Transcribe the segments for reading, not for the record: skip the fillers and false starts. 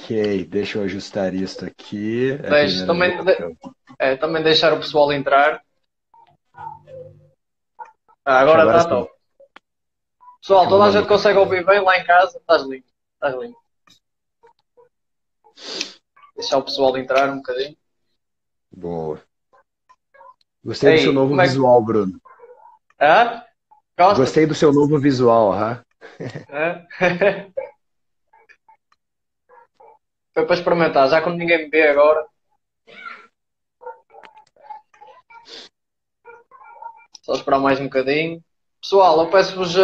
Ok, deixa eu ajustar isto aqui. É a Deixe, primeira vez também, que eu... também deixar o pessoal entrar. Acho que Agora agora está sim. top. Pessoal, toda a Calma aí. gente consegue ouvir bem lá em casa? Estás lindo. Estás lindo. Deixar o pessoal entrar um bocadinho. Boa. Gostei do seu Ei, novo como é que. visual, Bruno. Hã? Gostas? Gostei do seu novo visual, aham. Hã? Foi para experimentar, já quando ninguém me vê agora. Só esperar mais um bocadinho. Pessoal, eu peço-vos.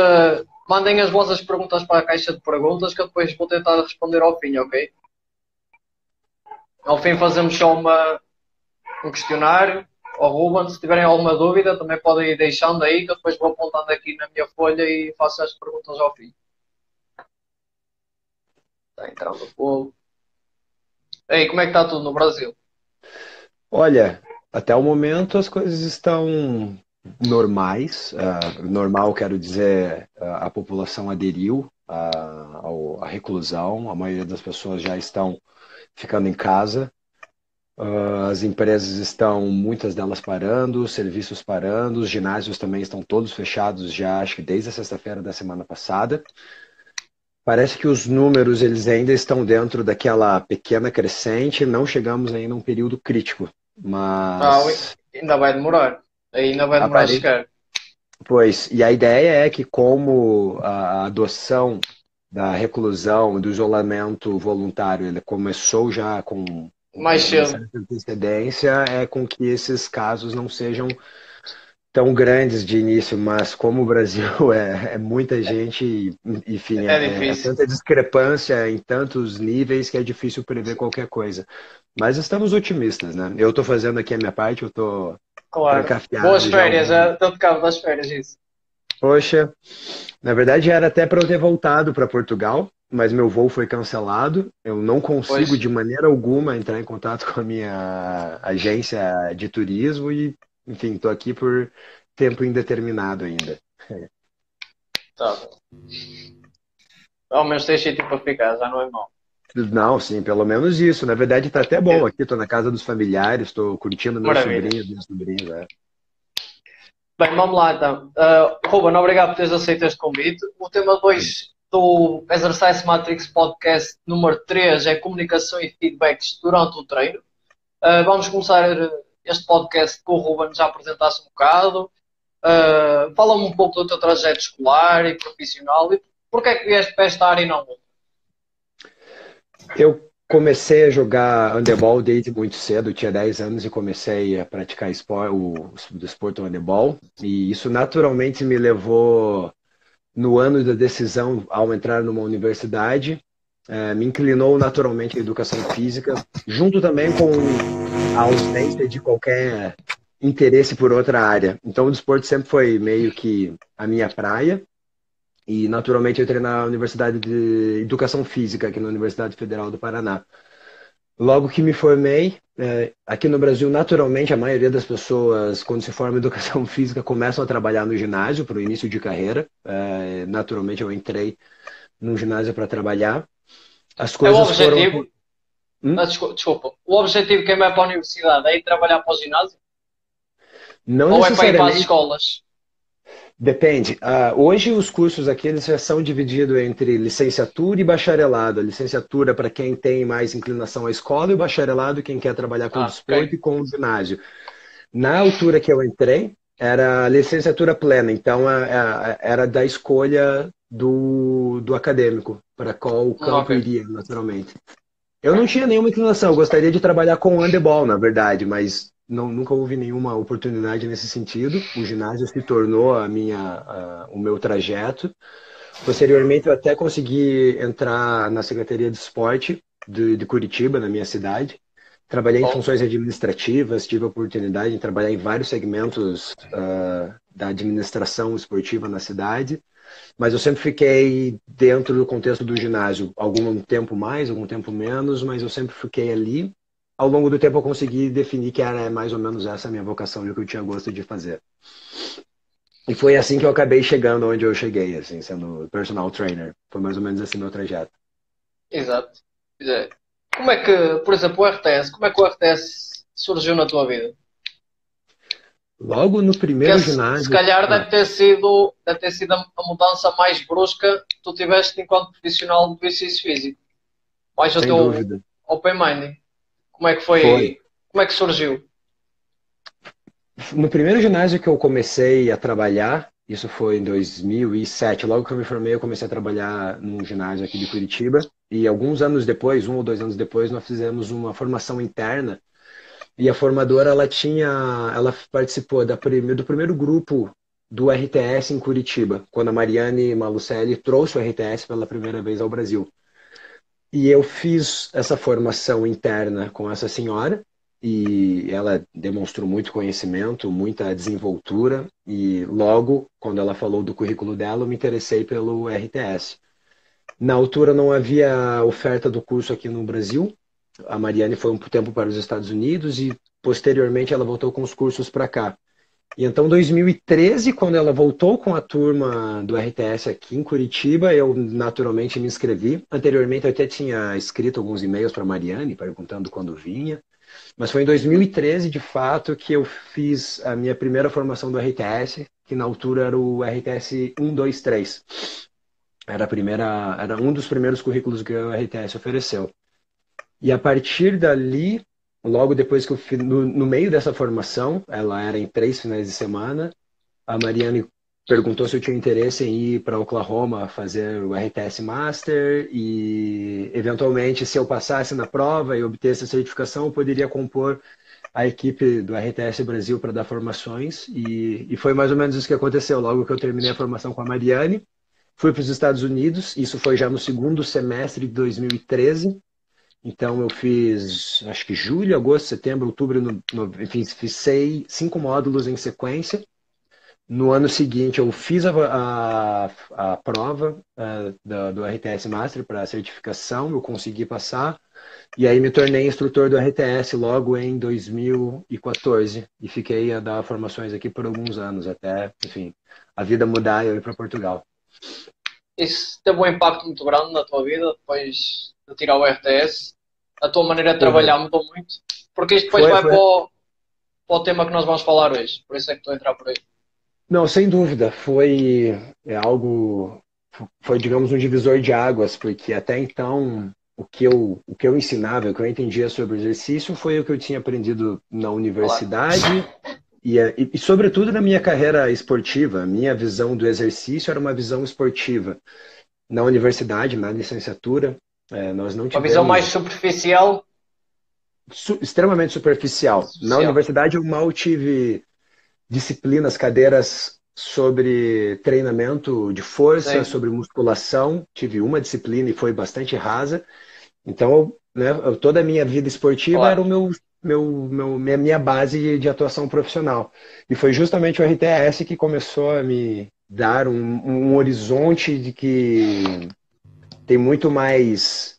Mandem as vossas perguntas para a caixa de perguntas que eu depois vou tentar responder ao fim, ok? Ao fim fazemos só um questionário ao Ruben. Se tiverem alguma dúvida, também podem ir deixando aí, que eu depois vou apontando aqui na minha folha e faço as perguntas ao fim. Está entrando o povo. Ei, como é que está tudo no Brasil? Olha, até o momento as coisas estão normais. Normal, quero dizer, a população aderiu à reclusão, a maioria das pessoas já estão ficando em casa. As empresas estão, muitas delas parando, os serviços parando, os ginásios também estão todos fechados já, acho que desde a sexta-feira da semana passada. Parece que os números eles ainda estão dentro daquela pequena crescente, não chegamos ainda a um período crítico, Ah, mas ainda vai demorar. Ainda vai demorar a aparente, chegar. pois, e a ideia é que como a adoção da reclusão, do isolamento voluntário, ele começou já com Mais uma cedo. certa antecedência, é com que esses casos não sejam tão grandes de início, mas como o Brasil é muita gente, enfim, É é difícil. tanta discrepância em tantos níveis que é difícil prever qualquer coisa. Mas estamos otimistas, né? Eu estou fazendo aqui a minha parte, eu estou Claro. Boas trancafiado já. férias, já estou de cabo das férias, isso. Poxa, na verdade era até para eu ter voltado para Portugal, mas meu voo foi cancelado. Eu não consigo Pois. de maneira alguma entrar em contato com a minha agência de turismo e, enfim, estou aqui por tempo indeterminado ainda. Tá bom. Ao menos tens sítio para ficar, já não é mau. Não, sim, pelo menos isso. Na verdade, está até bom aqui. Estou na casa dos familiares, estou curtindo meus Maravilha. sobrinhos, minhas sobrinhas. Né? Bem, vamos lá então. Ruben, obrigado por teres aceito este convite. O tema 2 do Exercise Matrix Podcast número 3 é comunicação e feedbacks durante o treino. Vamos começar este podcast com o Ruben já apresentasse um bocado. Fala-me um pouco do teu trajeto escolar e profissional e porque é que vieste para esta área e não outra? Eu comecei a jogar handebol desde muito cedo, eu tinha 10 anos e comecei a praticar o desporto handebol. E isso naturalmente me levou, no ano da decisão, ao entrar numa universidade, me inclinou naturalmente à educação física, junto também com a ausência de qualquer interesse por outra área. Então o desporto sempre foi meio que a minha praia. E naturalmente eu entrei na Universidade de Educação Física, aqui na Universidade Federal do Paraná. Logo que me formei, aqui no Brasil, naturalmente, a maioria das pessoas, quando se forma em educação física, começam a trabalhar no ginásio para o início de carreira. Naturalmente, eu entrei num ginásio para trabalhar. As É o coisas foram. objetivo, Hum? desculpa, o objetivo de quem vai para a universidade é ir trabalhar para o ginásio Não ou é para ir para as necessariamente. escolas? Depende. Hoje os cursos aqui eles já são divididos entre licenciatura e bacharelado. A licenciatura para quem tem mais inclinação à escola e o bacharelado quem quer trabalhar com Ah, ok. desporto e com o ginásio. Na altura que eu entrei, era licenciatura plena, então era da escolha do acadêmico, para qual o Ok. campo iria, naturalmente. Eu não tinha nenhuma inclinação, eu gostaria de trabalhar com handebol, na verdade, mas nunca houve nenhuma oportunidade nesse sentido. O ginásio se tornou o meu trajeto. Posteriormente, eu até consegui entrar na Secretaria de Esporte de Curitiba, na minha cidade. Trabalhei em Bom. funções administrativas, tive a oportunidade de trabalhar em vários segmentos da administração esportiva na cidade. Mas eu sempre fiquei dentro do contexto do ginásio, algum tempo mais, algum tempo menos, mas eu sempre fiquei ali. Ao longo do tempo eu consegui definir que era mais ou menos essa a minha vocação e o que eu tinha gosto de fazer. E foi assim que eu acabei chegando onde eu cheguei, assim, sendo personal trainer. Foi mais ou menos assim meu trajeto. Exato. É. Como é que, por exemplo, o RTS, como é que o RTS surgiu na tua vida? Logo no Que primeiro se ginásio. calhar deve ter sido a mudança mais brusca que tu tiveste enquanto profissional do exercício físico. Mais o Sem teu dúvida. open minding. Como é que Foi. foi? Como é que surgiu? No primeiro ginásio que eu comecei a trabalhar, isso foi em 2007, logo que eu me formei, eu comecei a trabalhar num ginásio aqui de Curitiba. E alguns anos depois, 1 ou 2 anos depois, nós fizemos uma formação interna. E a formadora, ela participou do primeiro grupo do RTS em Curitiba, quando a Mariane Malucelli trouxe o RTS pela primeira vez ao Brasil. E eu fiz essa formação interna com essa senhora, e ela demonstrou muito conhecimento, muita desenvoltura, e logo, quando ela falou do currículo dela, eu me interessei pelo RTS. Na altura não havia oferta do curso aqui no Brasil, a Mariane foi um tempo para os Estados Unidos e posteriormente ela voltou com os cursos para cá. E então, em 2013, quando ela voltou com a turma do RTS aqui em Curitiba, eu naturalmente me inscrevi. Anteriormente, eu até tinha escrito alguns e-mails para a Mariane, perguntando quando vinha. Mas foi em 2013, de fato, que eu fiz a minha primeira formação do RTS, que na altura era o RTS 123. Era um dos primeiros currículos que o RTS ofereceu. E a partir dali, logo depois que eu fiz, no meio dessa formação, ela era em 3 finais de semana, a Mariane perguntou se eu tinha interesse em ir para Oklahoma fazer o RTS Master e, eventualmente, se eu passasse na prova e obtesse a certificação, eu poderia compor a equipe do RTS Brasil para dar formações. E foi mais ou menos isso que aconteceu. Logo que eu terminei a formação com a Mariane, fui para os Estados Unidos, isso foi já no segundo semestre de 2013. Então eu fiz, acho que julho, agosto, setembro, outubro, enfim, fiz 5 módulos em sequência. No ano seguinte eu fiz a prova do RTS Master para certificação, eu consegui passar, e aí me tornei instrutor do RTS logo em 2014 e fiquei a dar formações aqui por alguns anos, até, enfim, a vida mudar e eu ir para Portugal. Isso teve um impacto muito grande na tua vida depois de tirar o RTS. A tua maneira de Foi, trabalhar mudou muito. Porque isto depois foi, vai para foi. o tema que nós vamos falar hoje. Por isso é que estou a entrar por aí. Não, sem dúvida, foi, digamos, um divisor de águas, porque até então o que eu ensinava, o que eu entendia sobre o exercício foi o que eu tinha aprendido na Claro. universidade e sobretudo, na minha carreira esportiva. A minha visão do exercício era uma visão esportiva. Na universidade, na licenciatura, nós não Uma visão mais tivemos superficial. extremamente superficial. Na Superficial. universidade, eu mal tive disciplinas, cadeiras sobre treinamento de força, Sim, sobre musculação. Tive uma disciplina e foi bastante rasa. Então, né, toda a minha vida esportiva era claro. o minha base de atuação profissional. E foi justamente o RTS que começou a me dar um horizonte de que tem muito mais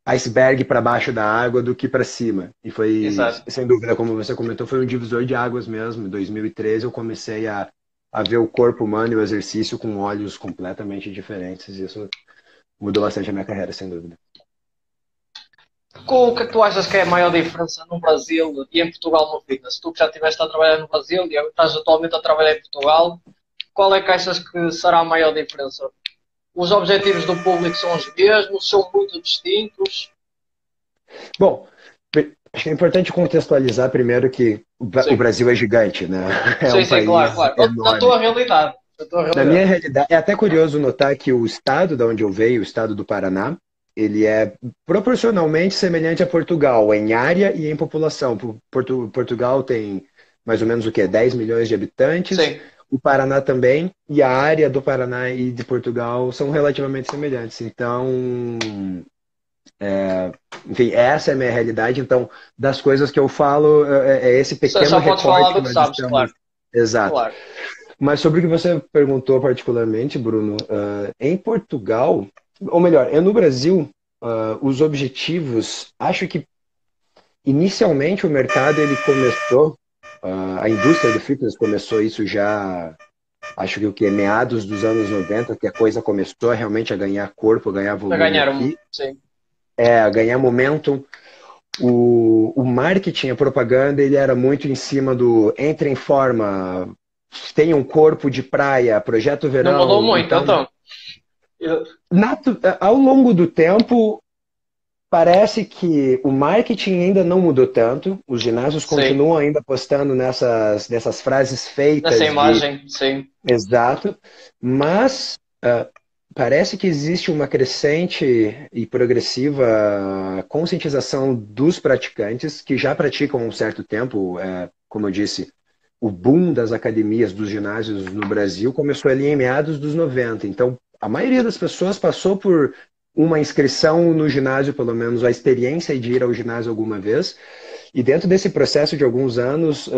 iceberg para baixo da água do que para cima. E foi, Exato. sem dúvida, como você comentou, foi um divisor de águas mesmo. Em 2013 eu comecei a ver o corpo humano e o exercício com olhos completamente diferentes. E isso mudou bastante a minha carreira, sem dúvida. O que é que tu achas que é a maior diferença no Brasil e em Portugal no fitness? Tu que já estiveste a trabalhar no Brasil e estás atualmente a trabalhar em Portugal, qual é que achas que será a maior diferença? Os objetivos do público são os mesmos? São muito distintos? Bom, acho que é importante contextualizar primeiro que o Sim. Brasil é gigante, né? É Sim, um sim, claro, país claro. Na enorme. tua realidade. Na tua Na minha realidade. realidade, é até curioso notar que o estado de onde eu veio, o estado do Paraná, ele é proporcionalmente semelhante a Portugal em área e em população. Portugal tem mais ou menos o quê? 10 milhões de habitantes, Sim. o Paraná também, e a área do Paraná e de Portugal são relativamente semelhantes. Então, enfim, essa é a minha realidade. Então, das coisas que eu falo, é esse pequeno Só podes falar recorte do que que nós sabes, estamos. claro. Exato. Claro. Mas sobre o que você perguntou particularmente, Bruno, em Portugal, ou melhor, no Brasil, os objetivos, acho que inicialmente o mercado ele começou, a indústria do fitness começou isso já, acho que o que meados dos anos 90, que a coisa começou realmente a ganhar corpo, a ganhar A volume ganhar um. aqui. Sim. ganhar momentum. O marketing, a propaganda, ele era muito em cima do entre em forma, tenha um corpo de praia, projeto Não mudou verão. muito, Então, então. Eu- ao longo do tempo, parece que o marketing ainda não mudou tanto, os ginásios Sim, continuam ainda apostando nessas frases nessa feitas de imagem, sim. exato, mas parece que existe uma crescente e progressiva conscientização dos praticantes que já praticam há um certo tempo, como eu disse, o boom das academias, dos ginásios no Brasil começou ali em meados dos 90. Então, a maioria das pessoas passou por uma inscrição no ginásio, pelo menos a experiência de ir ao ginásio alguma vez. E dentro desse processo de alguns anos,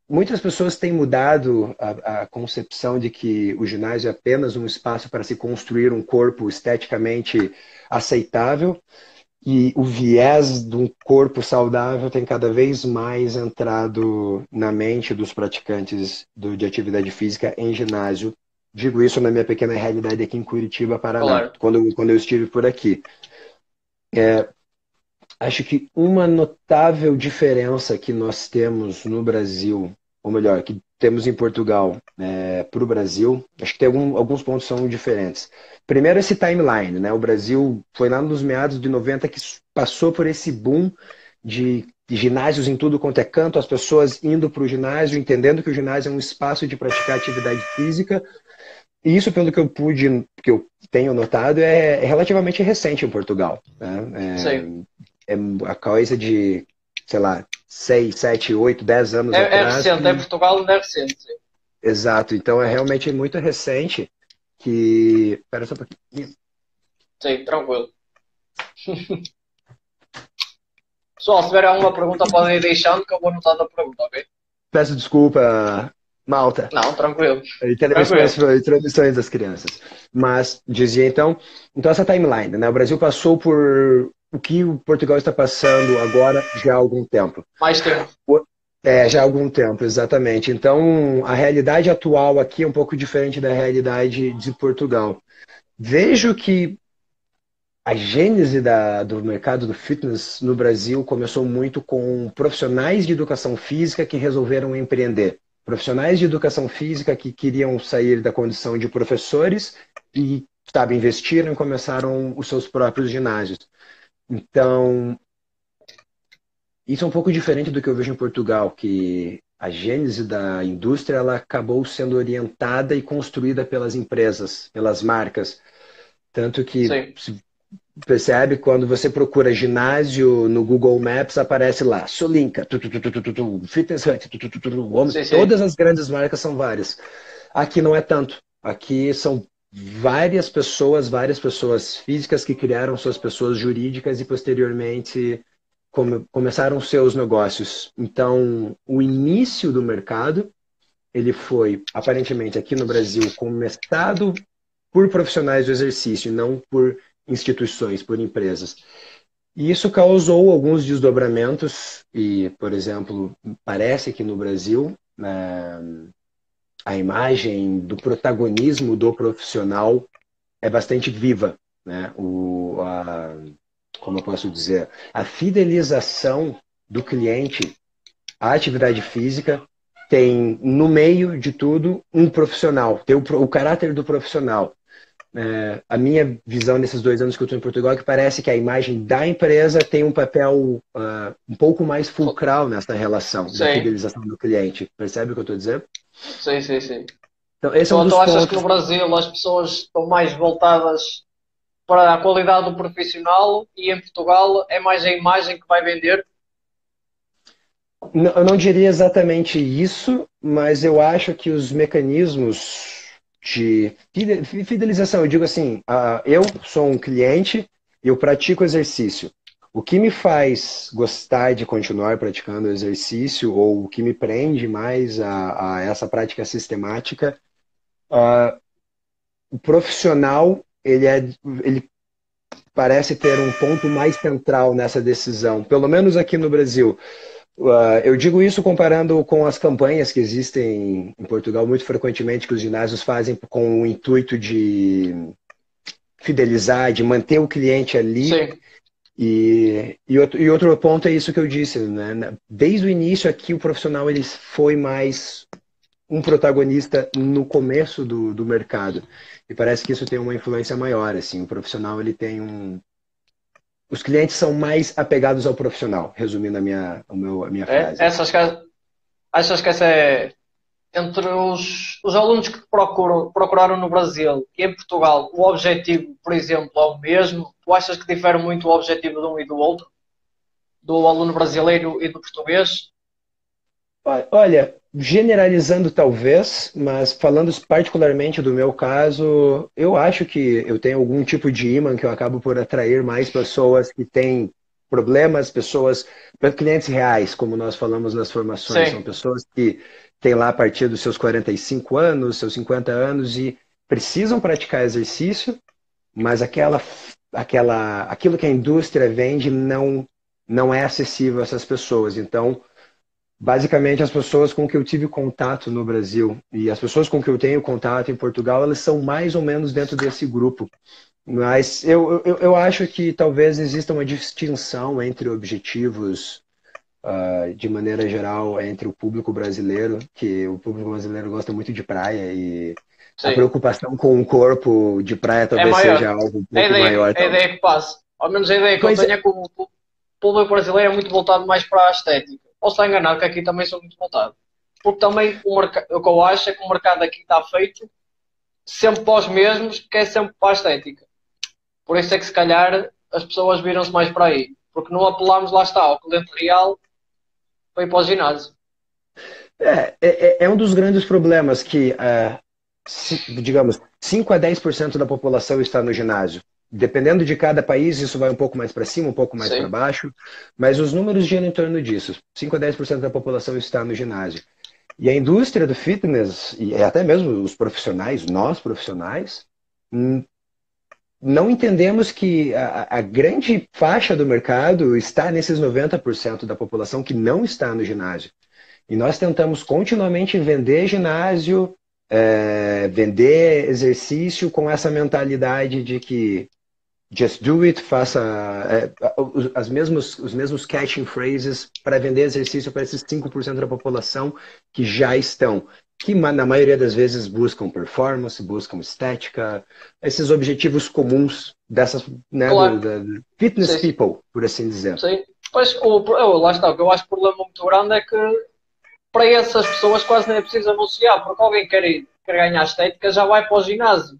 muitas pessoas têm mudado a concepção de que o ginásio é apenas um espaço para se construir um corpo esteticamente aceitável e o viés de um corpo saudável tem cada vez mais entrado na mente dos praticantes de atividade física em ginásio. Digo isso na minha pequena realidade aqui em Curitiba, Paraná, Claro. quando eu estive por aqui. Acho que uma notável diferença que nós temos no Brasil, ou melhor, que temos em Portugal para o Brasil, acho que tem alguns pontos que são diferentes. Primeiro, esse timeline, né? O Brasil foi lá nos meados de 90 que passou por esse boom de ginásios em tudo quanto é canto, as pessoas indo para o ginásio, entendendo que o ginásio é um espaço de praticar atividade física. E isso, pelo que eu tenho notado, é relativamente recente em Portugal, né? Sim. É a coisa de, sei lá, 6, 7, 8, 10 anos É atrás. recente, é Portugal, ainda é recente. Sim, Exato, então é realmente muito recente que. Espera só um pouquinho. sim, tranquilo. Pessoal, se tiver alguma pergunta, podem ir deixando que eu vou anotando a pergunta, ok? Peço desculpa, malta. Não, tranquilo. Intermissões, Tranquilo. introduções das crianças. Mas dizia então essa timeline, né? O Brasil passou por o que o Portugal está passando agora já há algum tempo. Mais tempo. Já há algum tempo, exatamente. Então, a realidade atual aqui é um pouco diferente da realidade de Portugal. Vejo que a gênese do mercado do fitness no Brasil começou muito com profissionais de educação física que resolveram empreender. Profissionais de educação física que queriam sair da condição de professores e, sabe, investiram e começaram os seus próprios ginásios. Então, isso é um pouco diferente do que eu vejo em Portugal, que a gênese da indústria ela acabou sendo orientada e construída pelas empresas, pelas marcas. Tanto que Sim, se percebe quando você procura ginásio no Google Maps, aparece lá, Solinka, Fitness Hut, sim, sim. todas as grandes marcas são várias. Aqui não é tanto. Aqui são várias pessoas físicas que criaram suas pessoas jurídicas e posteriormente começaram seus negócios. Então, o início do mercado, ele foi, aparentemente, aqui no Brasil, começado por profissionais do exercício, não por instituições, por empresas. E isso causou alguns desdobramentos e, por exemplo, parece que no Brasil a imagem do protagonismo do profissional é bastante viva, né? Como eu posso dizer, a fidelização do cliente à atividade física tem, no meio de tudo, um profissional, tem o caráter do profissional. A minha visão nesses 2 anos que eu estou em Portugal é que parece que a imagem da empresa tem um papel um pouco mais fulcral nessa relação da Sim, fidelização do cliente. Percebe o que eu estou dizendo? sim, sim, sim. Então, esse é um Então, tu dos achas que no pontos. Brasil as pessoas estão mais voltadas para a qualidade do profissional e em Portugal é mais a imagem que vai vender? Eu não diria exatamente isso, mas eu acho que os mecanismos de fidelização, eu digo assim, eu sou um cliente, eu pratico exercício. O que me faz gostar de continuar praticando exercício, ou o que me prende mais a essa prática sistemática, o profissional, ele parece ter um ponto mais central nessa decisão, pelo menos aqui no Brasil. Eu digo isso comparando com as campanhas que existem em Portugal muito frequentemente, que os ginásios fazem com o intuito de fidelizar, de manter o cliente ali. Sim. E outro ponto é isso que eu disse, né? Desde o início aqui o profissional ele foi mais um protagonista no começo do mercado. E parece que isso tem uma influência maior, assim. O profissional ele tem um... Os clientes são mais apegados ao profissional, resumindo a minha frase. Achas que essa é entre os alunos que procuraram no Brasil e em Portugal, o objetivo, por exemplo, é o mesmo? Tu achas que difere muito o objetivo de um e do outro? Do aluno brasileiro e do português? Olha, generalizando talvez, mas falando particularmente do meu caso, eu acho que eu tenho algum tipo de imã que eu acabo por atrair mais pessoas que têm problemas, clientes reais, como nós falamos nas formações, são Sim, pessoas que têm lá a partir dos seus 45 anos, seus 50 anos e precisam praticar exercício, mas aquilo que a indústria vende não é acessível a essas pessoas. Então, basicamente, as pessoas com que eu tive contato no Brasil e as pessoas com que eu tenho contato em Portugal, elas são mais ou menos dentro desse grupo. Mas eu acho que talvez exista uma distinção entre objetivos, de maneira geral, entre o público brasileiro, que o público brasileiro gosta muito de praia e a sim. preocupação com o corpo de praia É talvez seja maior. algo um É a pouco ideia, maior. é a ideia que passa. Ao menos a ideia que eu Pois tenho é, é que o público brasileiro é muito voltado mais para a estética. Posso estar enganado que aqui também sou muito voltado. Porque também o que eu acho é que o mercado aqui está feito sempre para os mesmos, que é sempre para a estética. Por isso é que se calhar as pessoas viram-se mais para aí. Porque não apelamos, lá está, ao cliente real para ir para o ginásio. é um dos grandes problemas que, digamos, 5 a 10% da população está no ginásio. Dependendo de cada país, isso vai um pouco mais para cima, um pouco mais para Sim, baixo, mas os números giram em torno disso. 5 a 10% da população está no ginásio. E a indústria do fitness, e até mesmo os profissionais, nós profissionais, não entendemos que a grande faixa do mercado está nesses 90% da população que não está no ginásio. E nós tentamos continuamente vender ginásio, vender exercício com essa mentalidade de que just do it, faça os mesmos catching phrases para vender exercício para esses 5% da população que já estão, que na maioria das vezes buscam performance, buscam estética, esses objetivos comuns dessas, né, claro. da fitness Sim, people, por assim dizer. sim. Pois, lá está, o que eu acho que o problema muito grande é que para essas pessoas quase nem é preciso anunciar, porque alguém quer ganhar estética já vai para o ginásio.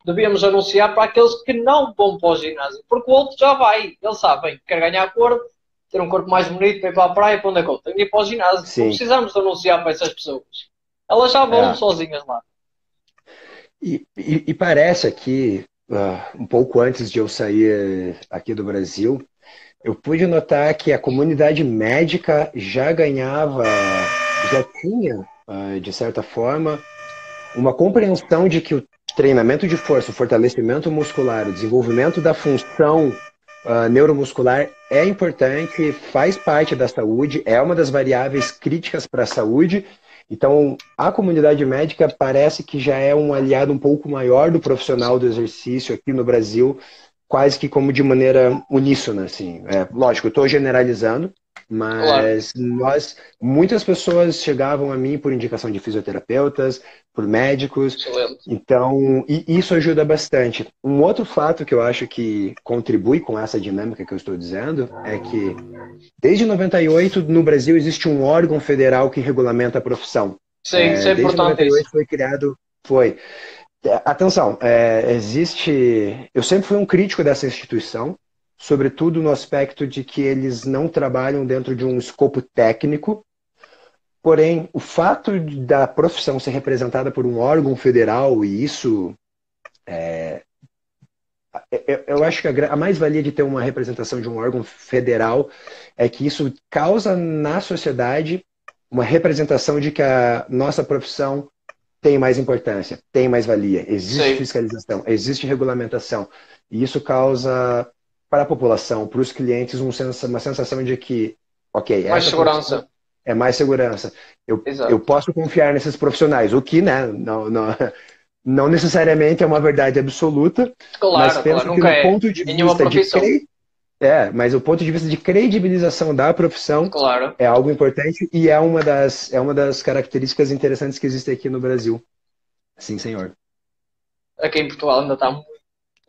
Devíamos anunciar para aqueles que não vão para o ginásio, porque o outro já vai, ele sabe, bem, quer ganhar corpo, ter um corpo mais bonito para ir para a praia, para onde é que eu tenho de ir para o ginásio. Não Sim, precisamos de anunciar para essas pessoas. Elas já vão é. sozinhas lá. E parece aqui, um pouco antes de eu sair aqui do Brasil, eu pude notar que a comunidade médica já tinha, de certa forma, uma compreensão de que o treinamento de força, o fortalecimento muscular, o desenvolvimento da função neuromuscular é importante, faz parte da saúde, é uma das variáveis críticas para a saúde. Então, a comunidade médica parece que já é um aliado um pouco maior do profissional do exercício aqui no Brasil, quase que como de maneira uníssona, assim. Lógico, eu estou generalizando, Claro, mas muitas pessoas chegavam a mim por indicação de fisioterapeutas, por médicos, excelente. então, e isso ajuda bastante. Um outro fato que eu acho que contribui com essa dinâmica que eu estou dizendo é que desde 98 no Brasil existe um órgão federal que regulamenta a profissão. Sim, isso é Desde importante 98 isso. foi criado, foi. Atenção, existe. Eu sempre fui um crítico dessa instituição, sobretudo no aspecto de que eles não trabalham dentro de um escopo técnico. Porém, o fato da profissão ser representada por um órgão federal, e isso, eu acho que a mais-valia de ter uma representação de um órgão federal é que isso causa na sociedade uma representação de que a nossa profissão tem mais importância, tem mais valia, existe Sim, fiscalização, existe regulamentação. E isso causa para a população, para os clientes, uma sensação de que, ok, mais essa profissão segurança. é mais segurança. Eu Exato. posso confiar nesses profissionais, o que, né, Não necessariamente é uma verdade absoluta, mas Claro, penso claro, que nunca no é. ponto de Em nenhuma vista de profissão. mas o ponto de vista de credibilização da profissão Claro. é algo importante e é uma das características interessantes que existem aqui no Brasil. Sim, senhor. Aqui em Portugal ainda está muito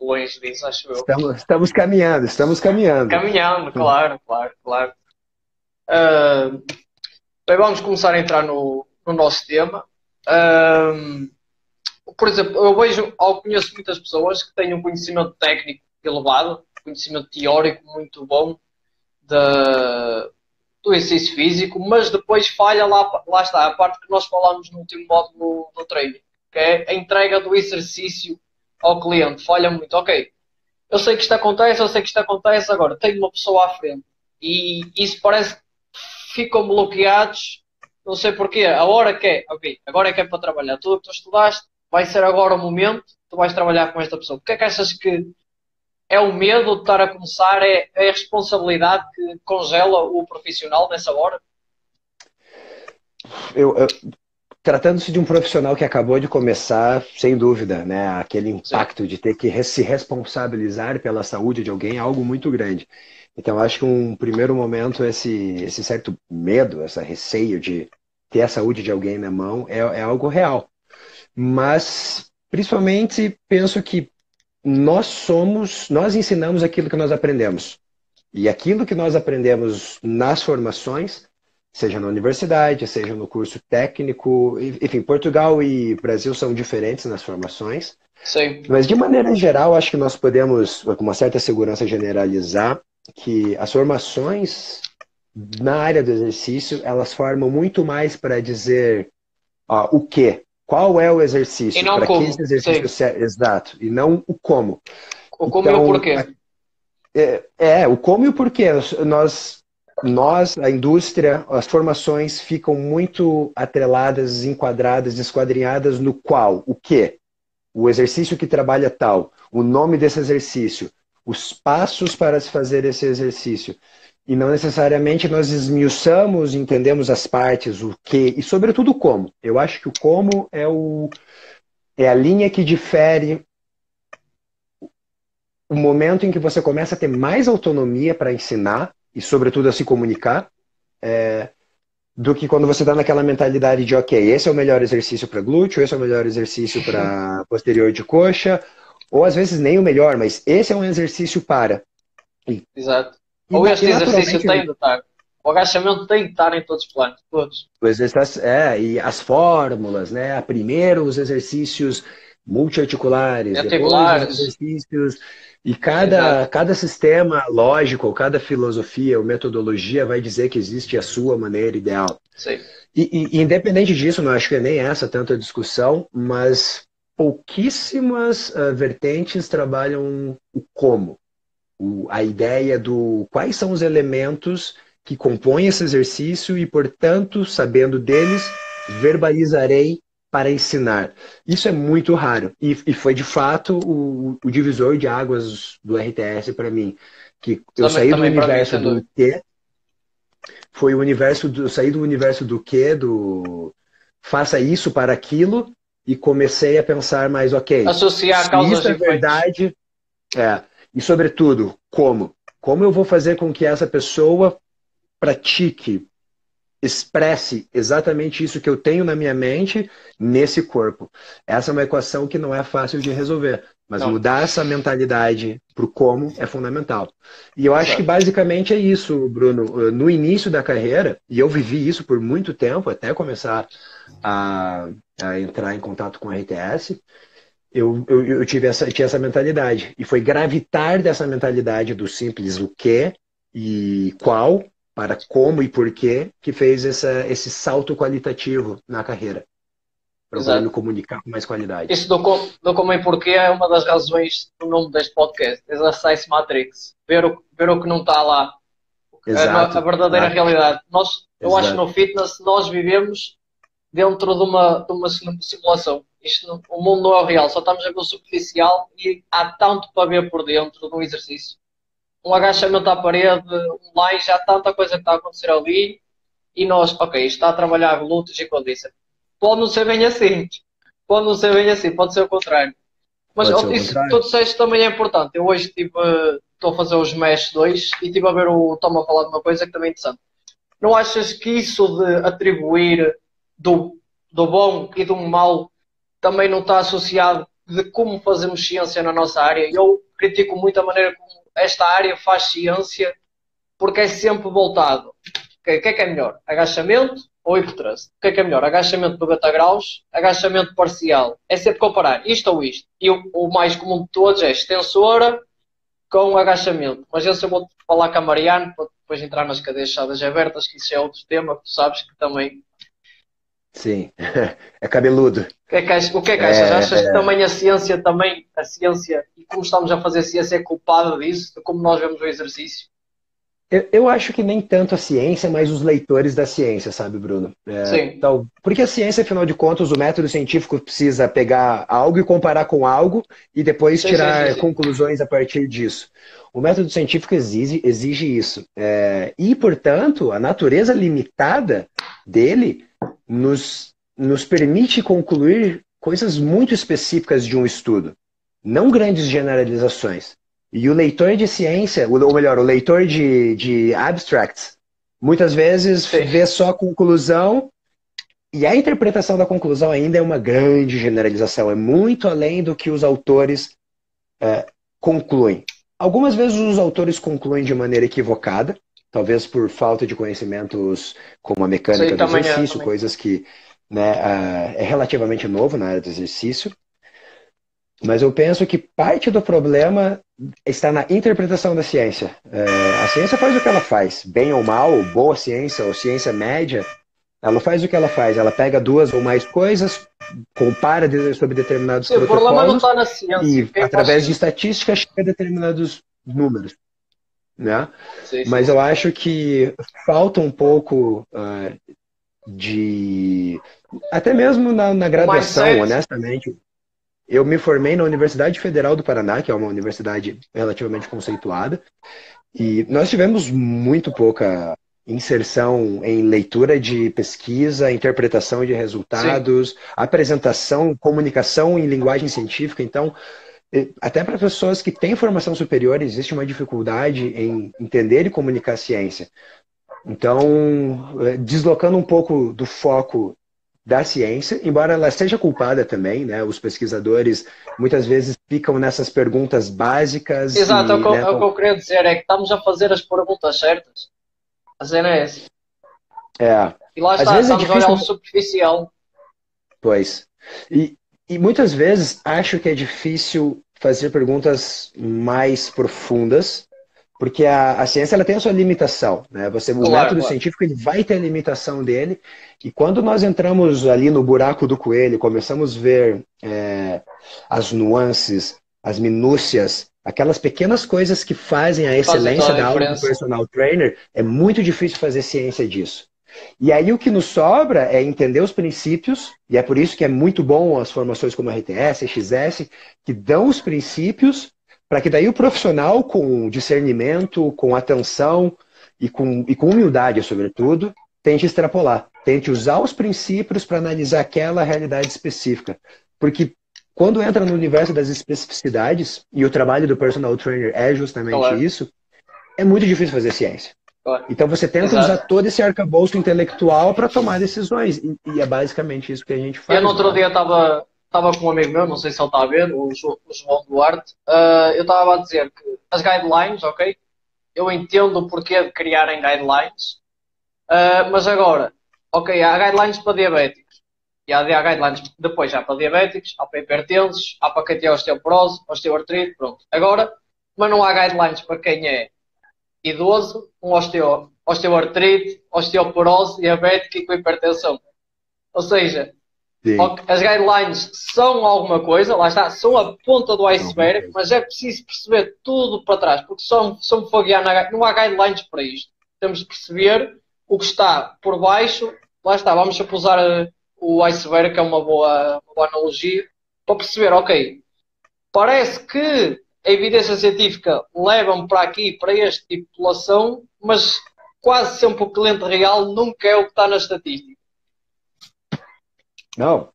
longe disso, acho eu. Estamos caminhando, estamos caminhando. Caminhando, claro, claro, claro. Ah, bem, vamos começar a entrar no nosso tema. Ah, por exemplo, eu vejo, ou conheço muitas pessoas que têm um conhecimento técnico elevado, conhecimento teórico muito bom da, do exercício físico, mas depois falha lá está, a parte que nós falámos no último módulo do treino, que é a entrega do exercício ao cliente. Falha muito, ok. Eu sei que isto acontece, eu sei que isto acontece, agora tenho uma pessoa à frente e isso parece que ficam bloqueados, não sei porquê, a hora que é, ok, agora é que é para trabalhar, tudo o que tu estudaste, vai ser agora o momento, tu vais trabalhar com esta pessoa. Porque é que achas que é o medo de estar a começar, é a responsabilidade que congela o profissional nessa hora? Eu, tratando-se de um profissional que acabou de começar, sem dúvida, né, aquele Sim, impacto de ter que se responsabilizar pela saúde de alguém é algo muito grande. Então, acho que um primeiro momento, esse certo medo, essa receio de ter a saúde de alguém na mão é algo real. Mas, principalmente, penso que nós ensinamos aquilo que nós aprendemos. E aquilo que nós aprendemos nas formações, seja na universidade, seja no curso técnico, enfim, Portugal e Brasil são diferentes nas formações, sim. mas de maneira geral, acho que nós podemos, com uma certa segurança, generalizar que as formações na área do exercício, elas formam muito mais para dizer o que, qual é o E exercício, não para que esse como, exercício sim. serve, exato, e não o como. O como e o Então, porquê. o como e o porquê. A indústria, as formações ficam muito atreladas, enquadradas, esquadrinhadas no qual, o quê? O exercício que trabalha tal, o nome desse exercício, os passos para se fazer esse exercício. E não necessariamente nós esmiuçamos, entendemos as partes, o que, e sobretudo o como. Eu acho que o como é a linha que difere o momento em que você começa a ter mais autonomia para ensinar e, sobretudo, a se comunicar, do que quando você está naquela mentalidade de, ok, esse é o melhor exercício para glúteo, esse é o melhor exercício para posterior de coxa, ou às vezes nem o melhor, mas esse é um exercício para. E, Exato. e, Ou este exercício naturalmente, tem de estar. O agachamento tem de estar em todos os planos, todos. o exercício, e as fórmulas, né? Primeiro os exercícios multiarticulares, depois os Articulares. exercícios, e Exato. cada sistema lógico, cada filosofia ou metodologia vai dizer que existe a sua maneira ideal. Sim. E independente disso, não acho que é nem essa tanta discussão, mas pouquíssimas vertentes trabalham o como, a ideia do quais são os elementos que compõem esse exercício e, portanto, sabendo deles, verbalizarei para ensinar. Isso é muito raro e foi de fato o divisor de águas do RTS para mim, que eu Também, saí do também para mim, universo sem do dúvida. que foi o universo do, eu saí do universo do que do faça isso para aquilo e comecei a pensar mais, ok, Associar se causas isso e é efeitos. verdade, e sobretudo, como? Como eu vou fazer com que essa pessoa pratique, expresse exatamente isso que eu tenho na minha mente nesse corpo? Essa é uma equação que não é fácil de resolver, mas Não. mudar essa mentalidade para o como é fundamental. E eu acho que Exato. basicamente é isso, Bruno. No início da carreira, e eu vivi isso por muito tempo, até começar a, a entrar em contato com a RTS, eu tinha essa mentalidade. E foi gravitar dessa mentalidade do simples o que e qual, para como e porquê, que fez esse salto qualitativo na carreira, para eu poder me Exato. comunicar com mais qualidade. Isso do como e porquê é uma das razões do nome deste podcast. Exercise Matrix. Ver o que não está lá. A Exato, verdadeira exato, realidade. Eu acho que exato. no fitness nós vivemos dentro de uma simulação. O mundo não é o real, só estamos a ver o superficial e há tanto para ver por dentro de um exercício. Um agachamento à parede, um line, já há tanta coisa que está a acontecer ali e nós, ok, isto está a trabalhar glúteos e quadríceps. Pode não ser bem assim. pode não ser bem assim, pode ser o contrário. Mas Pode ser o isso que contrário. tu disseste também é importante. Eu hoje estou a fazer os Mesh 2 e estive a ver o Tom a falar de uma coisa que também é interessante. Não achas que isso de atribuir do, do bom e do mau também não está associado de como fazemos ciência na nossa área? Eu critico muito a maneira como esta área faz ciência porque é sempre voltado. O que é melhor? Agachamento ou hipotrust? O que é melhor? Agachamento de 90 graus, agachamento parcial. É sempre comparar isto ou isto. E o mais comum de todos é extensora com agachamento. Mas esse eu vou falar com a Mariana para depois entrar nas cadeixadas abertas, que isso é outro tema que tu sabes que também. Sim, é cabeludo. O que é que achas? Achas que também a ciência, e como estamos a fazer ciência, é culpada disso, de como nós vemos o exercício? Eu acho que nem tanto a ciência, mas os leitores da ciência, sabe, Bruno? Sim, Então, porque a ciência, afinal de contas, o método científico precisa pegar algo e comparar com algo e depois sim, sim, sim, tirar sim. conclusões a partir disso. O método científico exige isso. E, portanto, a natureza limitada dele nos permite concluir coisas muito específicas de um estudo, não grandes generalizações. E o leitor de ciência, ou melhor, o leitor de abstracts, muitas vezes Sim. vê só a conclusão e a interpretação da conclusão ainda é uma grande generalização, é muito além do que os autores concluem. Algumas vezes os autores concluem de maneira equivocada, talvez por falta de conhecimentos como a mecânica Sim, do também é. exercício, Também. coisas que, né, é relativamente novo na área do exercício. Mas eu penso que parte do problema está na interpretação da ciência. A ciência faz o que ela faz, bem ou mal, boa ciência ou ciência média, ela faz o que ela faz. Ela pega duas ou mais coisas, compara sobre determinados Sim, o problema não protocolos está na ciência. e, Quem faz através de ciência? estatística, chega a determinados números, né? Sim, sim, Mas eu sim. acho que falta um pouco de... Até mesmo na O graduação, mindset. honestamente. Eu me formei na Universidade Federal do Paraná, que é uma universidade relativamente conceituada, e nós tivemos muito pouca inserção em leitura de pesquisa, interpretação de Sim. resultados, apresentação, comunicação em linguagem científica. Então, até para pessoas que têm formação superior, existe uma dificuldade em entender e comunicar ciência. Então, deslocando um pouco do foco da ciência, embora ela seja culpada também, né? Os pesquisadores muitas vezes ficam nessas perguntas básicas Exato, e, né, é o que eu queria dizer, é que estamos a fazer as perguntas certas. A cena é essa. é, E lá às está, vezes é estamos a olhar o difícil, superficial. pois, e muitas vezes acho que é difícil fazer perguntas mais profundas, porque a ciência ela tem a sua limitação, né? O Claro, método claro. científico ele vai ter a limitação dele, e quando nós entramos ali no buraco do coelho, começamos a ver as nuances, as minúcias, aquelas pequenas coisas que fazem a Fazem excelência toda a da aula do diferença. personal trainer, é muito difícil fazer ciência disso. E aí o que nos sobra é entender os princípios, e é por isso que é muito bom as formações como RTS, XS, que dão os princípios para que daí o profissional, com discernimento, com atenção e com humildade, sobretudo, tente extrapolar, tente usar os princípios para analisar aquela realidade específica. Porque quando entra no universo das especificidades, e o trabalho do personal trainer é justamente Claro, isso, é muito difícil fazer ciência. claro. Então você tenta usar Exato. todo esse arcabouço intelectual para tomar decisões. E é basicamente isso que a gente Eu no faz, não outro é? dia estava com um amigo meu, não sei se ele está a ver, o João Duarte. Eu estava a dizer que as guidelines, ok? Eu entendo o porquê de criarem guidelines, mas agora, ok, há guidelines para diabéticos. E há guidelines depois já para diabéticos, há para hipertensos, há para quem tem osteoporose, osteoartrite, pronto. Agora, mas não há guidelines para quem é idoso, com osteoartrite, osteoporose, diabético e com hipertensão. Ou seja, Sim. as guidelines são alguma coisa, lá está, são a ponta do São alguma iceberg, coisa. mas é preciso perceber tudo para trás, porque só me foguear não há guidelines para isto. Temos de perceber o que está por baixo, lá está, vamos usar o iceberg, que é uma boa analogia, para perceber, ok, parece que a evidência científica leva-me para aqui, para este tipo de população, mas quase sempre o cliente real nunca é o que está na estatística. Não,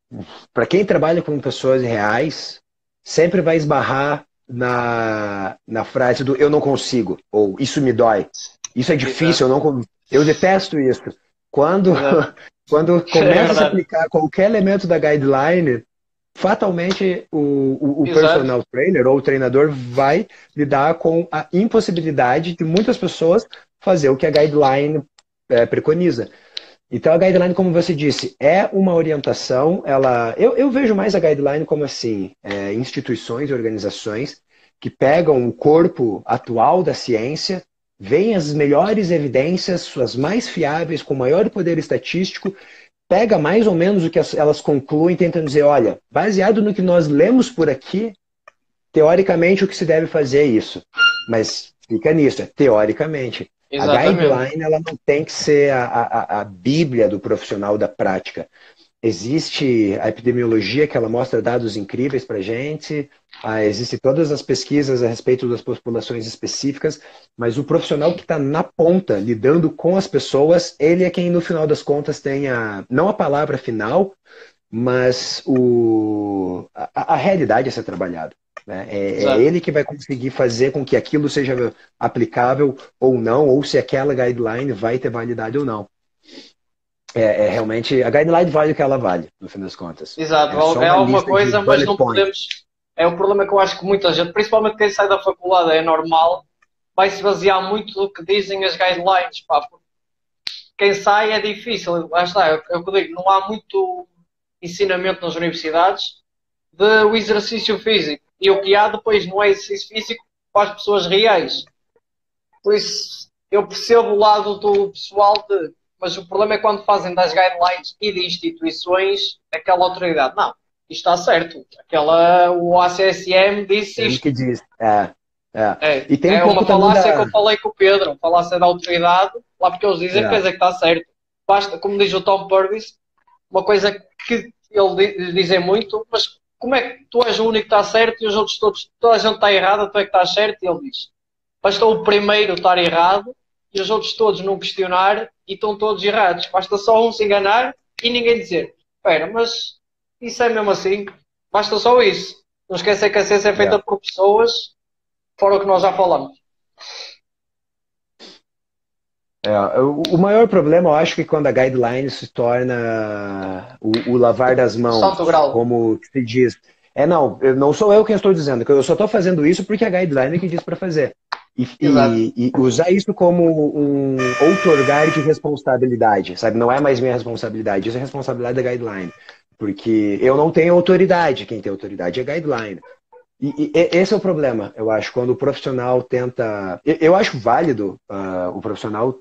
para quem trabalha com pessoas reais, sempre vai esbarrar na frase do eu não consigo, ou isso me dói, isso é difícil, Exato, eu detesto isso. Quando, exato. quando É começa a se verdade. aplicar qualquer elemento da guideline, fatalmente o Exato. personal trainer ou o treinador vai lidar com a impossibilidade de muitas pessoas fazer o que a guideline preconiza. Então, a guideline, como você disse, é uma orientação. Eu vejo mais a guideline como assim, instituições e organizações que pegam o corpo atual da ciência, veem as melhores evidências, as mais fiáveis, com maior poder estatístico, pega mais ou menos o que elas concluem, tentando dizer, olha, baseado no que nós lemos por aqui, teoricamente o que se deve fazer é isso. Mas fica nisso, é teoricamente. A Exatamente. guideline ela não tem que ser a bíblia do profissional da prática. Existe a epidemiologia que ela mostra dados incríveis para a gente, existem todas as pesquisas a respeito das populações específicas, mas o profissional que está na ponta, lidando com as pessoas, ele é quem no final das contas tem não a palavra final, mas a realidade a ser trabalhada. Né? É Exato. ele que vai conseguir fazer com que aquilo seja aplicável ou não, ou se aquela guideline vai ter validade ou não. Realmente, a guideline vale o que ela vale, no fim das contas. É só Exato. É uma alguma lista de coisa, mas bullet não points. podemos. É o problema que eu acho que muita gente, principalmente quem sai da faculdade, é normal, vai se basear muito do que dizem as guidelines, pá, porque quem sai é difícil. Lá está, é o que eu digo, não há muito ensinamento nas universidades do exercício físico. E o que há depois não é exercício físico para as pessoas reais. Por isso, eu percebo o lado do pessoal de. Mas o problema é quando fazem das guidelines e de instituições aquela autoridade. Não, isto está certo. O ACSM disse Ele isto. que diz. É, E tem um é pouco uma também falácia que eu da. falei com o Pedro, falácia da autoridade, lá porque eles dizem, quer É, dizer que está certo. Basta, como diz o Tom Purvis, uma coisa que ele dizem muito, mas como é que tu és o único que está certo e os outros todos, toda a gente está errada, tu é que estás certo? E ele diz, basta o primeiro estar errado e os outros todos não questionar e estão todos errados. Basta só um se enganar e ninguém dizer, espera, mas isso é mesmo assim? Basta só isso. Não esquecer que a ciência é feita é. por pessoas, fora o que nós já falamos. O maior problema, eu acho que quando a guideline se torna o lavar das O santo mãos, grau. como se diz. Não, não sou eu quem estou dizendo, que eu só estou fazendo isso porque a guideline é que diz para fazer. Exato. E usar isso como um outorgar de responsabilidade, sabe? Não é mais minha responsabilidade, isso é responsabilidade da guideline. Porque eu não tenho autoridade, quem tem autoridade é a guideline. Esse é o problema, eu acho, quando o profissional tenta. Eu acho válido o profissional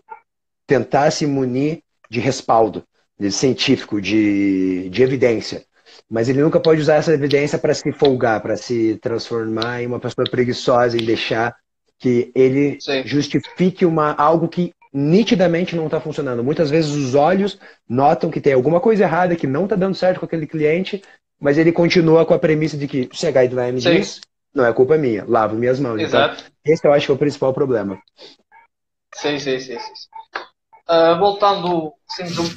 tentar se munir de respaldo de científico, de evidência. Mas ele nunca pode usar essa evidência para se folgar, para se transformar em uma pessoa preguiçosa e deixar que ele Sim. justifique algo que nitidamente não está funcionando. Muitas vezes os olhos notam que tem alguma coisa errada, que não está dando certo com aquele cliente, mas ele continua com a premissa de que se a guideline Sim. diz, não é culpa minha, lavo minhas mãos. Então, Exato. esse eu acho que é o principal problema. Sim, sim, sim, sim. Voltando,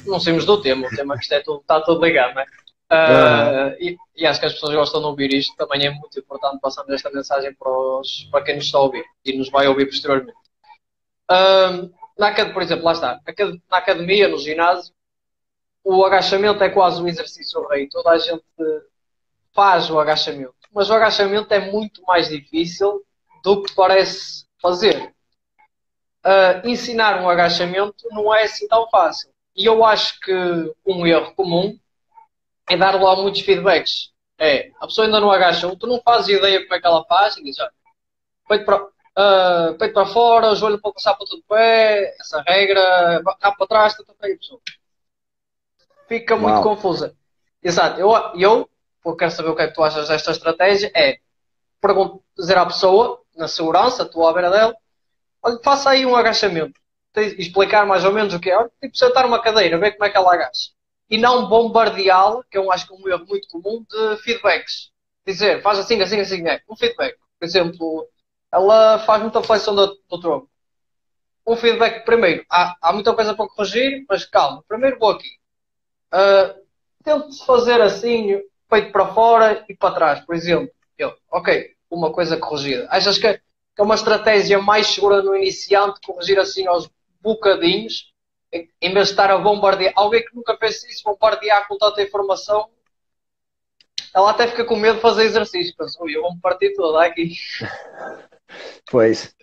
não saímos do tema, o tema que isto é tudo, está tudo ligado, não é? Uhum. E acho que as pessoas gostam de ouvir isto, também é muito importante passarmos esta mensagem para quem nos está a ouvir e nos vai ouvir posteriormente. Por exemplo, lá está, na academia, no ginásio, o agachamento é quase um exercício rei, toda a gente faz o agachamento, mas o agachamento é muito mais difícil do que parece fazer. Ensinar um agachamento não é assim tão fácil. E eu acho que um erro comum é dar lá muitos feedbacks. A pessoa ainda não agacha, tu não fazes ideia como é que ela faz, e diz, olha, peito para fora, joelho para passar para todo o pé, essa regra, rabo para trás, tanta a pessoa. Fica muito Uau. confusa. Exato, eu quero saber o que é que tu achas desta estratégia, dizer à pessoa, na segurança, tu à beira dela, olha, faça aí um agachamento. Explicar mais ou menos o que é. Olha, tipo, sentar uma cadeira, ver como é que ela agacha. E não bombardeá-la, que eu acho que é um erro muito comum, de feedbacks. Dizer, faz assim, assim, assim. Um feedback. Por exemplo, ela faz muita flexão do tronco. Um feedback primeiro. Há muita coisa para corrigir, mas calma. Primeiro vou aqui. Uh, tente fazer assim, peito para fora e para trás, por exemplo. Ok, uma coisa corrigida. Achas que é uma estratégia mais segura no iniciante, corrigir assim aos bocadinhos, em vez de estar a bombardear? Alguém que nunca fez isso, bombardear com tanta informação, ela até fica com medo de fazer exercício. Pensa, ui, eu vou-me partir toda aqui. Pois,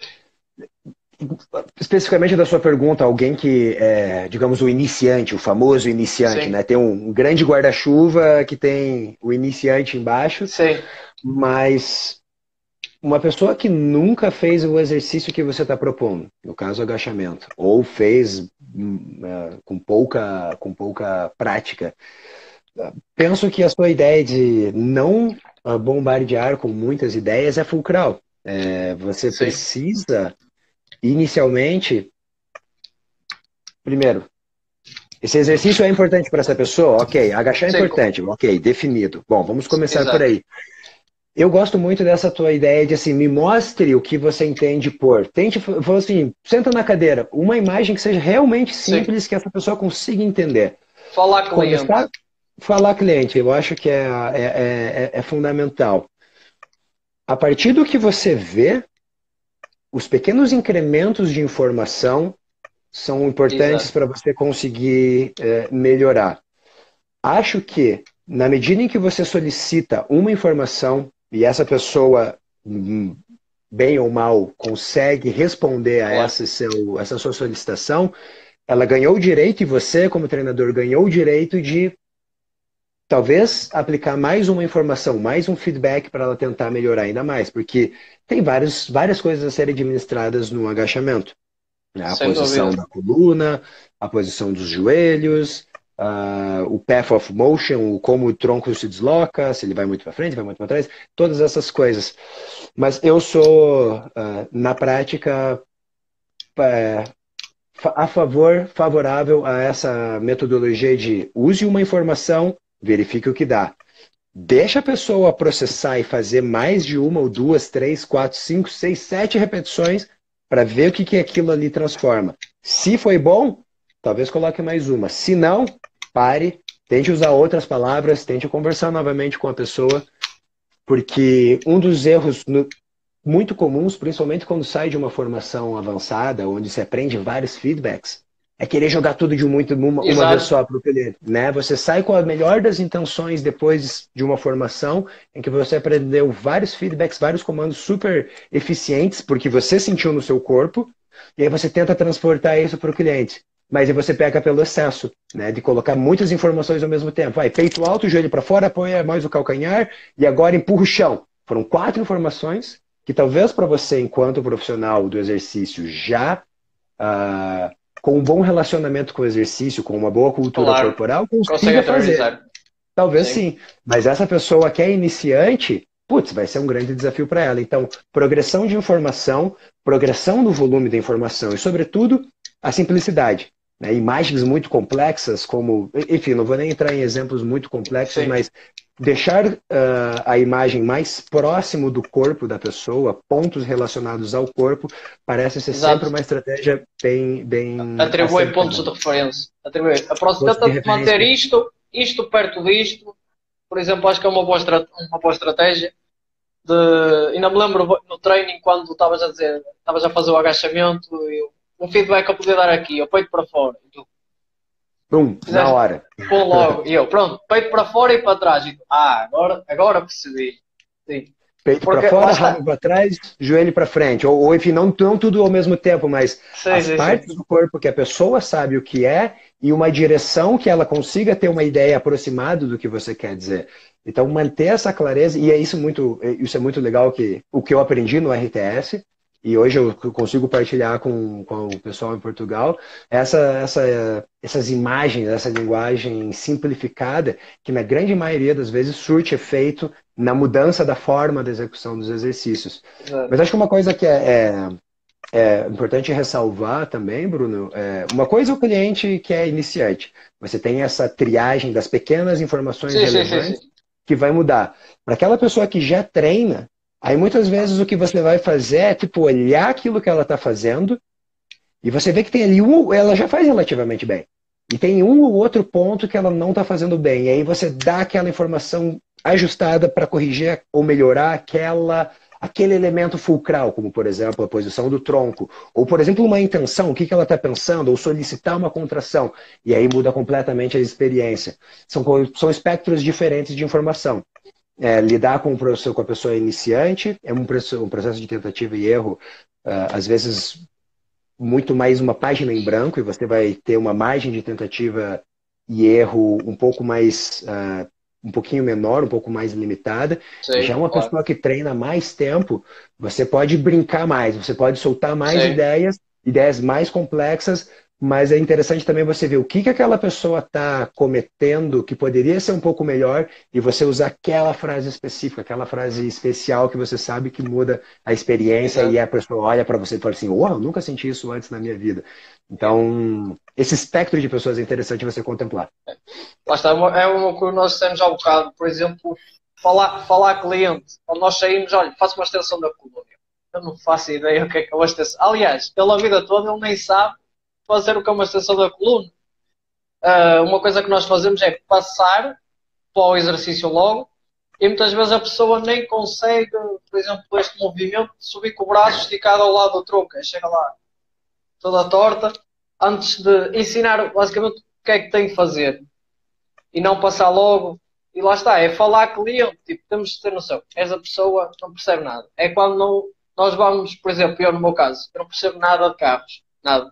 especificamente da sua pergunta, alguém que é, digamos, o iniciante, o famoso iniciante, Sim, né? Tem um grande guarda-chuva que tem o iniciante embaixo, sim, mas uma pessoa que nunca fez o exercício que você está propondo, no caso agachamento, ou fez com pouca prática, penso que a sua ideia de não bombardear com muitas ideias é fulcral. Você sim, precisa, inicialmente, primeiro, esse exercício é importante para essa pessoa? Ok. Agachar é sim, importante? Ok, definido. Bom, vamos começar por exato. aí. Eu gosto muito dessa tua ideia de assim, me mostre o que você entende por. Tente, fala assim, senta na cadeira, uma imagem que seja realmente Sim, simples, que essa pessoa consiga entender. falar cliente. Começar a falar cliente, eu acho que é fundamental. A partir do que você vê, os pequenos incrementos de informação são importantes Exato. para você conseguir melhorar. Acho que, na medida em que você solicita uma informação e essa pessoa, bem ou mal, consegue responder a Claro. essa sua solicitação, ela ganhou o direito, e você, como treinador, ganhou o direito de talvez aplicar mais uma informação, mais um feedback para ela tentar melhorar ainda mais, porque tem várias coisas a serem administradas no agachamento, né? A Sem posição dúvida. da coluna, a posição dos joelhos, o path of motion, como o tronco se desloca, se ele vai muito para frente, vai muito para trás, todas essas coisas. Mas eu sou, na prática, favorável a essa metodologia de use uma informação, verifique o que dá. Deixa a pessoa processar e fazer mais de uma ou duas, três, quatro, cinco, seis, sete repetições para ver o que aquilo ali transforma. Se foi bom, talvez coloque mais uma. Se não, pare, tente usar outras palavras, tente conversar novamente com a pessoa, porque um dos erros muito comuns, principalmente quando sai de uma formação avançada, onde se aprende vários feedbacks, é querer jogar tudo de uma vez Exato. só para o cliente, né? Você sai com a melhor das intenções depois de uma formação em que você aprendeu vários feedbacks, vários comandos super eficientes, porque você sentiu no seu corpo, e aí você tenta transportar isso para o cliente. Mas aí você pega pelo excesso, né? De colocar muitas informações ao mesmo tempo. Vai, peito alto, joelho para fora, apoia mais o calcanhar, e agora empurra o chão. Foram 4 informações que talvez para você, enquanto profissional do exercício, já com um bom relacionamento com o exercício, com uma boa cultura Claro. corporal, Consegue consiga fazer. aterrorizar. Talvez Sim. sim. Mas essa pessoa que é iniciante, putz, vai ser um grande desafio para ela. Então, progressão de informação, progressão no volume da informação e, sobretudo, a simplicidade. Né? Imagens muito complexas, como. Enfim, não vou nem entrar em exemplos muito complexos, Sim. mas deixar a imagem mais próximo do corpo da pessoa, pontos relacionados ao corpo, parece ser sempre Exato. uma estratégia bem Atribui pontos acertada. de referência. Atribui. A próxima Pontos de tenta manter referência. isto perto disto. Por exemplo, acho que é uma boa estratégia. De... Ainda me lembro no training quando estavas a dizer, estavas a fazer o agachamento e um feedback que eu podia dar aqui, o peito para fora. E tu Pum, na fizeste, hora. pô logo. E eu, pronto, peito para fora e para trás. E tu, agora percebi. Sim. Peito para Porque lá fora, está. rabo para trás, joelho para frente. Ou enfim, não tudo ao mesmo tempo, mas Sim, as sim, sim. partes do corpo que a pessoa sabe o que é e uma direção que ela consiga ter uma ideia aproximada do que você quer dizer. Então, manter essa clareza, e isso é muito legal, que o que eu aprendi no RTS, e hoje eu consigo partilhar com o pessoal em Portugal, essas imagens, essa linguagem simplificada, que na grande maioria das vezes surte efeito na mudança da forma da execução dos exercícios. Mas Exato. acho que uma coisa que é importante ressalvar também, Bruno, uma coisa é o cliente que é iniciante. Você tem essa triagem das pequenas informações Sim, sim, sim, relevantes sim. que vai mudar. Para aquela pessoa que já treina, aí muitas vezes o que você vai fazer é tipo olhar aquilo que ela está fazendo e você vê que tem ali ela já faz relativamente bem. e tem um ou outro ponto que ela não está fazendo bem. E aí você dá aquela informação ajustada para corrigir ou melhorar aquele elemento fulcral, como, por exemplo, a posição do tronco. Ou, por exemplo, uma intenção, o que ela está pensando, ou solicitar uma contração. E aí muda completamente a experiência. São espectros diferentes de informação. Lidar com a pessoa iniciante é um processo de tentativa e erro, às vezes muito mais uma página em branco, e você vai ter uma margem de tentativa e erro um pouco mais, um pouquinho menor, um pouco mais limitada. Sim, Já uma claro. pessoa que treina mais tempo, você pode brincar mais, você pode soltar mais Sim, ideias mais complexas, mas é interessante também você ver o que aquela pessoa está cometendo que poderia ser um pouco melhor e você usar aquela frase específica, aquela frase especial que você sabe que muda a experiência e exato. a pessoa olha para você e fala assim, uau, eu nunca senti isso antes na minha vida. Então, esse espectro de pessoas é interessante você contemplar. Lá está, é uma que nós dissemos há bocado, por exemplo, falar a cliente, quando nós saímos, olha, faço uma extensão da coluna. Eu não faço ideia o que é uma extensão. Aliás, ele a vida toda ele nem sabe fazer o que é uma extensão da coluna. Uma coisa que nós fazemos é passar para o exercício logo e muitas vezes a pessoa nem consegue, por exemplo, este movimento de subir com o braço esticado ao lado do tronco. Chega lá toda torta, antes de ensinar basicamente o que é que tem que fazer e não passar logo. E lá está, é falar a cliente, tipo, temos de ter noção. Essa pessoa não percebe nada. É quando não, nós vamos, por exemplo, eu no meu caso, eu não percebo nada de carros, nada,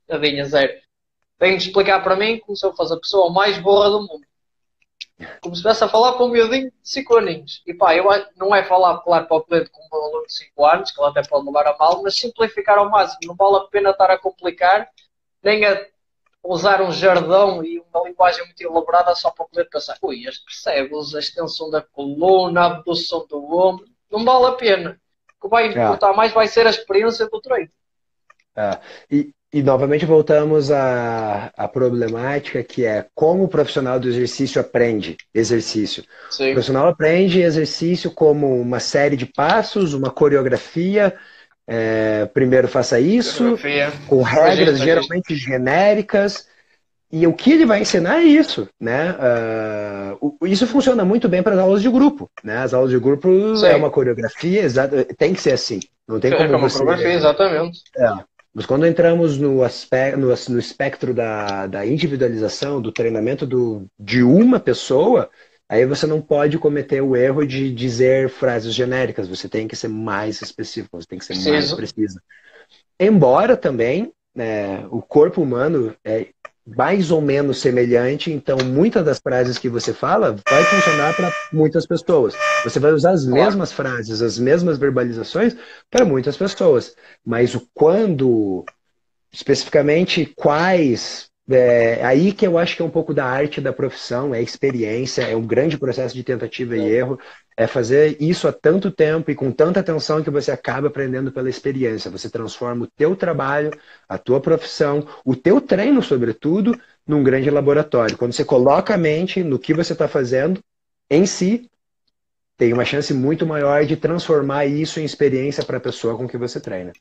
nadinha, zero. Tem de explicar para mim como se eu fosse a pessoa mais burra do mundo. Como se estivesse a falar para um miudinho de 5 aninhos. E pá, não é falar, claro, para o cliente com um aluno de 5 anos, que ele até pode levar a mal, mas simplificar ao máximo. Não vale a pena estar a complicar, nem a usar um jargão e uma linguagem muito elaborada só para poder pensar, ui, este percebe, usa a extensão da coluna, a abdução do ombro, não vale a pena. O que vai Ah, importar mais vai ser a experiência do treino. e novamente voltamos à problemática que é como o profissional do exercício aprende exercício. O Sim, profissional aprende exercício como uma série de passos, uma coreografia. Primeiro faça isso, coreografia, com regras registro. geralmente genéricas, e o que ele vai ensinar é isso, né? Isso funciona muito bem para as aulas de grupo, né? As aulas de grupo é Sim, uma coreografia, tem que ser assim. Não tem é como uma você. coreografia, exatamente. É. Mas quando entramos no espectro da individualização, do treinamento de uma pessoa, aí você não pode cometer o erro de dizer frases genéricas. Você tem que ser mais específico, você tem que ser mais Preciso. preciso. Embora também, né, o corpo humano é mais ou menos semelhante, então muitas das frases que você fala vai funcionar para muitas pessoas. Você vai usar as Claro. mesmas frases, as mesmas verbalizações para muitas pessoas, mas o quando, especificamente quais, aí que eu acho que é um pouco da arte da profissão, é experiência, é um grande processo de tentativa e erro, é fazer isso há tanto tempo e com tanta atenção que você acaba aprendendo pela experiência. Você transforma o teu trabalho, a tua profissão, o teu treino, sobretudo, num grande laboratório. Quando você coloca a mente no que você está fazendo, em si, tem uma chance muito maior de transformar isso em experiência para a pessoa com que você treina.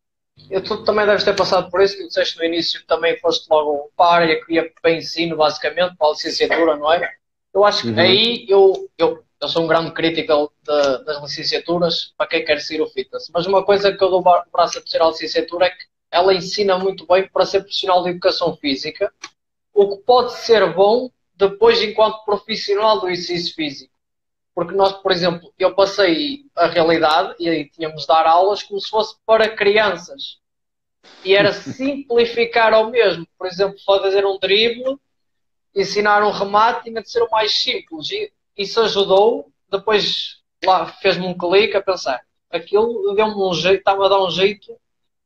Tu também deves ter passado por isso, que disseste no início que também foste logo para a área que ia para ensino, basicamente, para a licenciatura, não é? Eu acho que Uhum. aí eu sou um grande crítico das licenciaturas para quem quer seguir o fitness. Mas uma coisa que eu dou o braço a torcer à licenciatura é que ela ensina muito bem para ser profissional de educação física, o que pode ser bom depois enquanto profissional do exercício físico. Porque nós, por exemplo, eu passei a realidade e aí tínhamos de dar aulas como se fosse para crianças. E era simplificar ao mesmo. Por exemplo, fazer um drible, ensinar um remate, tinha de ser o mais simples. E isso ajudou. Depois lá fez-me um clique a pensar. Aquilo deu-me um jeito, estava a dar um jeito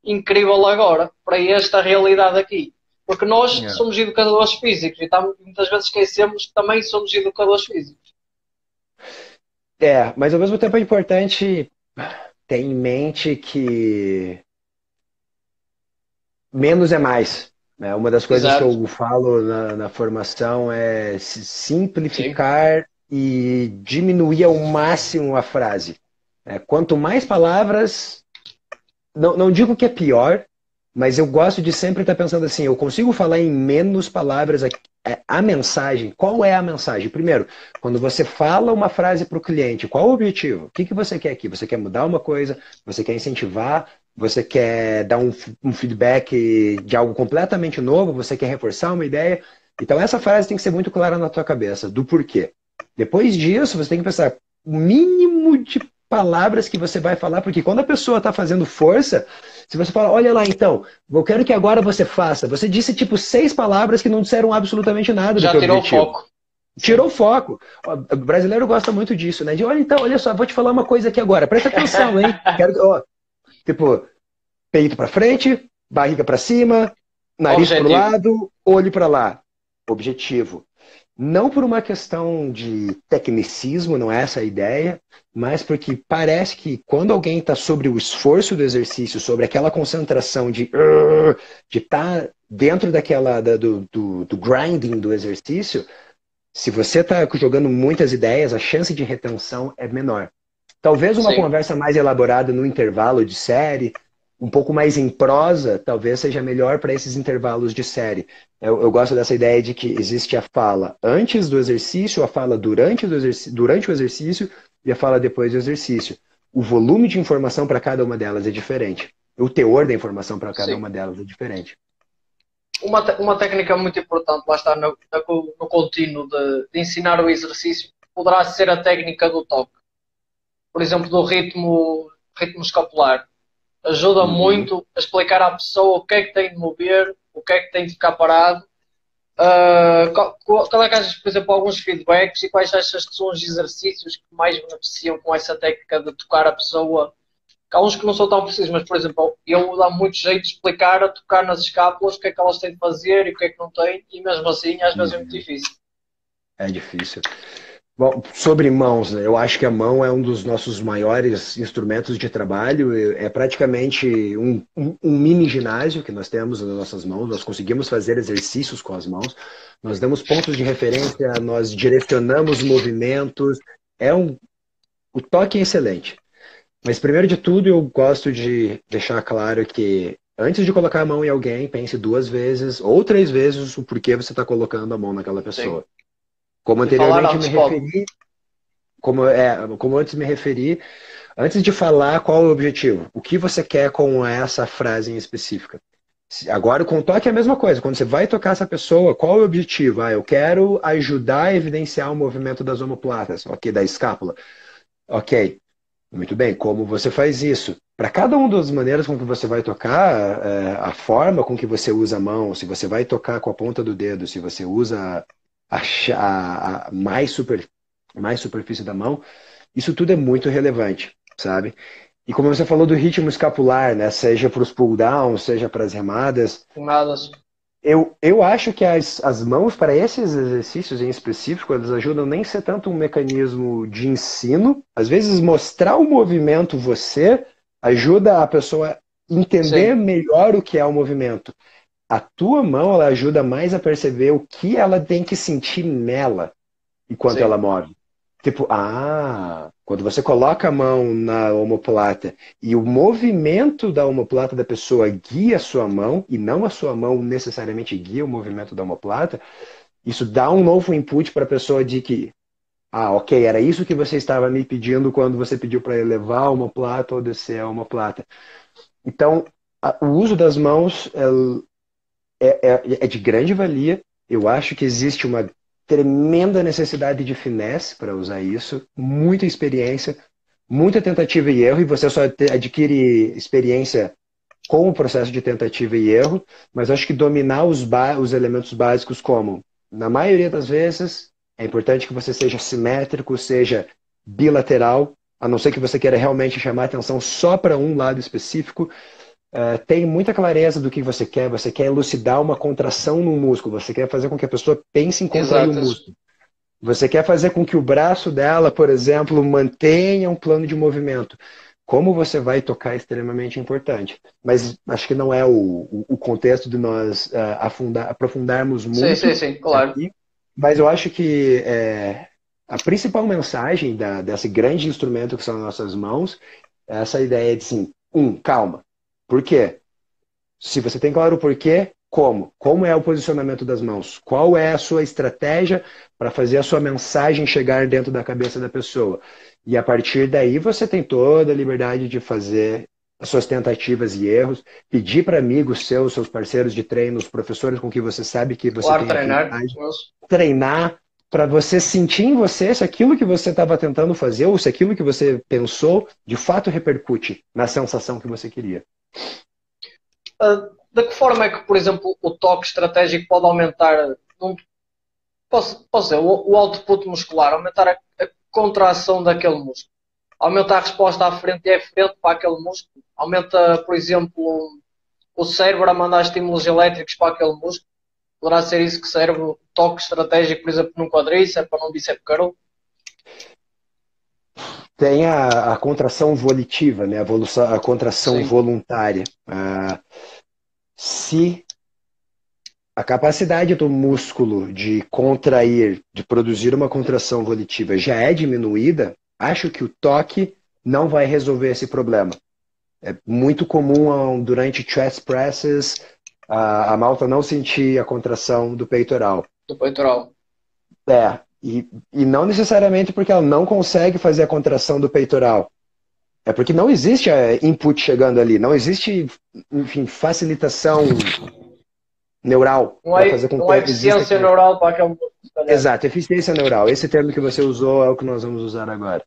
incrível agora para esta realidade aqui. Porque nós Yeah. somos educadores físicos e muitas vezes esquecemos que também somos educadores físicos. Mas ao mesmo tempo é importante ter em mente que menos é mais, né? Uma das coisas que Exato. eu falo na formação é Sim. simplificar e diminuir ao máximo a frase. Quanto mais palavras, não digo que é pior, mas eu gosto de sempre estar pensando assim, eu consigo falar em menos palavras a mensagem, qual é a mensagem? Primeiro, quando você fala uma frase para o cliente, qual o objetivo? O que você quer aqui? Você quer mudar uma coisa? Você quer incentivar? Você quer dar um feedback de algo completamente novo? Você quer reforçar uma ideia? Então essa frase tem que ser muito clara na tua cabeça, do porquê. Depois disso, você tem que pensar o mínimo de palavras que você vai falar, porque quando a pessoa está fazendo força, se você fala, olha lá então, eu quero que agora você faça. Você disse tipo 6 palavras que não disseram absolutamente nada do Já teu tirou o objetivo. foco. Tirou o foco. O brasileiro gosta muito disso, né? De olha então, olha só, vou te falar uma coisa aqui agora. Presta atenção, hein? Quero, ó, tipo, peito para frente, barriga para cima, nariz para o Objetivo. lado, olho para lá. Objetivo. Não por uma questão de tecnicismo, não é essa a ideia, mas porque parece que quando alguém está sobre o esforço do exercício, sobre aquela concentração de estar dentro do grinding do exercício, se você está jogando muitas ideias, a chance de retenção é menor. Talvez uma Sim. conversa mais elaborada no intervalo de série, um pouco mais em prosa, talvez seja melhor para esses intervalos de série. Eu gosto dessa ideia de que existe a fala antes do exercício, a fala durante o exercício e a fala depois do exercício. O volume de informação para cada uma delas é diferente. O teor da informação para cada Sim. uma delas é diferente. Uma técnica muito importante, lá está no contínuo de ensinar o exercício, poderá ser a técnica do toque. Por exemplo, do ritmo escapular. Ajuda muito a explicar à pessoa o que é que tem de mover, o que é que tem de ficar parado. Qual é que achas, por exemplo, alguns feedbacks e quais achas que são os exercícios que mais beneficiam com essa técnica de tocar a pessoa? Há uns que não são tão precisos, mas, por exemplo, eu dá muito jeito de explicar, a tocar nas escápulas, o que é que elas têm de fazer e o que é que não têm, e mesmo assim, às vezes é muito difícil. É difícil. Bom, sobre mãos, né? Eu acho que a mão é um dos nossos maiores instrumentos de trabalho. É praticamente um mini ginásio que nós temos nas nossas mãos. Nós conseguimos fazer exercícios com as mãos. Nós damos pontos de referência, nós direcionamos movimentos. O toque é excelente. Mas primeiro de tudo, eu gosto de deixar claro que antes de colocar a mão em alguém, pense 2 vezes ou 3 vezes o porquê você está colocando a mão naquela pessoa. Sim. Como E falar anteriormente me antes pode. referi, como antes me referi, antes de falar qual é o objetivo, o que você quer com essa frase em específica. Agora, com o toque é a mesma coisa. Quando você vai tocar essa pessoa, qual é o objetivo? Eu quero ajudar a evidenciar o movimento das omoplatas, ok, da escápula. Ok, muito bem. Como você faz isso? Para cada uma das maneiras com que você vai tocar, a forma com que você usa a mão, se você vai tocar com a ponta do dedo, se você usa a mais superfície da mão, isso tudo é muito relevante, sabe? E como você falou do ritmo escapular, né? Seja para os pull downs, seja para as remadas, Nada. eu acho que as mãos para esses exercícios em específico, elas ajudam nem ser tanto um mecanismo de ensino, às vezes mostrar o movimento você ajuda a pessoa a entender Sim, melhor o que é o movimento. A tua mão, ela ajuda mais a perceber o que ela tem que sentir nela enquanto ela sim. move. Tipo, quando você coloca a mão na omoplata e o movimento da omoplata da pessoa guia a sua mão, e não a sua mão necessariamente guia o movimento da omoplata, isso dá um novo input para a pessoa de que, ok, era isso que você estava me pedindo quando você pediu para elevar a omoplata ou descer a omoplata. Então, o uso das mãos é de grande valia. Eu acho que existe uma tremenda necessidade de finesse para usar isso, muita experiência, muita tentativa e erro, e você só adquire experiência com o processo de tentativa e erro, mas acho que dominar os elementos básicos como, na maioria das vezes, é importante que você seja simétrico, seja bilateral, a não ser que você queira realmente chamar atenção só para um lado específico. Tem muita clareza do que você quer elucidar uma contração no músculo, você quer fazer com que a pessoa pense em contrair o Exato. músculo. Você quer fazer com que o braço dela, por exemplo, mantenha um plano de movimento. Como você vai tocar é extremamente importante. Mas acho que não é o contexto de nós aprofundarmos muito Sim, claro. aqui. Mas eu acho que a principal mensagem desse grande instrumento que são as nossas mãos é essa ideia de, assim, calma. Por quê? Se você tem claro o porquê, como? Como é o posicionamento das mãos? Qual é a sua estratégia para fazer a sua mensagem chegar dentro da cabeça da pessoa? E a partir daí você tem toda a liberdade de fazer as suas tentativas e erros, pedir para amigos seus parceiros de treino, os professores com que você sabe que você Claro, tem treinar. afinidade, treinar para você sentir em você se aquilo que você estava tentando fazer ou se aquilo que você pensou de fato repercute na sensação que você queria. De que forma é que, por exemplo, o toque estratégico pode aumentar, posso dizer, o output muscular, aumentar a contração daquele músculo? Aumenta a resposta à frente e à frente para aquele músculo? Aumenta, por exemplo, o cérebro a mandar estímulos elétricos para aquele músculo? Poderá ser isso que serve o toque estratégico, por exemplo, num quadríceps ou num bíceps curl? Tem a contração volitiva, né? A contração Sim. voluntária. Se a capacidade do músculo de contrair, de produzir uma contração volitiva já é diminuída, acho que o toque não vai resolver esse problema. É muito comum durante chest presses a malta não sentir a contração do peitoral. Do peitoral. E não necessariamente porque ela não consegue fazer a contração do peitoral. É porque não existe input chegando ali, não existe, enfim, facilitação neural para fazer com Não que há exista eficiência neural para aquele músculo. Exato, eficiência neural. Esse termo que você usou é o que nós vamos usar agora.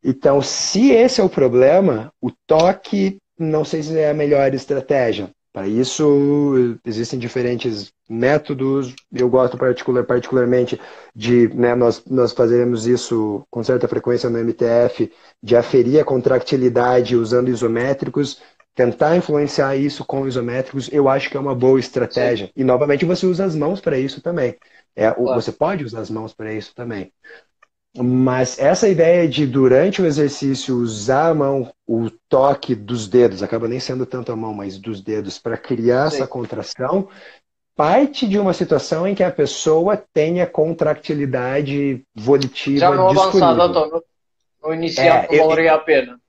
Então, se esse é o problema, o toque não sei se é a melhor estratégia. Para isso, existem diferentes métodos. Eu gosto particularmente de, né, nós fazermos isso com certa frequência no MTF, de aferir a contractilidade usando isométricos, tentar influenciar isso com isométricos. Eu acho que é uma boa estratégia. Sim. E, novamente, você usa as mãos para isso também. Claro. Você pode usar as mãos para isso também. Mas essa ideia de, durante o exercício, usar a mão, o toque dos dedos, acaba nem sendo tanto a mão, mas dos dedos, para criar Sim. essa contração, parte de uma situação em que a pessoa tenha contractilidade volitiva já no disponível. Avançado, doutor, no inicial não valeria a pena.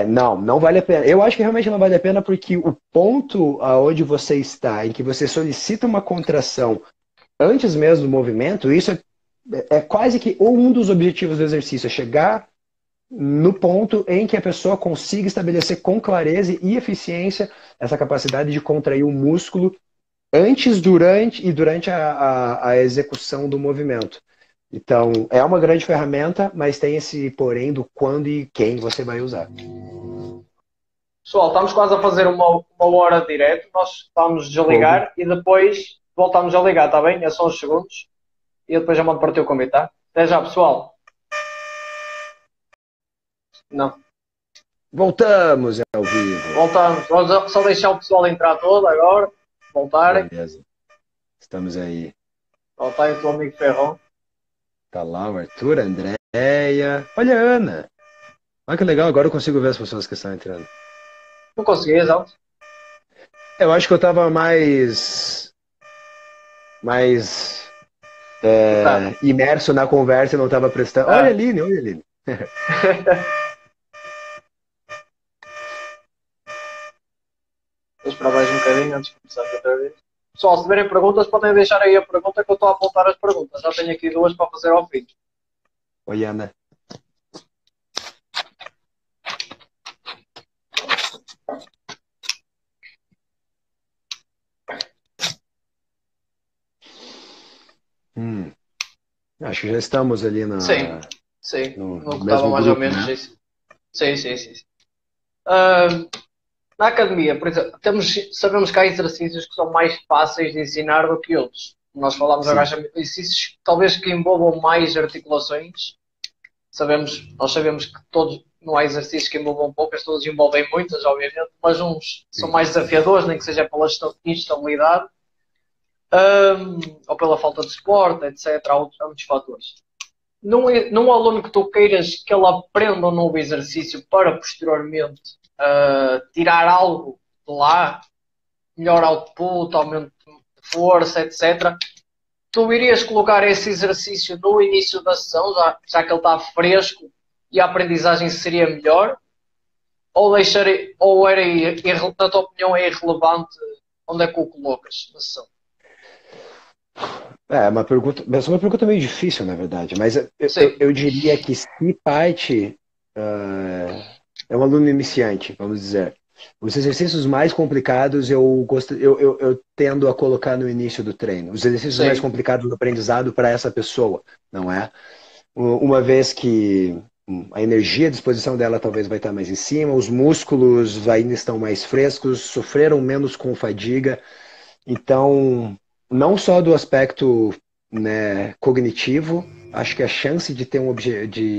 Não vale a pena. Eu acho que realmente não vale a pena porque o ponto aonde você está, em que você solicita uma contração antes mesmo do movimento, isso é quase que um dos objetivos do exercício, é chegar no ponto em que a pessoa consiga estabelecer com clareza e eficiência essa capacidade de contrair o músculo antes, durante a execução do movimento. Então, é uma grande ferramenta, mas tem esse porém do quando e quem você vai usar. Pessoal, estamos quase a fazer uma hora direto, nós vamos desligar e depois voltamos a ligar, está bem? É só uns segundos. E eu depois já mando para o teu convite, tá? Até já, pessoal. Não. Voltamos ao vivo. Voltamos. Vamos só deixar o pessoal entrar todo agora. Voltarem. Beleza. Estamos aí. Voltar aí o teu amigo Ferrão. Tá lá o Arthur, a Andréia. Olha a Ana. Olha que legal, agora eu consigo ver as pessoas que estão entrando. Não consegui, exato. Eu acho que eu tava mais imerso na conversa e não tava prestando. Olha a Aline, olha a Aline. Vou esperar mais um bocadinho antes de começar outra vez. Pessoal, se tiverem perguntas, podem deixar aí a pergunta que eu estou a apontar as perguntas. Já tenho aqui duas para fazer ao fim. Oi, Ana. Acho que já estamos ali na... Sim. No que estava mais grupo, ou menos né? isso. Sim. Na academia, por exemplo, sabemos que há exercícios que são mais fáceis de ensinar do que outros. Nós falámos agachamento, exercícios talvez que envolvam mais articulações. Nós sabemos que não há exercícios que envolvam poucas, todos envolvem muitas, obviamente, mas uns são mais desafiadores, nem que seja pela instabilidade. Ou pela falta de esporte, etc. Há muitos fatores. Num aluno que tu queiras que ele aprenda um novo exercício para posteriormente tirar algo de lá, melhor output, aumento de força, etc. Tu irias colocar esse exercício no início da sessão, já que ele está fresco e a aprendizagem seria melhor? Ou na tua opinião é irrelevante onde é que o colocas na sessão? Essa é uma pergunta meio difícil, na verdade, mas Sim, eu diria que se parte é um aluno iniciante, vamos dizer. Os exercícios mais complicados eu tendo a colocar no início do treino. Os exercícios mais sim, complicados do aprendizado para essa pessoa, não é? Uma vez que a energia à disposição dela talvez vai estar mais em cima, os músculos ainda estão mais frescos, sofreram menos com fadiga. Então, não só do aspecto, né, cognitivo, acho que a chance de ter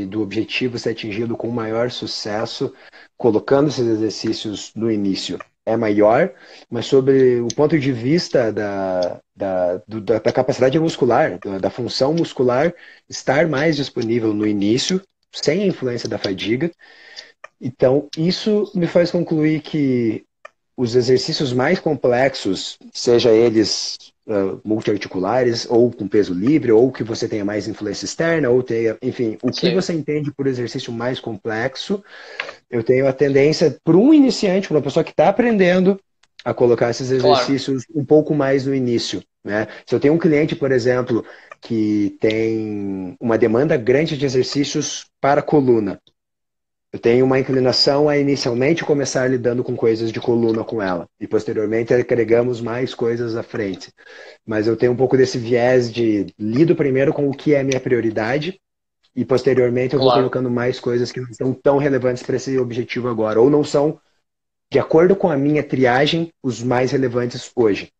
do objetivo ser atingido com maior sucesso, colocando esses exercícios no início, é maior, mas sobre o ponto de vista da capacidade muscular, da função muscular, estar mais disponível no início, sem a influência da fadiga. Então, isso me faz concluir que os exercícios mais complexos, seja eles multiarticulares, ou com peso livre, ou que você tenha mais influência externa, ou tenha, enfim, o que sim, você entende por exercício mais complexo, eu tenho a tendência, para um iniciante, para uma pessoa que está aprendendo, a colocar esses claro. exercícios um pouco mais no início. Né? Se eu tenho um cliente, por exemplo, que tem uma demanda grande de exercícios para a coluna, eu tenho uma inclinação a inicialmente começar lidando com coisas de coluna com ela. E posteriormente agregamos mais coisas à frente. Mas eu tenho um pouco desse viés de lido primeiro com o que é minha prioridade e posteriormente eu vou Claro. colocando mais coisas que não são tão relevantes para esse objetivo agora. Ou não são, de acordo com a minha triagem, os mais relevantes hoje.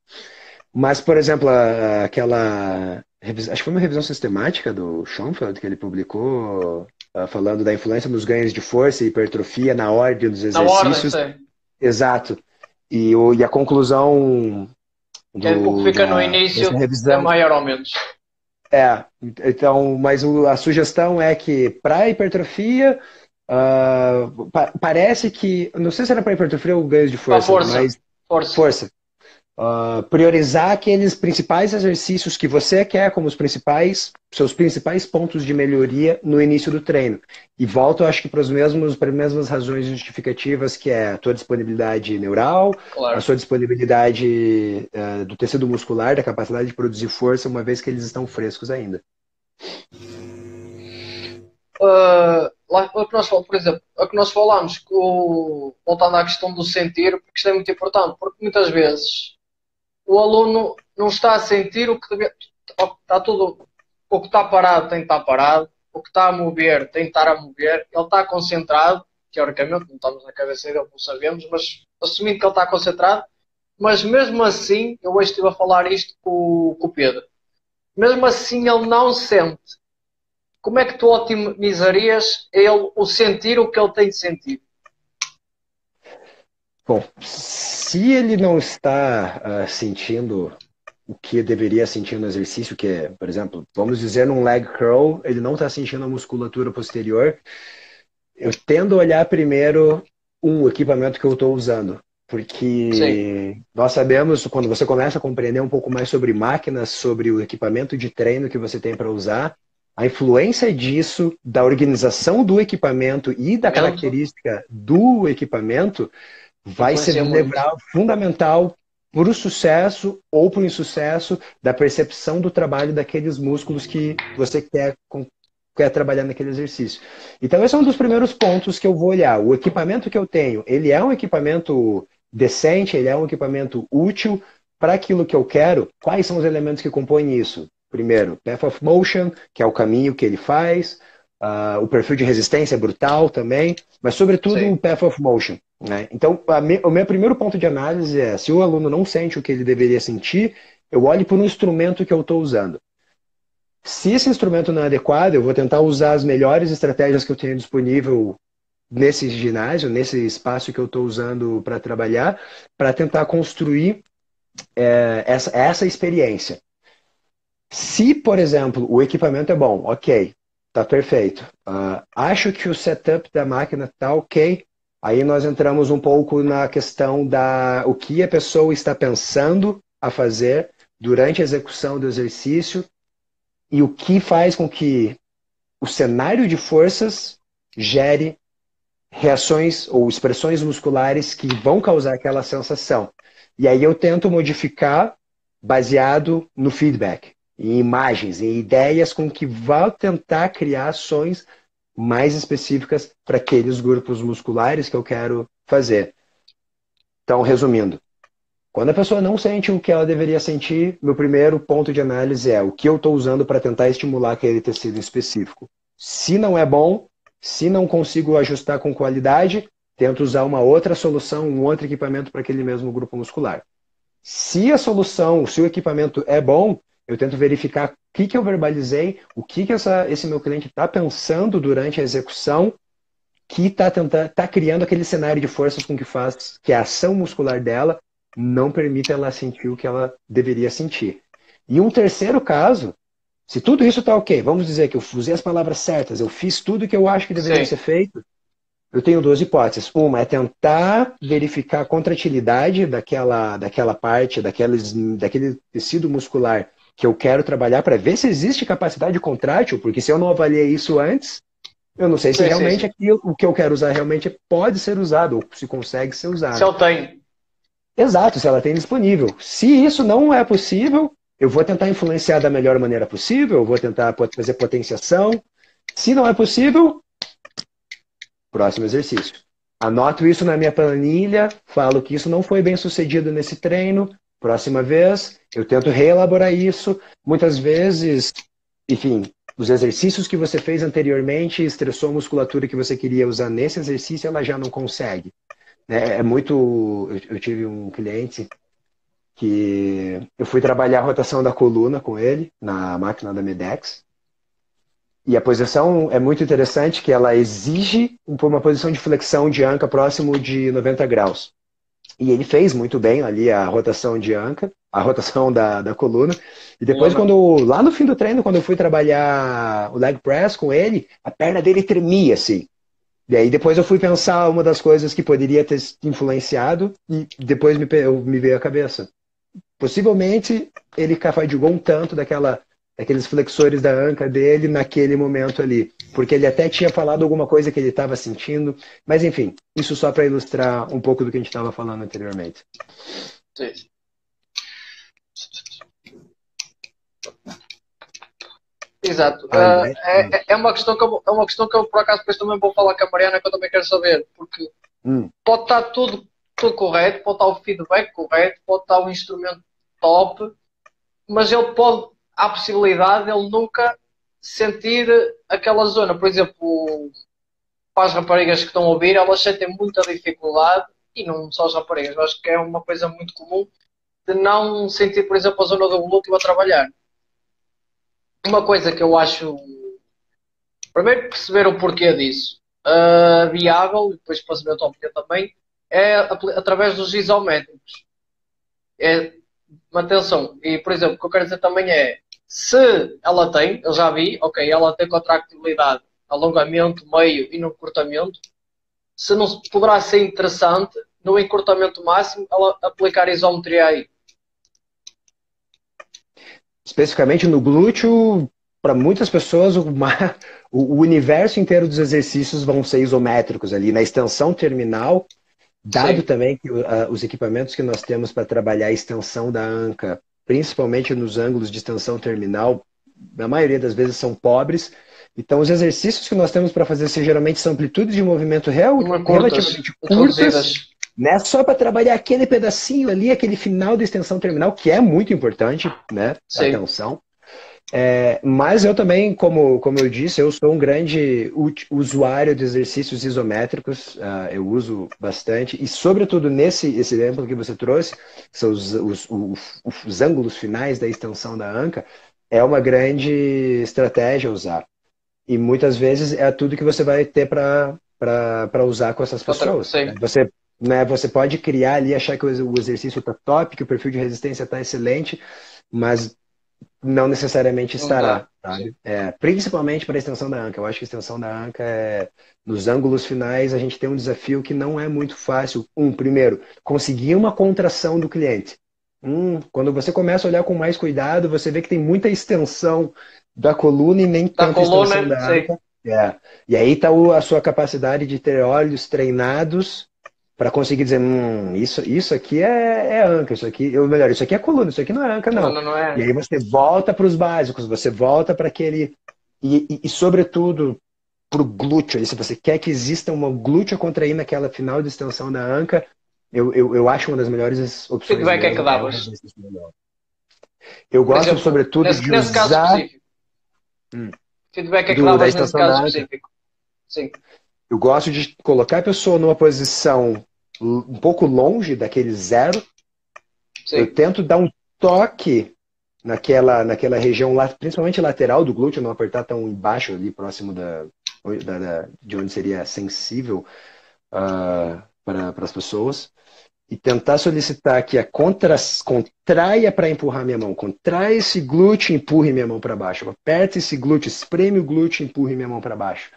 Mas, por exemplo, acho que foi uma revisão sistemática do Schoenfeld que ele publicou, falando da influência nos ganhos de força e hipertrofia na ordem dos Na ordem, exercícios. sim. Exato. E a conclusão Que é o que fica no dessa início é revisão maior ou menos. é, então, mas a sugestão é que para hipertrofia, parece que, não sei se era para hipertrofia ou ganhos de Para a força, força. mas Força. força. Priorizar aqueles principais exercícios que você quer como seus principais pontos de melhoria no início do treino. E volto, acho que para as mesmas razões justificativas, que é a tua disponibilidade neural, a Claro. sua disponibilidade do tecido muscular, da capacidade de produzir força, uma vez que eles estão frescos ainda. Lá, o que nós, por exemplo, o que nós falámos, voltando à questão do sentir, porque isto é muito importante, porque muitas vezes o aluno não está a sentir o que deve, está tudo, o que está parado tem que estar parado, o que está a mover tem que estar a mover, ele está concentrado, teoricamente, não estamos na cabeça dele, não sabemos, mas assumindo que ele está concentrado, mas mesmo assim, eu hoje estive a falar isto com o Pedro, mesmo assim ele não sente. Como é que tu otimizarias ele o sentir o que ele tem de sentir? Bom, se ele não está sentindo o que deveria sentir no exercício, que é, por exemplo, vamos dizer num leg curl, ele não está sentindo a musculatura posterior, eu tendo a olhar primeiro o equipamento que eu estou usando. Sim, Porque nós sabemos, quando você começa a compreender um pouco mais sobre máquinas, sobre o equipamento de treino que você tem para usar, a influência disso, da organização do equipamento e da momento, característica do equipamento, vai ser influencia muito. fundamental para o sucesso ou para o insucesso da percepção do trabalho daqueles músculos que você quer trabalhar naquele exercício. Então, esse é um dos primeiros pontos que eu vou olhar. O equipamento que eu tenho, ele é um equipamento decente, ele é um equipamento útil para aquilo que eu quero? Quais são os elementos que compõem isso? Primeiro, path of motion, que é o caminho que ele faz, o perfil de resistência é brutal também, mas sobretudo o Sim, path of motion. Né? Então, o meu primeiro ponto de análise é, se o aluno não sente o que ele deveria sentir, eu olho por um instrumento que eu estou usando. Se esse instrumento não é adequado, eu vou tentar usar as melhores estratégias que eu tenho disponível nesse ginásio, nesse espaço que eu estou usando para trabalhar, para tentar construir essa experiência. Se, por exemplo, o equipamento é bom, ok, tá perfeito. Acho que o setup da máquina tá ok. Aí nós entramos um pouco na questão da o que a pessoa está pensando a fazer durante a execução do exercício e o que faz com que o cenário de forças gere reações ou expressões musculares que vão causar aquela sensação. E aí eu tento modificar baseado no feedback, em imagens, em ideias com que vão tentar criar ações mais específicas para aqueles grupos musculares que eu quero fazer. Então, resumindo, quando a pessoa não sente o que ela deveria sentir, meu primeiro ponto de análise é o que eu estou usando para tentar estimular aquele tecido específico. Se não é bom, se não consigo ajustar com qualidade, tento usar uma outra solução, um outro equipamento para aquele mesmo grupo muscular. Se a solução, se o equipamento é bom, eu tento verificar o que eu verbalizei, o que esse meu cliente está pensando durante a execução, que está criando aquele cenário de forças com que faz que a ação muscular dela não permita ela sentir o que ela deveria sentir. E um terceiro caso, se tudo isso está ok, vamos dizer que eu usei as palavras certas, eu fiz tudo o que eu acho que deveria ser feito, eu tenho duas hipóteses. Uma é tentar verificar a contratilidade daquela parte, daquele tecido muscular que eu quero trabalhar para ver se existe capacidade contrátil, porque se eu não avaliei isso antes, eu não sei se realmente aquilo, o que eu quero usar realmente pode ser usado, ou se consegue ser usado. Se eu tenho. Exato, se ela tem disponível. Se isso não é possível, eu vou tentar influenciar da melhor maneira possível, eu vou tentar fazer potenciação. Se não é possível, próximo exercício. Anoto isso na minha planilha, falo que isso não foi bem sucedido nesse treino, próxima vez eu tento reelaborar isso. Muitas vezes, enfim, os exercícios que você fez anteriormente estressou a musculatura que você queria usar nesse exercício, ela já não consegue. É muito... Eu tive um cliente que eu fui trabalhar a rotação da coluna com ele, na máquina da Medex. E a posição é muito interessante, que ela exige uma posição de flexão de anca próximo de 90 graus. E ele fez muito bem ali a rotação de anca, a rotação da coluna. E depois, lá no fim do treino, quando eu fui trabalhar o leg press com ele, a perna dele tremia, assim. E aí depois eu fui pensar uma das coisas que poderia ter influenciado e depois me veio à cabeça. Possivelmente ele cafadigou um tanto daqueles flexores da anca dele naquele momento ali. Porque ele até tinha falado alguma coisa que ele estava sentindo. Mas enfim, isso só para ilustrar um pouco do que a gente estava falando anteriormente. Sim. Exato. É uma questão que eu, por acaso, depois também vou falar com a Mariana, que eu também quero saber. Porque pode estar tudo correto, pode estar o feedback correto, pode estar o instrumento top, mas há a possibilidade de ele nunca sentir aquela zona. Por exemplo, para as raparigas que estão a ouvir, elas sentem muita dificuldade, e não só as raparigas, eu acho que é uma coisa muito comum, de não sentir, por exemplo, a zona do glúteo a trabalhar. Uma coisa que eu acho, primeiro perceber o porquê disso, viável, e depois para saber a tua opinião também, é através dos isométricos. Atenção, e por exemplo, o que eu quero dizer também é, se ela tem, eu já vi, ok, ela tem contractibilidade, alongamento, meio e no encurtamento, se não poderá ser interessante, no encurtamento máximo, ela aplicar isometria aí. Especificamente no glúteo, para muitas pessoas, o universo inteiro dos exercícios vão ser isométricos ali. Na extensão terminal, dado também que os equipamentos que nós temos para trabalhar a extensão da anca, principalmente nos ângulos de extensão terminal, na maioria das vezes são pobres. Então, os exercícios que nós temos para fazer geralmente são amplitudes de movimento relativamente curtas, né? Só para trabalhar aquele pedacinho ali, aquele final da extensão terminal, que é muito importante, né? Atenção. Mas eu também, como eu disse, eu sou um grande usuário de exercícios isométricos, eu uso bastante, e sobretudo nesse exemplo que você trouxe, são os ângulos finais da extensão da anca, é uma grande estratégia usar. E muitas vezes é tudo que você vai ter para usar com essas pessoas. Você pode criar ali, achar que o exercício está top, que o perfil de resistência está excelente, mas não necessariamente estará. Sabe? Principalmente para a extensão da anca. Eu acho que a extensão da anca, nos ângulos finais, a gente tem um desafio que não é muito fácil. Primeiro, conseguir uma contração do cliente. Quando você começa a olhar com mais cuidado, você vê que tem muita extensão da coluna e nem tanta extensão da anca. É. E aí está a sua capacidade de ter olhos treinados para conseguir dizer, isso aqui é anca, isso aqui, ou melhor, isso aqui é coluna, isso aqui não é anca, não. Coluna não é E aí anca. você volta para os básicos, você volta para aquele. Sobretudo, para o glúteo. Se você quer que exista uma glúteo contrair naquela final de extensão da anca, eu acho uma das melhores opções Feedback é que mesmo é o davas? resistência manual. Eu Por gosto, exemplo, sobretudo, de nesse caso usar específico. Feedback é que da davas nesse extensão da caso anca. específico. Sim, Eu gosto de colocar a pessoa numa posição um pouco longe daquele zero. Eu sim, tento dar um toque naquela região, principalmente lateral do glúteo, não apertar tão embaixo ali, próximo de onde seria sensível para as pessoas. E tentar solicitar que contraia para empurrar minha mão. Contrai esse glúteo e empurre minha mão para baixo. Aperta esse glúteo, espreme o glúteo e empurre minha mão para baixo.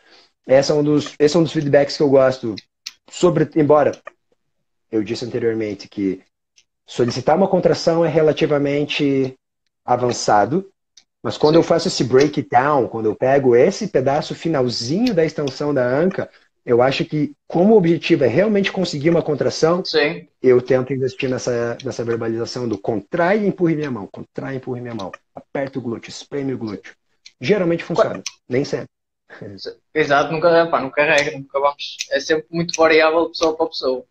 Esse é um dos feedbacks que eu gosto. Embora eu disse anteriormente que solicitar uma contração é relativamente avançado, mas quando eu sim, faço esse breakdown, quando eu pego esse pedaço finalzinho da extensão da anca, eu acho que, como o objetivo é realmente conseguir uma contração, sim. eu tento investir nessa verbalização do contrai e empurre minha mão, contrai e empurre minha mão, aperta o glúteo, espreme o glúteo. Geralmente Qua- funciona, nem sempre. Exato, nunca, pá, nunca regra, nunca vamos. É sempre muito variável de pessoa para pessoa.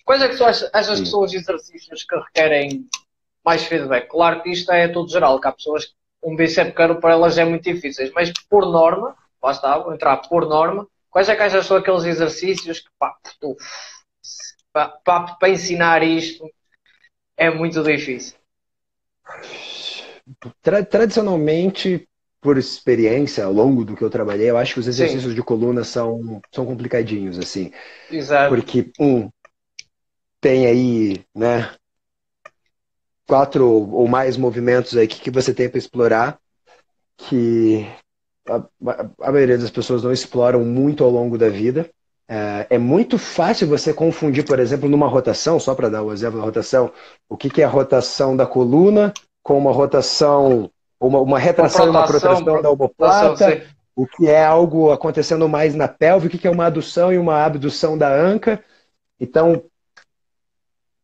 Quais é que tu achas que Sim. são os exercícios que requerem mais feedback? Claro que isto é todo geral, que há pessoas que um bíceps curl para elas é muito difíceis, mas por norma, lá está, vou entrar por norma, quais é que achas que são aqueles exercícios que pá, para ensinar isto é muito difícil? Tradicionalmente, por experiência, ao longo do que eu trabalhei, eu acho que os Sim, exercícios de coluna são complicadinhos, assim. exato. Porque, tem aí, né, 4 ou mais movimentos aí que você tem para explorar, que a maioria das pessoas não exploram muito ao longo da vida. É muito fácil você confundir, por exemplo, numa rotação, só para dar o exemplo da rotação, o que é a rotação da coluna com uma rotação, uma Uma retração e uma protração, protração da protração, omoplata, sim. o que é algo acontecendo mais na pelve, o que é uma adução e uma abdução da anca. Então,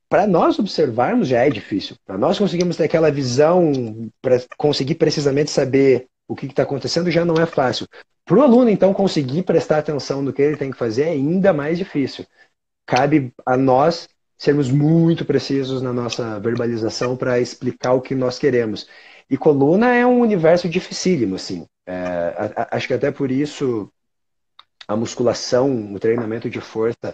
para nós observarmos já é difícil. Para nós conseguirmos ter aquela visão, para conseguir precisamente saber o que está acontecendo, já não é fácil. Para o aluno, então, conseguir prestar atenção no que ele tem que fazer é ainda mais difícil. Cabe a nós sermos muito precisos na nossa verbalização para explicar o que nós queremos. E coluna é um universo dificílimo, assim. Acho que até por isso a musculação, o treinamento de força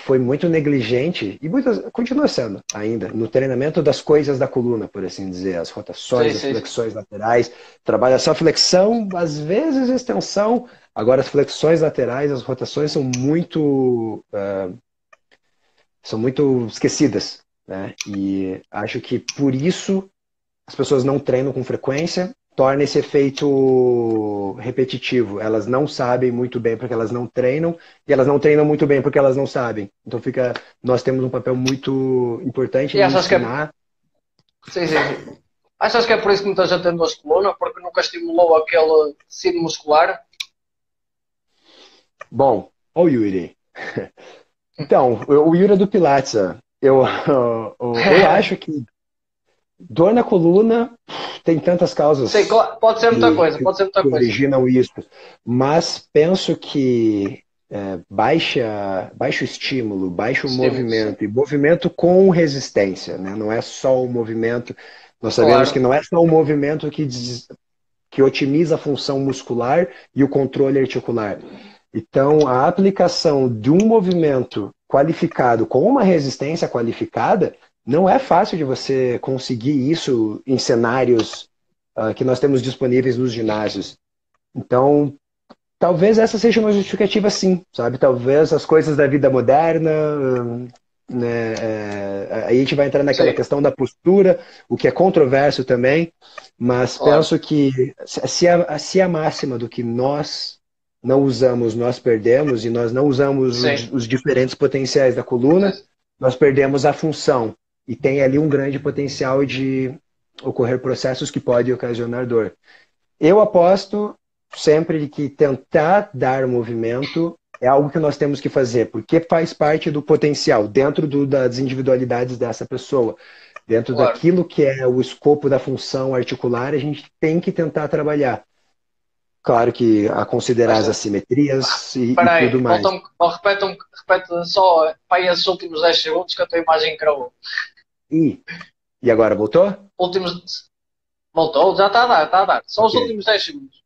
foi muito negligente, e continua sendo ainda, no treinamento das coisas da coluna, por assim dizer, as Sim, rotações, as sim, sim. flexões laterais, trabalha só flexão, às vezes extensão, agora as flexões laterais, as rotações são muito esquecidas, né? E acho que por isso as pessoas não treinam com frequência, torna esse efeito repetitivo. Elas não sabem muito bem porque elas não treinam, e elas não treinam muito bem porque elas não sabem. Então nós temos um papel muito importante E em achas que é. ensinar. Sim, sim, sim. Achas que é por isso que muita gente tem dor de coluna? Porque nunca estimulou aquele tecido muscular? Bom, o Yuri. Então, o Yuri é do Pilates. Eu acho que dor na coluna tem tantas Sim, causas pode ser muita que, coisa, que, pode ser muita que coisa. originam isso, mas penso que baixo estímulo, baixo Estímulo, sim. movimento, e movimento com resistência, né? Não é só o movimento. Nós sabemos que Claro. não é só o movimento que otimiza a função muscular e o controle articular. Então, a aplicação de um movimento qualificado com uma resistência qualificada não é fácil de você conseguir isso em cenários que nós temos disponíveis nos ginásios. Então, talvez essa seja uma justificativa, sim, sabe? Talvez as coisas da vida moderna, né, aí a gente vai entrar naquela Sim, questão da postura, o que é controverso também, mas claro. penso que se a máxima do que nós não usamos, nós perdemos, e nós não usamos Sim. os diferentes potenciais da coluna, nós perdemos a função. E tem ali um grande potencial de ocorrer processos que podem ocasionar dor. Eu aposto sempre que tentar dar movimento é algo que nós temos que fazer, porque faz parte do potencial, dentro das individualidades dessa pessoa, dentro Claro. daquilo que é o escopo da função articular, a gente tem que tentar trabalhar. Claro que a considerar Mas, as assimetrias e espera tudo aí, mais. repete só para aí esses últimos 10 segundos que a tua imagem cravou. E agora, voltou? Últimos. Voltou, já está a dar, está a dar. Só os Ok. últimos 10 segundos.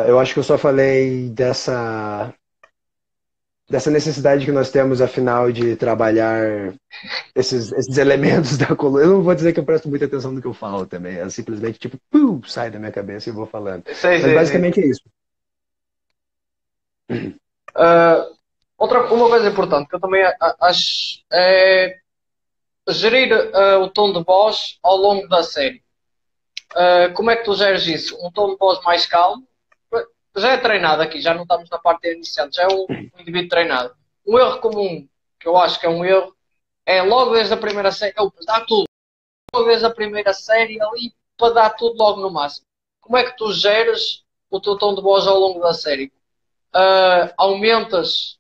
Eu acho que eu só falei dessa necessidade que nós temos, afinal, de trabalhar esses elementos da coluna. Eu não vou dizer que eu presto muita atenção no que eu falo também. É simplesmente tipo, sai da minha cabeça e eu vou falando. Sei, Mas sei, sei. basicamente é isso. Uma coisa importante que eu também acho é gerir o tom de voz ao longo da série. Como é que tu geres isso? Um tom de voz mais calmo? Já é treinado aqui, já não estamos na parte iniciante, já é um indivíduo treinado. Um erro comum, que eu acho que é um erro, é logo desde a primeira série, dá tudo. Logo desde a primeira série ali, para dar tudo logo no máximo. Como é que tu geres o teu tom de voz ao longo da série? Aumentas,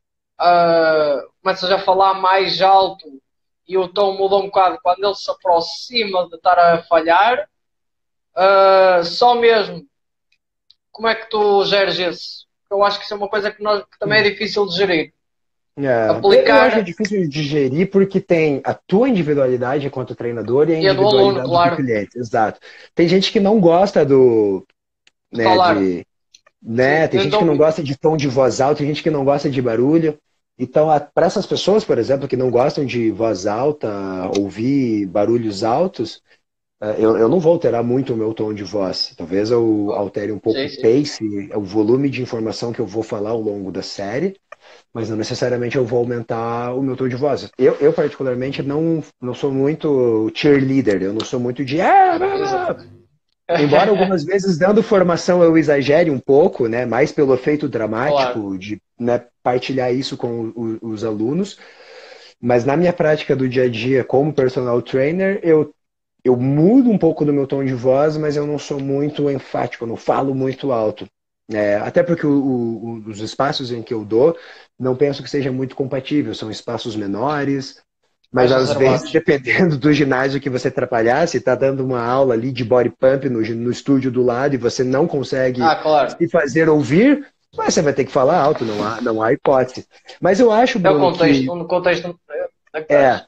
começas a falar mais alto e o tom muda um bocado quando ele se aproxima de estar a falhar. Só mesmo, como é que tu geres isso? Eu acho que isso é uma coisa que também é difícil de gerir. Eu acho Aplicar difícil de digerir porque tem a tua individualidade enquanto treinador e a e a do aluno, individualidade do claro, cliente. Exato. Tem gente que não gosta de né, falar. Sim, tem gente que não então, gosta de tom de voz alta, tem gente que não gosta de barulho. Então, para essas pessoas, por exemplo, que não gostam de voz alta, ouvir barulhos altos, eu não vou alterar muito o meu tom de voz. Talvez eu altere um pouco sim, o sim. pace, o volume de informação que eu vou falar ao longo da série, mas não necessariamente eu vou aumentar o meu tom de voz. Eu particularmente, não sou muito cheerleader, eu não sou muito de. Embora algumas vezes, dando formação, eu exagere um pouco, né, mais pelo efeito Claro. dramático, de, né, partilhar isso com os alunos, mas na minha prática do dia a dia como personal trainer, eu mudo um pouco do meu tom de voz, mas eu não sou muito enfático, eu não falo muito alto. Até porque os espaços em que eu dou, não penso que seja muito compatível, são espaços menores, mas Mais às vezes, reservados. dependendo do ginásio que você trabalhar, se está dando uma aula ali de body pump no estúdio do lado e você não consegue Claro. se fazer ouvir, mas você vai ter que falar alto, não há hipótese. Mas eu acho, É o Bruno, contexto, que no contexto é que estás. é,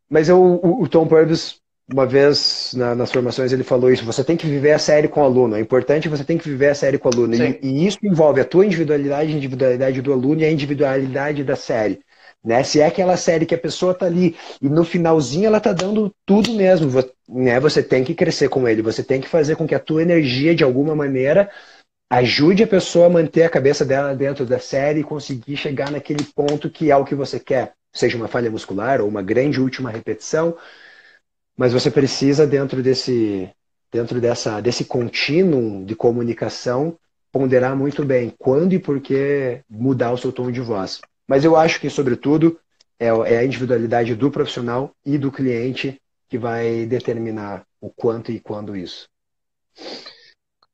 mas o Tom Purvis, uma vez nas formações, ele falou isso: você tem que viver a série com o aluno. É importante, você tem que viver a série com o aluno. Sim, E isso envolve a tua individualidade, a individualidade do aluno e a individualidade da série. Né? Se é aquela série que a pessoa tá ali e no finalzinho ela tá dando tudo mesmo, né? Você tem que crescer com ele, você tem que fazer com que a tua energia, de alguma maneira, ajude a pessoa a manter a cabeça dela dentro da série e conseguir chegar naquele ponto que é o que você quer. Seja uma falha muscular ou uma grande última repetição, mas você precisa, desse contínuo de comunicação, ponderar muito bem quando e por que mudar o seu tom de voz. Mas eu acho que, sobretudo, é a individualidade do profissional e do cliente que vai determinar o quanto e quando isso.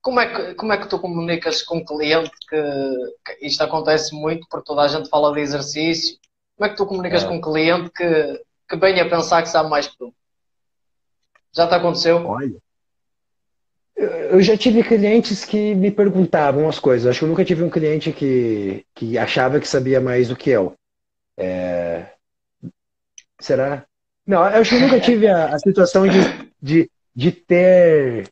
como é que tu comunicas com o cliente que isto acontece muito, porque toda a gente fala de exercício? Como é que tu comunicas É, com o cliente que venha pensar que sabe mais que tu? Já te aconteceu? olha, eu já tive clientes que me perguntavam as coisas. Acho que eu nunca tive um cliente que achava que sabia mais do que eu. Será? Não, eu acho que eu nunca tive a situação de ter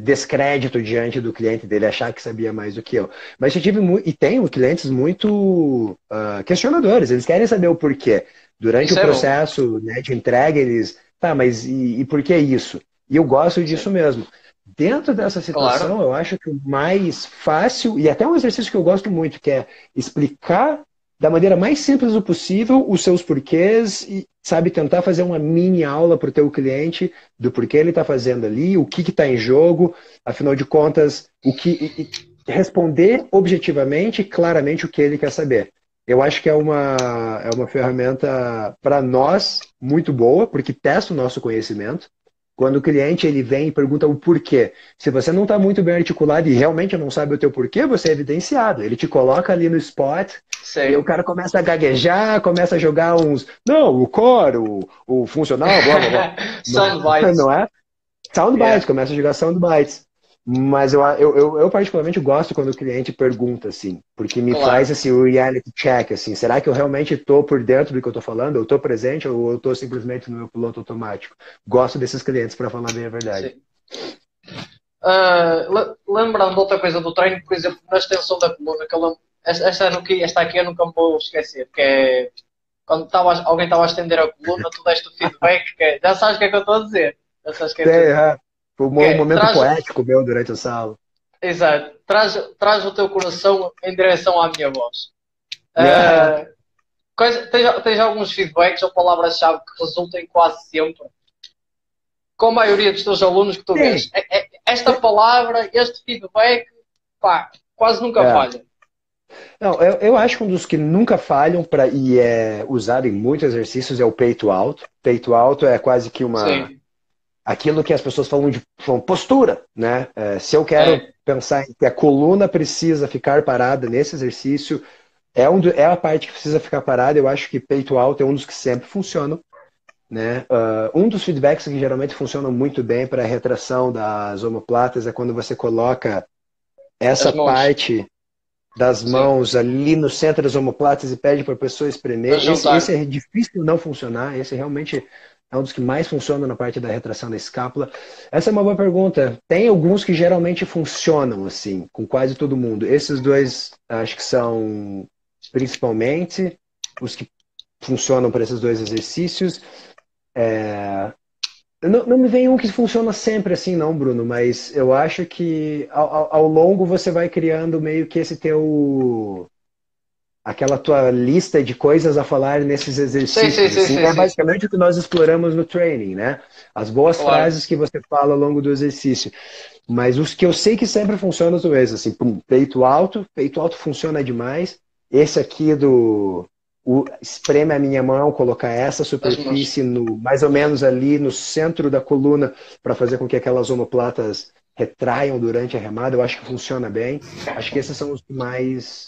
descrédito diante do cliente, dele achar que sabia mais do que eu. Mas eu tive e tenho clientes muito questionadores, eles querem saber o porquê. Durante o Isso é bom. processo, né, de entrega, eles, tá, mas e por que isso? E eu gosto disso Sim, mesmo. Dentro dessa claro. situação, eu acho que o mais fácil, e até um exercício que eu gosto muito, que é explicar da maneira mais simples do possível os seus porquês e, sabe, tentar fazer uma mini aula para o teu cliente do porquê ele está fazendo ali, o que está em jogo, afinal de contas, responder objetivamente, claramente o que ele quer saber. Eu acho que é uma ferramenta para nós muito boa, porque testa o nosso conhecimento. quando o cliente ele vem e pergunta o porquê. Se você não está muito bem articulado e realmente não sabe o teu porquê, você é evidenciado. Ele te coloca ali no spot e aí o Sim. cara começa a gaguejar, começa a jogar uns. Não, o core, o funcional, blá blá blá. Não, Soundbites. não é? Soundbites, Yeah, começa a jogar soundbites. Mas eu particularmente gosto quando o cliente pergunta, assim, porque me faz claro. assim, o reality check, assim, será que eu realmente estou por dentro do que eu estou falando? Eu estou presente ou eu estou simplesmente no meu piloto automático? Gosto desses clientes, para falar bem a verdade. Sim. Lembrando outra coisa do treino, por exemplo, na extensão da coluna, que eu lembro, esta aqui eu nunca me vou esquecer, que é quando alguém estava a estender a coluna, tu deste o feedback, já sabes o que é que eu estou a dizer. Já sabes o que é que eu estou a Sei, dizer. foi Que um momento traz, poético meu durante a sala. exato, traz o teu coração em direção à minha voz. Ah, tens alguns feedbacks ou palavras-chave que resultem quase sempre com a maioria dos teus alunos que tu Sim. vês. Esta palavra, este feedback, pá, quase nunca É. falha. Não, eu acho que um dos que nunca falham e é usado em muitos exercícios é o peito alto. Peito alto é quase que Sim, aquilo que as pessoas falam postura, né? Se eu quero é. pensar em que a coluna precisa ficar parada nesse exercício, é a parte que precisa ficar parada. Eu acho que peito alto é um dos que sempre funcionam, né? Um dos feedbacks que geralmente funcionam muito bem para a retração das omoplatas é quando você coloca essa As mãos, parte das sim, mãos ali no centro das omoplatas e pede para a pessoa a espremer. Esse juntar. é difícil não funcionar, esse realmente é um dos que mais funciona na parte da retração da escápula. Essa é uma boa pergunta. Tem alguns que geralmente funcionam, assim, com quase todo mundo. Esses dois acho que são principalmente os que funcionam para esses dois exercícios. Não me vem um que funciona sempre assim, não, Bruno, mas eu acho que ao longo você vai criando meio que esse teu aquela tua lista de coisas a falar nesses Sim, sim, exercícios, sim, assim, sim, é sim, sim. basicamente o que nós exploramos no training, né? As boas Claro. frases que você fala ao longo do exercício. Mas os que eu sei que sempre funcionam são esses, assim, pum, peito alto funciona demais. Esse aqui espreme a minha mão, colocar essa As mãos. superfície no mais ou menos ali no centro da coluna para fazer com que aquelas omoplatas retraiam durante a remada, eu acho que funciona bem. Acho que esses são os que mais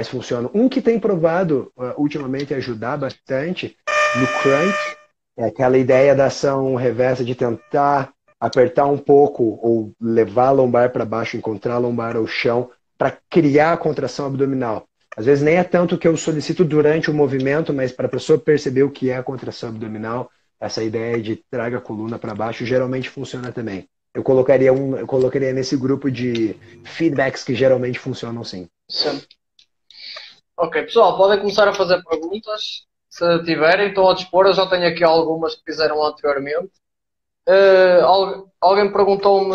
funcionam. Um que tem provado ultimamente ajudar bastante no crunch é aquela ideia da ação reversa de tentar apertar um pouco ou levar a lombar para baixo, encontrar a lombar ao chão para criar a contração abdominal. Às vezes nem é tanto que eu solicito durante o movimento, mas para a pessoa perceber o que é a contração abdominal, essa ideia de traga a coluna para baixo geralmente funciona também. Eu colocaria nesse grupo de feedbacks que geralmente funcionam sim. Sim. Ok, pessoal, podem começar a fazer perguntas. Se tiverem, estão ao dispor. Eu já tenho aqui algumas que fizeram anteriormente. Alguém perguntou-me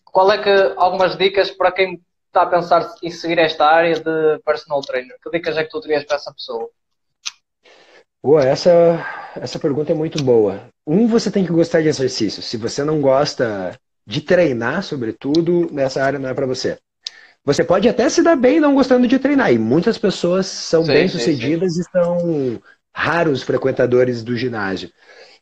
qual é que algumas dicas para quem está a pensar em seguir esta área de personal trainer. Que dicas é que tu terias para essa pessoa? Pô, essa pergunta é muito boa. Você tem que gostar de exercício. Se você não gosta de treinar, sobretudo, nessa área não é para você. Você pode até se dar bem não gostando de treinar, e muitas pessoas são Sim, sim, sim. bem-sucedidas e são raros frequentadores do ginásio.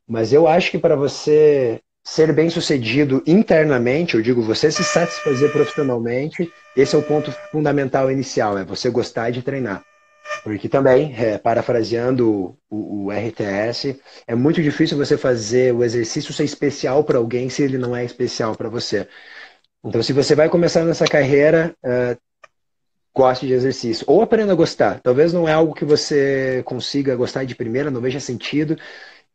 Mas eu acho que para você ser bem-sucedido internamente, eu digo, você se satisfazer profissionalmente, esse é o ponto fundamental inicial, é você gostar de treinar. Porque também, parafraseando o RTS, é muito difícil você fazer o exercício ser especial para alguém se ele não é especial para você. Então, se você vai começar nessa carreira, goste de exercício. Ou aprenda a gostar. Talvez não é algo que você consiga gostar de primeira, não veja sentido.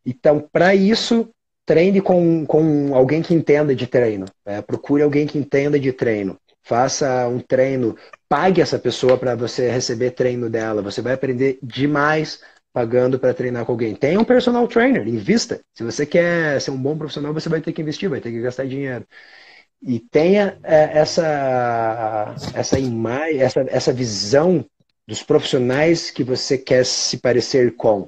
Então, para isso, treine com alguém que entenda de treino. Procure alguém que entenda de treino. Faça um treino, pague essa pessoa para você receber treino dela. Você vai aprender demais pagando para treinar com alguém. Tenha um personal trainer, invista. Se você quer ser um bom profissional, você vai ter que investir, vai ter que gastar dinheiro. E tenha essa imagem, essa visão dos profissionais que você quer se parecer com,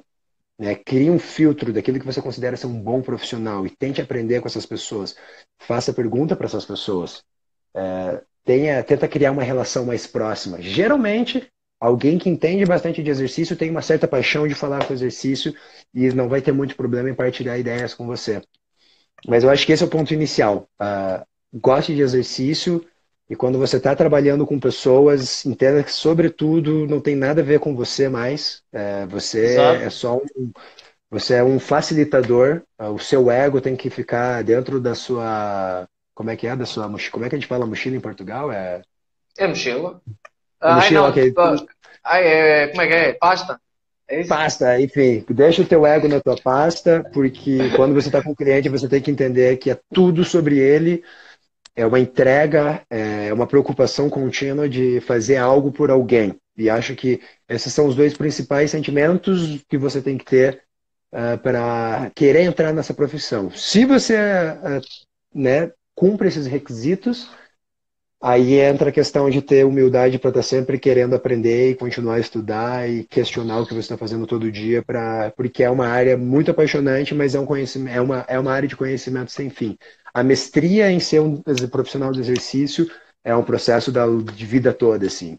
né? Crie um filtro daquilo que você considera ser um bom profissional e tente aprender com essas pessoas. Faça pergunta para essas pessoas. Tenta criar uma relação mais próxima. Geralmente, Alguém que entende bastante de exercício tem uma certa paixão de falar com o exercício e não vai ter muito problema em partilhar ideias com você. Mas eu acho que esse é o ponto inicial. Goste de exercício e quando você está trabalhando com pessoas, entenda que, sobretudo, não tem nada a ver com você mais. Você é Exato. só você é um facilitador. O seu ego tem que ficar dentro da sua. Como é que é? Da sua mochila? Como é que a gente fala mochila em Portugal? É mochila. A Ai, mochila, não. ok. Ai, como é que é? Pasta? É isso? Pasta, enfim, deixa o teu ego na tua pasta, porque quando você está com o cliente, você tem que entender que é tudo sobre ele, é uma entrega, é uma preocupação contínua de fazer algo por alguém. E acho que esses são os dois principais sentimentos que você tem que ter para querer entrar nessa profissão. Se você né, cumpre esses requisitos, aí entra a questão de ter humildade para estar sempre querendo aprender e continuar a estudar e questionar o que você está fazendo todo dia, porque é uma área muito apaixonante, mas é um conhecimento, é uma área de conhecimento sem fim. A mestria em ser um profissional do exercício é um processo de vida toda, assim.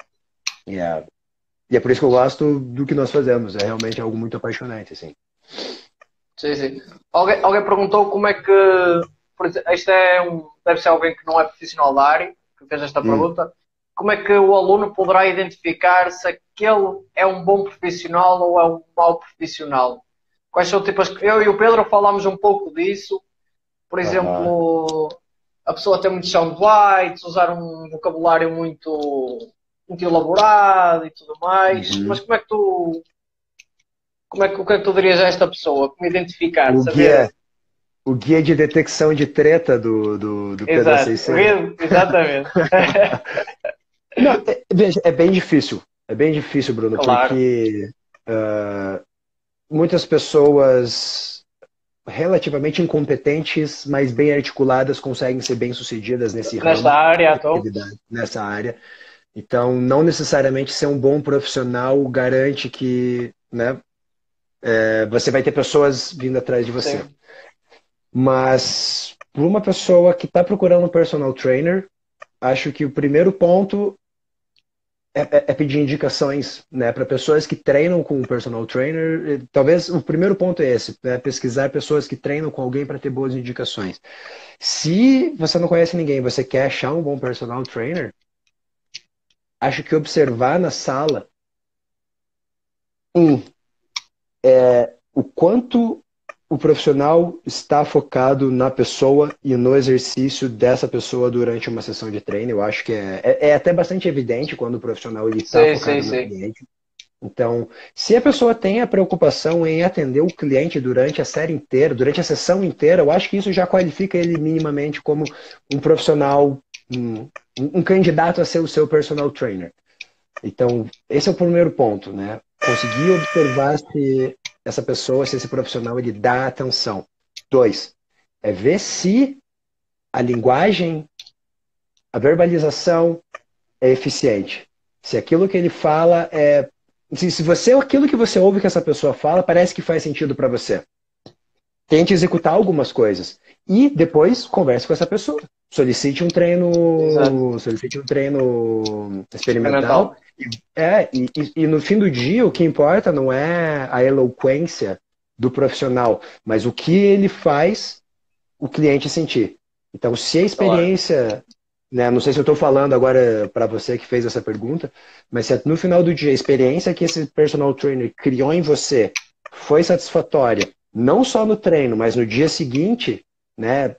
E é por isso que eu gosto do que nós fazemos. É realmente algo muito apaixonante, assim. Sim, sim. Alguém perguntou como é que. Por exemplo, isto deve ser alguém que não é profissional da área, que fez esta Hum. pergunta. Como é que o aluno poderá identificar se aquele é um bom profissional ou é um mau profissional? Quais são tipo Eu e o Pedro falámos um pouco disso. Por Aham. exemplo, a pessoa tem muito soundbites, usar um vocabulário muito elaborado e tudo mais. Mas Uhum. o que é que tu dirias a esta pessoa? Como identificar, O saber? guia, o guia de detecção de treta do Exato, PDCC. exatamente. Não, veja, é bem difícil. É bem difícil, Bruno, Claro. porque muitas pessoas relativamente incompetentes, mas bem articuladas, conseguem ser bem-sucedidas nesse Nesta ramo área, de então. atividade, nessa área. Então, não necessariamente ser um bom profissional garante que, né, você vai ter pessoas vindo atrás de você. Sim. Mas, para uma pessoa que está procurando um personal trainer, acho que o primeiro ponto é pedir indicações, né, para pessoas que treinam com o personal trainer. Talvez o primeiro ponto é esse, né, pesquisar pessoas que treinam com alguém para ter boas indicações. Se você não conhece ninguém, você quer achar um bom personal trainer, acho que observar na sala um, o quanto o profissional está focado na pessoa e no exercício dessa pessoa durante uma sessão de treino. Eu acho que é até bastante evidente quando o profissional está Sim, sim, focado no sim. cliente. Então, se a pessoa tem a preocupação em atender o cliente durante a série inteira, durante a sessão inteira, eu acho que isso já qualifica ele minimamente como um profissional, um candidato a ser o seu personal trainer. Então, esse é o primeiro ponto, né? Conseguir observar se essa pessoa, se esse profissional, ele dá atenção. Dois, é ver se a linguagem, a verbalização é eficiente. Se aquilo que ele fala é. Se você, aquilo que você ouve que essa pessoa fala, parece que faz sentido para você. Tente executar algumas coisas. E depois converse com essa pessoa. Exato. Solicite um treino experimental. Experimental. E no fim do dia, o que importa não é a eloquência do profissional, mas o que ele faz o cliente sentir. Então, se a Claro. experiência, né, não sei se eu estou falando agora para você que fez essa pergunta, mas se no final do dia a experiência que esse personal trainer criou em você foi satisfatória, não só no treino, mas no dia seguinte, né,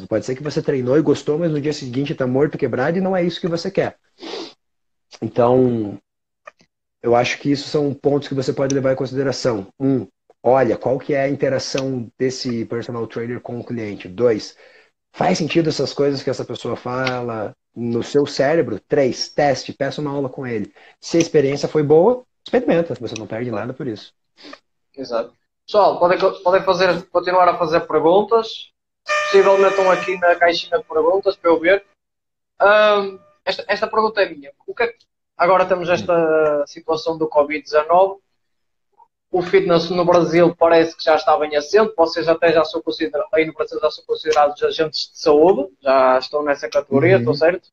pode ser que você treinou e gostou, mas no dia seguinte está morto, quebrado e não é isso que você quer. Então, eu acho que isso são pontos que você pode levar em consideração. Olha, qual que é a interação desse personal trainer com o cliente? Dois, faz sentido essas coisas que essa pessoa fala no seu cérebro? Três, teste, peça uma aula com ele. Se a experiência foi boa, experimenta, você não perde Claro. nada por isso. Exato. Pessoal, podem continuar a fazer perguntas. Se possível, metam aqui na caixinha de perguntas para eu ver. Esta pergunta é minha. Agora temos esta situação do Covid-19. O fitness no Brasil parece que já está bem assente. Vocês até já são considerados, aí no Brasil já são considerados agentes de saúde, já estão nessa categoria, estou Uhum. certo?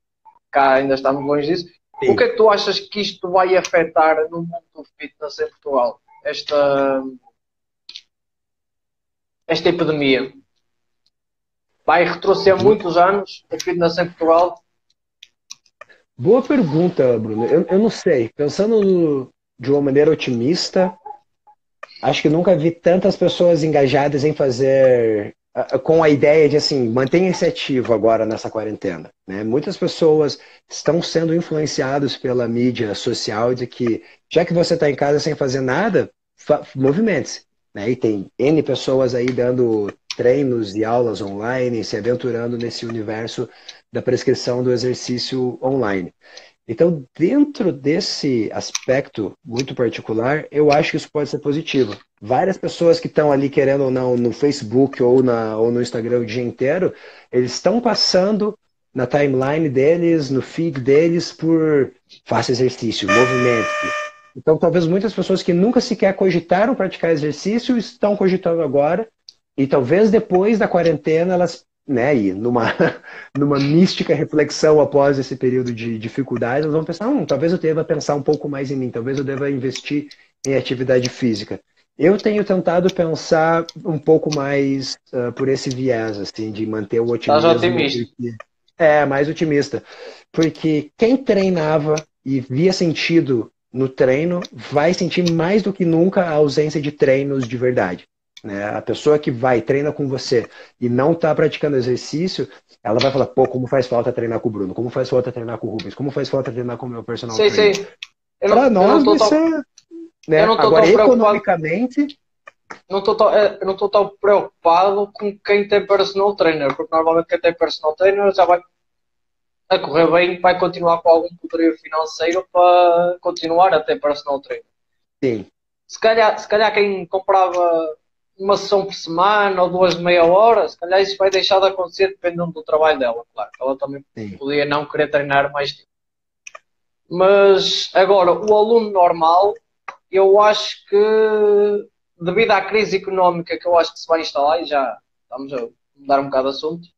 Cá ainda estamos longe disso. O que é que tu achas que isto vai afetar no mundo do fitness em Portugal? Esta epidemia? Vai retroceder muitos anos o fitness em Portugal? Boa pergunta, Bruno. Eu não sei. De uma maneira otimista, acho que nunca vi tantas pessoas engajadas em fazer com a ideia de assim, mantenha-se ativo agora nessa quarentena, né? Muitas pessoas estão sendo influenciadas pela mídia social de que já que você está em casa sem fazer nada, movimente-se, né? E tem N pessoas aí dando treinos e aulas online, se aventurando nesse universo da prescrição do exercício online. Então, dentro desse aspecto muito particular, eu acho que isso pode ser positivo. Várias pessoas que estão ali, querendo ou não, no Facebook ou no Instagram o dia inteiro, eles estão passando na timeline deles, no feed deles, por faça exercício, movimente-se. Então, talvez muitas pessoas que nunca sequer cogitaram praticar exercício estão cogitando agora, e talvez depois da quarentena elas, né, e numa mística reflexão após esse período de dificuldade, elas vão pensar, talvez eu deva pensar um pouco mais em mim, talvez eu deva investir em atividade física. Eu tenho tentado pensar um pouco mais por esse viés, assim, de manter o otimismo. Estás otimista? Mais otimista. Porque quem treinava e via sentido no treino vai sentir mais do que nunca a ausência de treinos de verdade. Né? A pessoa que treina com você e não está praticando exercício, ela vai falar, pô, como faz falta treinar com o Bruno, como faz falta treinar com o Rubens, como faz falta treinar com o meu personal trainer. Sim. Para nós vai ser... Né? Agora, economicamente... Eu não estou tão preocupado com quem tem personal trainer, porque normalmente quem tem personal trainer já vai a correr bem, vai continuar com algum poderio financeiro para continuar a ter personal trainer. Sim. Se calhar quem comprava uma sessão por semana ou 2 de meia hora, se calhar isso vai deixar de acontecer dependendo do trabalho dela. Claro, ela também podia não querer treinar mais tempo. Mas agora, o aluno normal, eu acho que devido à crise económica que eu acho que se vai instalar, e já estamos a mudar um bocado de assunto,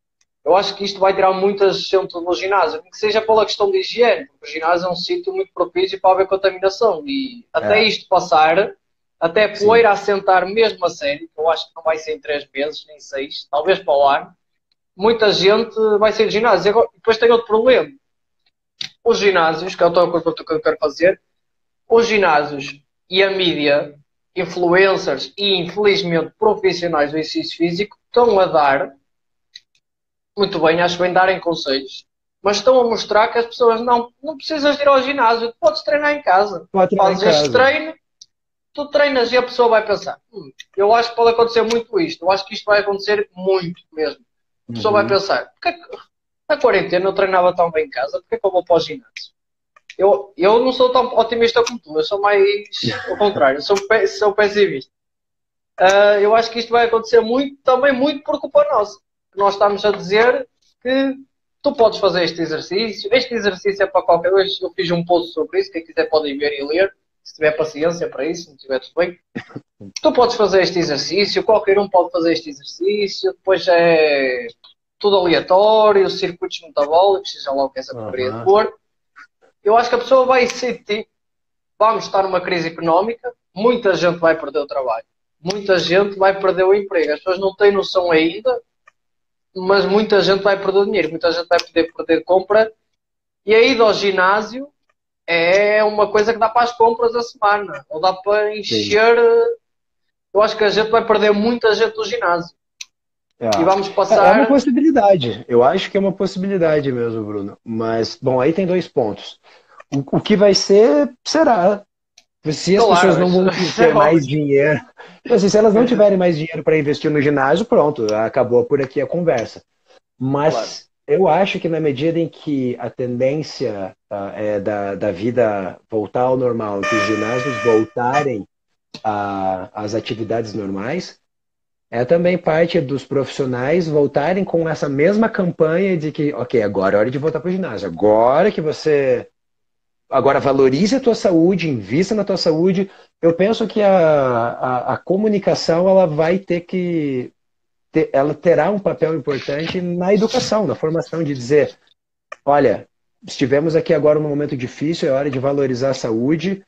eu acho que isto vai tirar muita gente do ginásio, que seja pela questão de higiene, porque o ginásio é um sítio muito propício para haver contaminação. E até isto passar, até poeira assentar mesmo a sério, que eu acho que não vai ser em 3 meses, nem 6, talvez para o ano, muita gente vai ser de ginásio. Agora, depois tem outro problema. Os ginásios, que é outra coisa que eu quero fazer, os ginásios e a mídia, influencers e, infelizmente, profissionais do exercício físico estão a dar, muito bem, acho bem darem conselhos, mas estão a mostrar que as pessoas não precisas de ir ao ginásio, tu podes treinar em casa. Fazes este treino, tu treinas e a pessoa vai pensar, eu acho que pode acontecer muito isto, eu acho que isto vai acontecer muito mesmo. A pessoa vai pensar, porque é que na quarentena eu treinava tão bem em casa, porque é que eu vou para o ginásio? Eu não sou tão otimista como tu, eu sou mais ao contrário, sou pessimista. Eu acho que isto vai acontecer muito, também muito por culpa nossa. Nós estamos a dizer que tu podes fazer este exercício é para qualquer um. Eu fiz um post sobre isso, quem quiser pode ir ver e ler, se tiver paciência para isso, se não tiver tudo bem. Tu podes fazer este exercício, qualquer um pode fazer este exercício, depois é tudo aleatório, circuitos metabólicos, seja lá o que essa porcaria for. Eu acho que a pessoa vai sentir, vamos estar numa crise económica, muita gente vai perder o trabalho, muita gente vai perder o emprego, as pessoas não têm noção ainda, mas muita gente vai perder o dinheiro, muita gente vai poder perder compra, e a ida ao ginásio é uma coisa que dá para as compras da semana, ou dá para encher. Eu acho que a gente vai perder muita gente do ginásio. E vamos passar... É uma possibilidade, eu acho que é uma possibilidade mesmo, Bruno, mas, bom, aí tem 2 pontos. O que vai ser, será. Se as pessoas não vão ter mais dinheiro, assim, se elas não tiverem mais dinheiro para investir no ginásio, pronto, acabou por aqui a conversa. Mas eu acho que na medida em que a tendência é da vida voltar ao normal, que os ginásios voltarem às atividades normais, é também parte dos profissionais voltarem com essa mesma campanha de que, ok, agora é hora de voltar para o ginásio, agora valorize a tua saúde, invista na tua saúde. Eu penso que a comunicação ela vai ela terá um papel importante na educação, na formação, de dizer, olha, estivemos aqui agora num momento difícil, é hora de valorizar a saúde,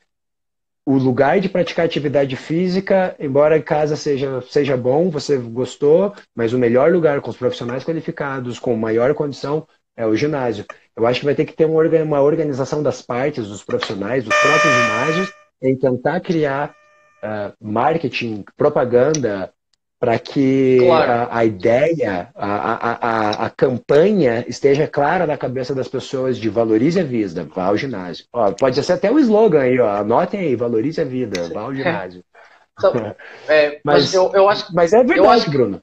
o lugar de praticar atividade física, embora em casa seja bom, você gostou, mas o melhor lugar com os profissionais qualificados, com maior condição, é o ginásio. Eu acho que vai ter que ter uma organização das partes, dos profissionais, dos próprios ginásios, em tentar criar marketing, propaganda, para que Claro. a ideia, a campanha esteja clara na cabeça das pessoas de valorize a vida, vá ao ginásio. Ó, pode ser até o slogan aí, ó, anotem aí, valorize a vida, vá ao ginásio. Então, mas Mas, mas é eu verdade, acho que Bruno.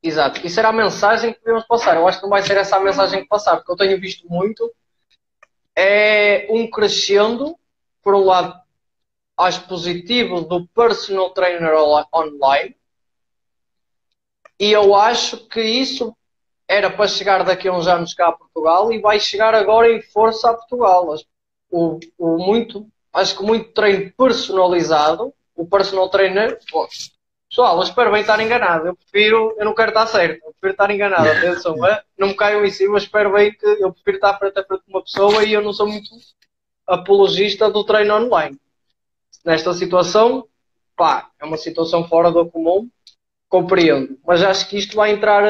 exato, isso era a mensagem que devemos passar. Eu acho que não vai ser essa a mensagem que passar, porque eu tenho visto muito é um crescendo, por um lado, acho positivo do personal trainer online, e eu acho que isso era para chegar daqui a uns anos cá a Portugal e vai chegar agora em força a Portugal. Acho que muito treino personalizado, o personal trainer, pô, pessoal, eu espero bem estar enganado. Eu não quero estar certo, eu prefiro estar enganado. Atenção, não me caiam em cima, eu espero bem que eu prefiro estar frente a frente com uma pessoa e eu não sou muito apologista do treino online. Nesta situação, pá, é uma situação fora do comum, compreendo, mas acho que isto vai entrar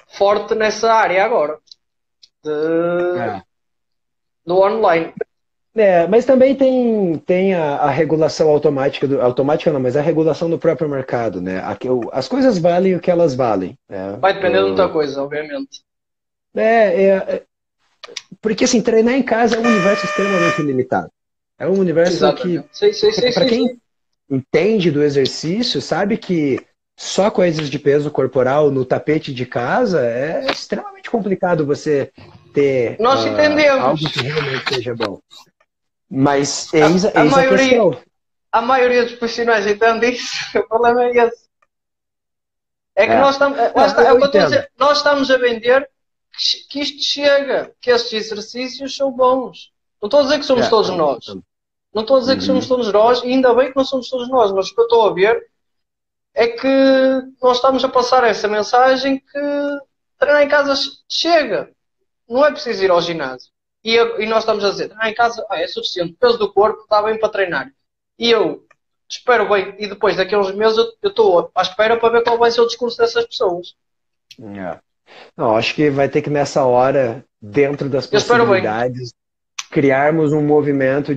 forte nessa área agora É. do online. Mas também tem a regulação automática, automática não, mas a regulação do próprio mercado, né? As coisas valem o que elas valem. Né? Vai depender de muita coisa, obviamente. Porque assim, treinar em casa é um universo extremamente limitado. É um universo Exatamente. que, para quem entende do exercício, sabe que só coisas de peso corporal no tapete de casa é extremamente complicado você ter Nós entendemos. algo que realmente seja bom. Mas eis a questão. A maioria dos profissionais entende isso. O problema é esse. É que nós estamos. Nós estamos a vender que isto chega, que estes exercícios são bons. Não estou a dizer que somos todos nós. Não estou a dizer que somos todos nós, e ainda bem que não somos todos nós, mas o que eu estou a ver é que nós estamos a passar essa mensagem que treinar em casa chega. Não é preciso ir ao ginásio. E nós estamos a dizer, treinar em casa é suficiente, o peso do corpo está bem para treinar. E eu espero bem, e depois daqui a uns meses eu estou à espera para ver qual vai ser o discurso dessas pessoas. Não, acho que vai ter que nessa hora, dentro das possibilidades, criarmos um movimento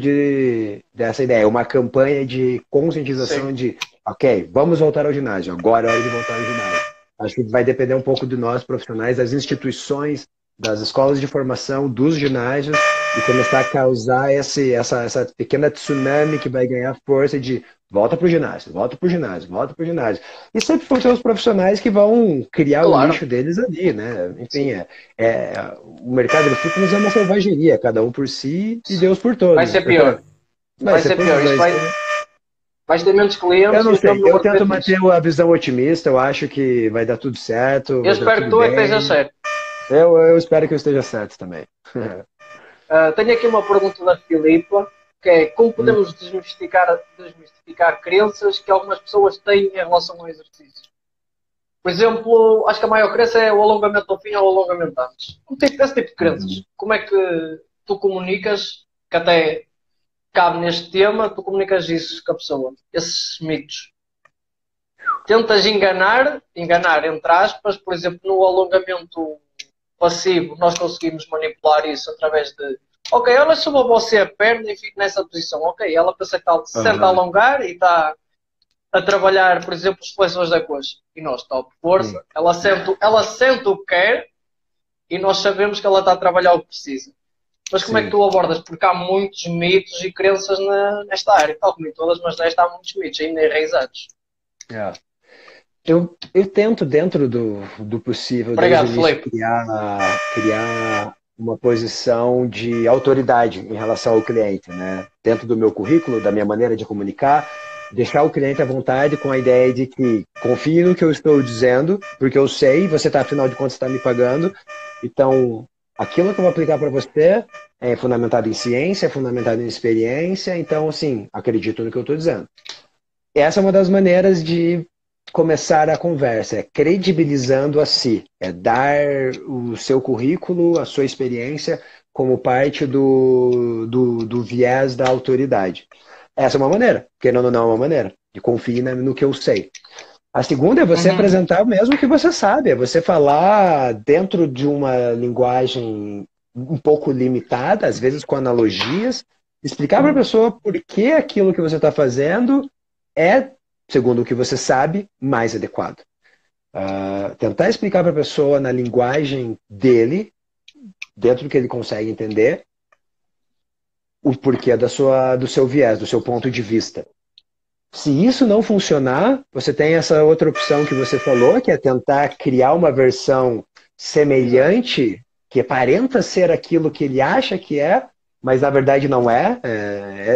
dessa ideia, uma campanha de conscientização de, ok, vamos voltar ao ginásio, agora é hora de voltar ao ginásio. Acho que vai depender um pouco de nós, profissionais, das instituições, das escolas de formação, dos ginásios, e começar a causar essa pequena tsunami que vai ganhar força de volta pro ginásio, volta pro ginásio, volta pro ginásio. E sempre vão ter os profissionais que vão criar o nicho deles ali, né? Enfim, o mercado do fitness é uma selvageria, cada um por si e Deus por todos. Vai ser pior. Vai ser pior. Vai ter menos clientes. Eu não sei, eu tento manter a visão otimista, eu acho que vai dar tudo certo. Eu espero que tu esteja certo. Eu espero que eu esteja certo também. Tenho aqui uma pergunta da Filipa, que é como podemos desmistificar crenças que algumas pessoas têm em relação ao exercício? Por exemplo, acho que a maior crença é o alongamento ao fim ou o alongamento antes. Esse tipo de crenças. Como é que tu comunicas, que até cabe neste tema, tu comunicas isso com a pessoa? Esses mitos. Tentas enganar entre aspas, por exemplo, no alongamento passivo, nós conseguimos manipular isso através de ok, ela suba você a perna e fica nessa posição. Ok, ela pensa que está se senta a alongar e está a trabalhar, por exemplo, os flexões da coxa. E nós, top força, ela sente o que quer e nós sabemos que ela está a trabalhar o que precisa. Mas como é que tu abordas? Porque há muitos mitos e crenças nesta área, tal como em todas, mas nesta há muitos mitos ainda enraizados. Eu tento, dentro do possível, obrigado, criar uma posição de autoridade em relação ao cliente, né? Dentro do meu currículo, da minha maneira de comunicar, deixar o cliente à vontade com a ideia de que confie no que eu estou dizendo, porque eu sei, você está, afinal de contas, está me pagando, então aquilo que eu vou aplicar para você é fundamentado em ciência, é fundamentado em experiência, então, assim, acredito no que eu estou dizendo. Essa é uma das maneiras de começar a conversa, é credibilizando a si, é dar o seu currículo, a sua experiência como parte do viés da autoridade. Essa é uma maneira, querendo ou não é uma maneira, e confie no que eu sei. A segunda é você Uhum. apresentar mesmo o que você sabe, é você falar dentro de uma linguagem um pouco limitada, às vezes com analogias, explicar para a pessoa por que aquilo que você está fazendo é, segundo o que você sabe, mais adequado. Tentar explicar para a pessoa na linguagem dele, dentro do que ele consegue entender, o porquê do seu viés, do seu ponto de vista. Se isso não funcionar, você tem essa outra opção que você falou, que é tentar criar uma versão semelhante, que aparenta ser aquilo que ele acha que é, mas na verdade não é.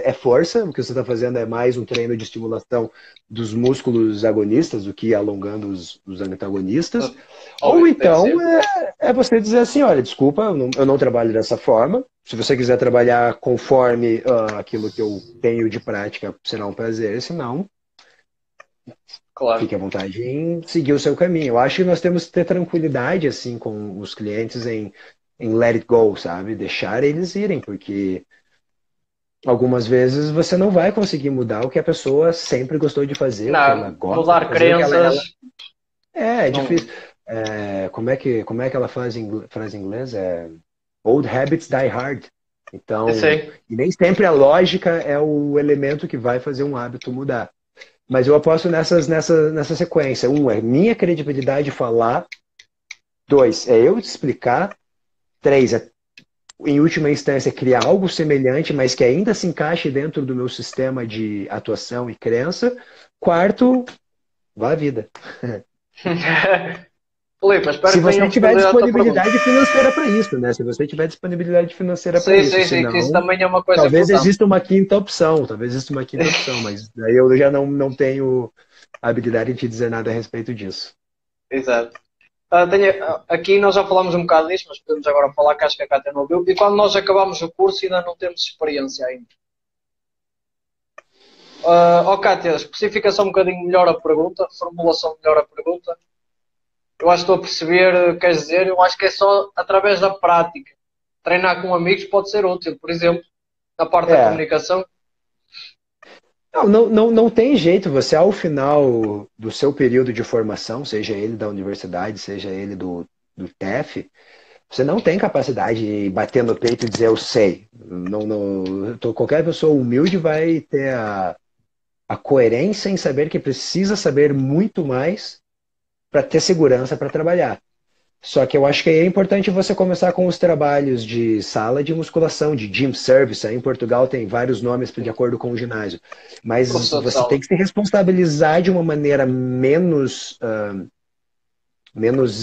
É força. O que você está fazendo é mais um treino de estimulação dos músculos agonistas do que alongando os antagonistas. Ou Óbvio, tem que então ser. é você dizer assim, olha, desculpa, eu não trabalho dessa forma. Se você quiser trabalhar conforme aquilo que eu tenho de prática, será um prazer. Se não, Claro. fique à vontade em seguir o seu caminho. Eu acho que nós temos que ter tranquilidade assim com os clientes em let it go, sabe? Deixar eles irem, porque algumas vezes você não vai conseguir mudar o que a pessoa sempre gostou de fazer, o que ela Não, gosta de mudar fazer, o que ela... crenças É não. difícil. Como é que ela faz frase em inglês? Old habits die hard. Eu Então, sei. e nem sempre a lógica é o elemento que vai fazer um hábito mudar. Mas eu aposto nessa sequência. Um, é minha credibilidade falar. Dois, é eu te explicar. Três, é, em última instância, criar algo semelhante, mas que ainda se encaixe dentro do meu sistema de atuação e crença. Quarto, vá à vida. Filipe, espero Se que tenha você tiver respondido a tua pergunta. disponibilidade financeira para isso, né? Se você tiver disponibilidade financeira para Sim, isso. sim, sim, que isso Senão, também é uma coisa talvez importante. exista uma quinta opção. Talvez exista uma quinta opção, mas daí eu já não tenho habilidade de te dizer nada a respeito disso. Exato. Aqui nós já falámos um bocado disso, mas podemos agora falar que acho que a Cátia não ouviu. E quando nós acabamos o curso ainda não temos experiência ainda. Cátia, especifica só um bocadinho melhor a pergunta, formulação melhor a pergunta. Eu acho que estou a perceber o que queres dizer. Eu acho que é só através da prática. Treinar com amigos pode ser útil, por exemplo, na parte da É, comunicação. não tem jeito. Você, ao final do seu período de formação, seja ele da universidade, seja ele do TEF, você não tem capacidade de bater no peito e dizer eu sei. Qualquer pessoa humilde vai ter a coerência em saber que precisa saber muito mais para ter segurança para trabalhar. Só que eu acho que é importante você começar com os trabalhos de sala de musculação, de gym service. Aí em Portugal tem vários nomes de acordo com o ginásio. Mas Professor de você tem sala. que se responsabilizar de uma maneira menos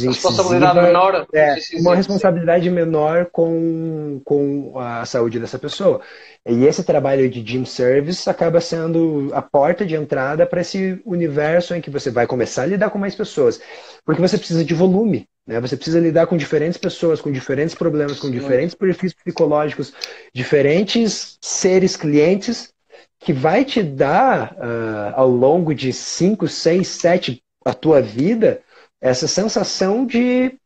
A responsabilidade incisiva, menor, uma sim, sim. responsabilidade menor com a saúde dessa pessoa. E esse trabalho de gym service acaba sendo a porta de entrada para esse universo em que você vai começar a lidar com mais pessoas. Porque você precisa de volume, né? Você precisa lidar com diferentes pessoas, com diferentes problemas, com Muito. diferentes perfis psicológicos, diferentes seres clientes, que vai te dar, ao longo de 5, 6, 7 a tua vida, essa sensação de,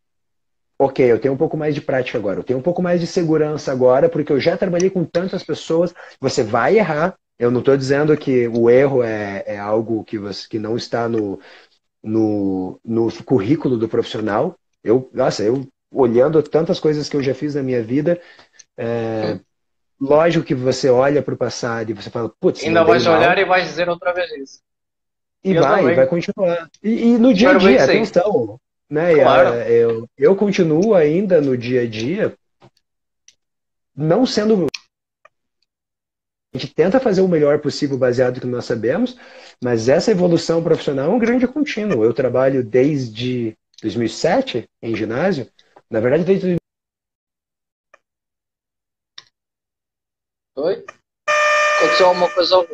ok, eu tenho um pouco mais de prática agora, eu tenho um pouco mais de segurança agora, porque eu já trabalhei com tantas pessoas, você vai errar. Eu não estou dizendo que o erro é algo que não está no currículo do profissional. Eu olhando tantas coisas que eu já fiz na minha vida, lógico que você olha para o passado e você fala, putz, Ainda mandei vais olhar mal, e vais dizer outra vez isso. e E eu vai também. continuar. E no dia a Espero bem que dia, sim. atenção, né? Claro. Eu continuo ainda no dia a dia, não sendo. A gente tenta fazer o melhor possível baseado no que nós sabemos, mas essa evolução profissional é um grande contínuo. Eu trabalho desde 2007 em ginásio, na verdade, desde Oi? Aconteceu alguma coisa.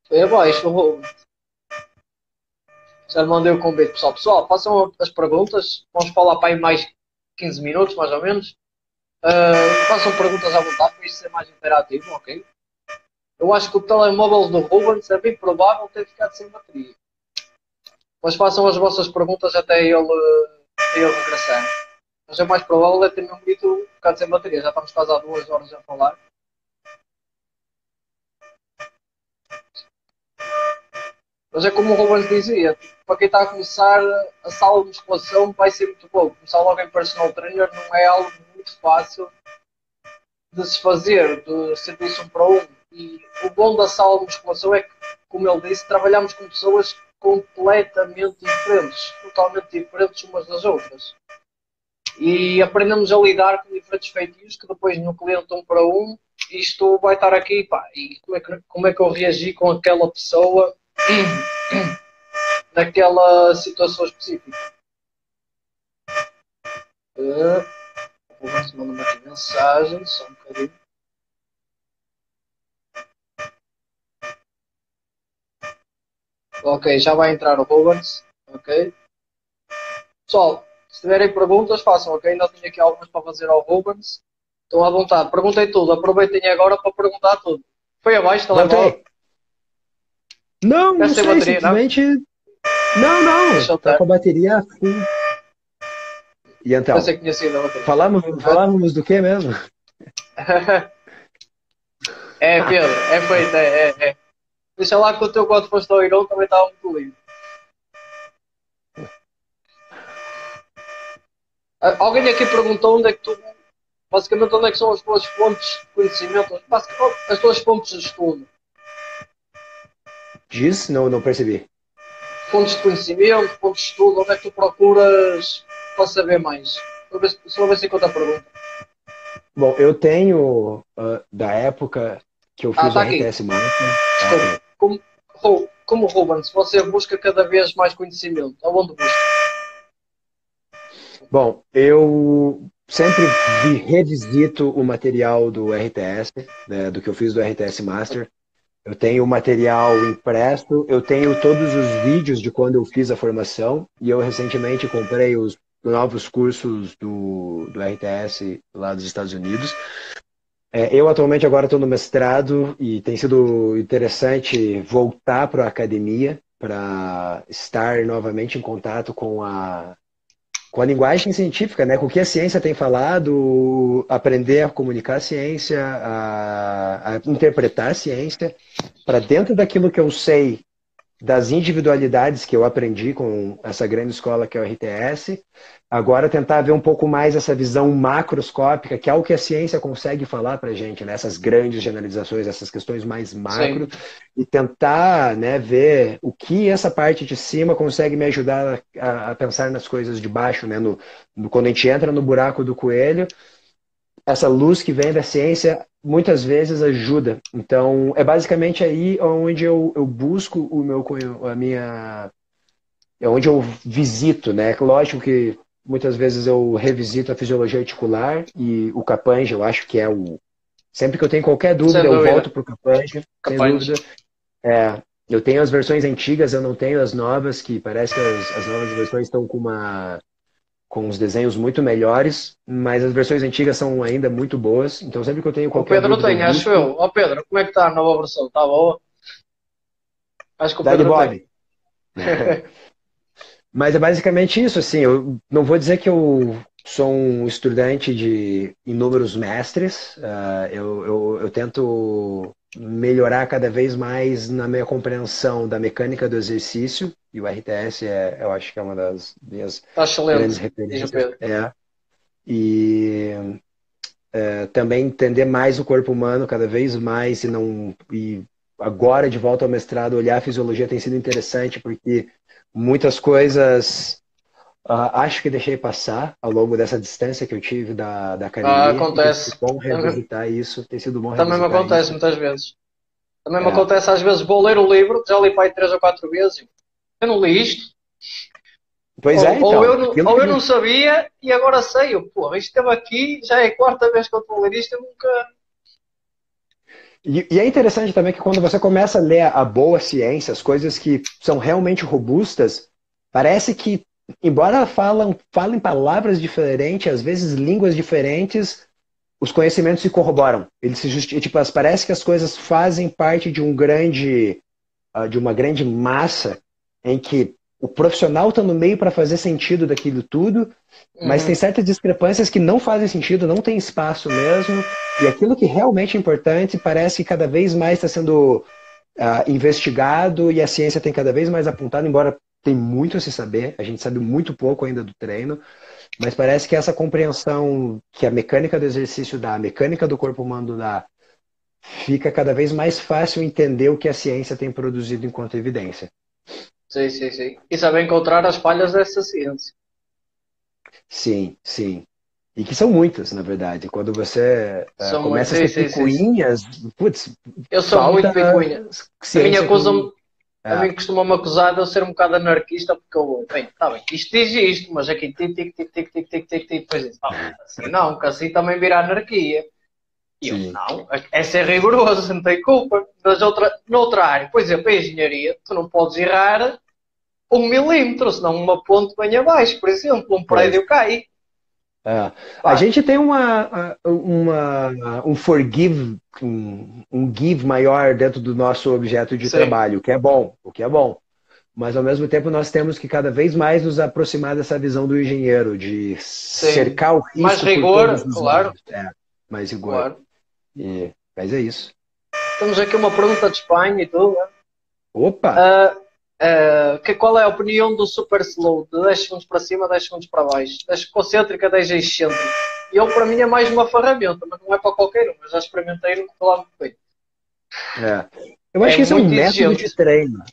Foi abaixo. Já lhe mandei o convite, pessoal. Pessoal, façam as perguntas. Vamos falar para aí mais 15 minutos, mais ou menos. Façam perguntas à vontade para isto ser mais interativo, ok? Eu acho que o telemóvel do Rubens é bem provável ter ficado sem bateria. Mas façam as vossas perguntas até ele regressar. Mas é mais provável é ter mesmo dito ficado sem bateria. Já estamos quase há 2 horas a falar. Mas é como o Rubens dizia, para quem está a começar, a sala de musculação vai ser muito bom. Começar logo em personal trainer não é algo muito fácil de se fazer, de serviço 1 para 1. E o bom da sala de musculação é que, como ele disse, trabalhamos com pessoas completamente diferentes, totalmente diferentes umas das outras. E aprendemos a lidar com diferentes feitios que depois no cliente 1 para 1, isto vai estar aqui, pá, e como é que eu reagi com aquela pessoa naquela situação específica. Vou mandar aqui mensagem, só um bocadinho. Ok, já vai entrar o Rubens. Ok. Pessoal, se tiverem perguntas, façam, ok? Ainda tenho aqui algumas para fazer ao Rubens. Estão à vontade. Perguntei tudo. Aproveitem agora para perguntar tudo. Foi abaixo, telemóvel? Não, não sei, bateria, simplesmente... Não. Está com a bateria full. E então, pensei que tinha sido a bateria. Falávamos do que mesmo? É, Pedro, é feito, é. Deixa lá que o teu quando foste ao Irão também estava muito lindo. Alguém aqui perguntou onde é que tu... Basicamente, onde é que são as tuas fontes de conhecimento? Basicamente, as tuas fontes de estudo. Diz? Não percebi. Fontes de conhecimento, fontes de estudo, onde é que tu procuras para saber mais? Só ver se encontra a pergunta. Bom, eu tenho da época que eu fiz o RTS Master. Como Rubens, você busca cada vez mais conhecimento. Aonde busca? Bom, eu sempre revisito o material do RTS, né, do que eu fiz do RTS Master. Eu tenho o material impresso, eu tenho todos os vídeos de quando eu fiz a formação, e eu recentemente comprei os novos cursos do RTS lá dos Estados Unidos. Eu atualmente agora estou no mestrado e tem sido interessante voltar para a academia para estar novamente em contato com a linguagem científica, né? Com o que a ciência tem falado, aprender a comunicar a ciência, a interpretar a ciência, para dentro daquilo que eu sei, das individualidades que eu aprendi com essa grande escola que é o RTS, agora tentar ver um pouco mais essa visão macroscópica, que é o que a ciência consegue falar para a gente, né? Essas grandes generalizações, essas questões mais macro, sim, e tentar, né, ver o que essa parte de cima consegue me ajudar a pensar nas coisas de baixo, né? Quando a gente entra no buraco do coelho, essa luz que vem da ciência muitas vezes ajuda. Então, é basicamente aí onde eu busco é onde eu visito, né? Lógico que muitas vezes eu revisito a fisiologia articular e o Capanja, eu acho que é o... Sempre que eu tenho qualquer dúvida, eu volto para o Capanja, sem dúvida. Eu tenho as versões antigas, eu não tenho as novas, que parece que as novas versões estão com os desenhos muito melhores, mas as versões antigas são ainda muito boas, então sempre que eu tenho qualquer dúvida... O Pedro tem, acho eu. Ó Pedro, como é que está a nova versão? Está boa? Acho que o Pedro tem. Mas é basicamente isso, assim, eu não vou dizer que eu sou um estudante de inúmeros mestres, eu tento melhorar cada vez mais na minha compreensão da mecânica do exercício, e o RTS eu acho que é uma das minhas grandes referências. E também entender mais o corpo humano cada vez mais, e agora de volta ao mestrado, olhar a fisiologia tem sido interessante, porque muitas coisas acho que deixei passar ao longo dessa distância que eu tive da academia. Acontece. Tem sido bom revisitar isso. Tem sido bom Também me acontece isso. muitas vezes. Também me acontece às vezes, vou ler o livro, já li para aí 3 ou 4 vezes. Eu não li isto. Pois então. Ou eu não sabia e agora sei. Isto esteve aqui, já é a 4ª vez que eu estou a ler isto, eu nunca... E é interessante também que quando você começa a ler a boa ciência, as coisas que são realmente robustas, parece que, embora falem palavras diferentes, às vezes línguas diferentes, os conhecimentos se corroboram. Eles se tipo, parece que as coisas fazem parte de de uma grande massa em que o profissional está no meio para fazer sentido daquilo tudo, mas tem certas discrepâncias que não fazem sentido, não tem espaço mesmo, e aquilo que realmente é importante parece que cada vez mais está sendo investigado e a ciência tem cada vez mais apontado, embora tem muito a se saber, a gente sabe muito pouco ainda do treino, mas parece que essa compreensão que a mecânica do exercício dá, a mecânica do corpo humano dá, fica cada vez mais fácil entender o que a ciência tem produzido enquanto evidência. Sim, sim, sim. E saber encontrar as falhas dessa ciência. Sim, sim. E que são muitas, na verdade. Quando você São muito. começa a Sim, ser sim, sim, sim. picuinhas, putz, Eu sou muito falta picuinha. A mim ciência com... acusam-me, a mim costuma-me acusar de eu ser um bocado anarquista, porque eu, bem, está bem, isto diz isto, mas aqui tic, tic, tic, tic, tic, tic, tic, tic, depois diz, assim não, que assim também vira anarquia. E eu, Sim. não, é ser rigoroso, não tem culpa. Mas noutra área, por exemplo, a engenharia, tu não podes errar 1 milímetro, senão uma ponte vem abaixo, por exemplo, um Pois. prédio cai. A gente tem um forgive, um give maior dentro do nosso objeto de trabalho, o que é bom. Mas, ao mesmo tempo, nós temos que cada vez mais nos aproximar dessa visão do engenheiro, de cercar o risco mais rigor, por todos os claro. lados. Mais rigor. Claro. Mas é isso. Temos aqui uma pergunta de Espanha e tudo. Opa! Qual é a opinião do super slow? De 10 segundos para cima, 10 segundos para baixo. 10 concêntrica, 10 excêntrica. E ele, para mim, é mais uma ferramenta, mas não é para qualquer um. Eu já experimentei e não foi lá muito bem. Eu acho que isso é um método de treino.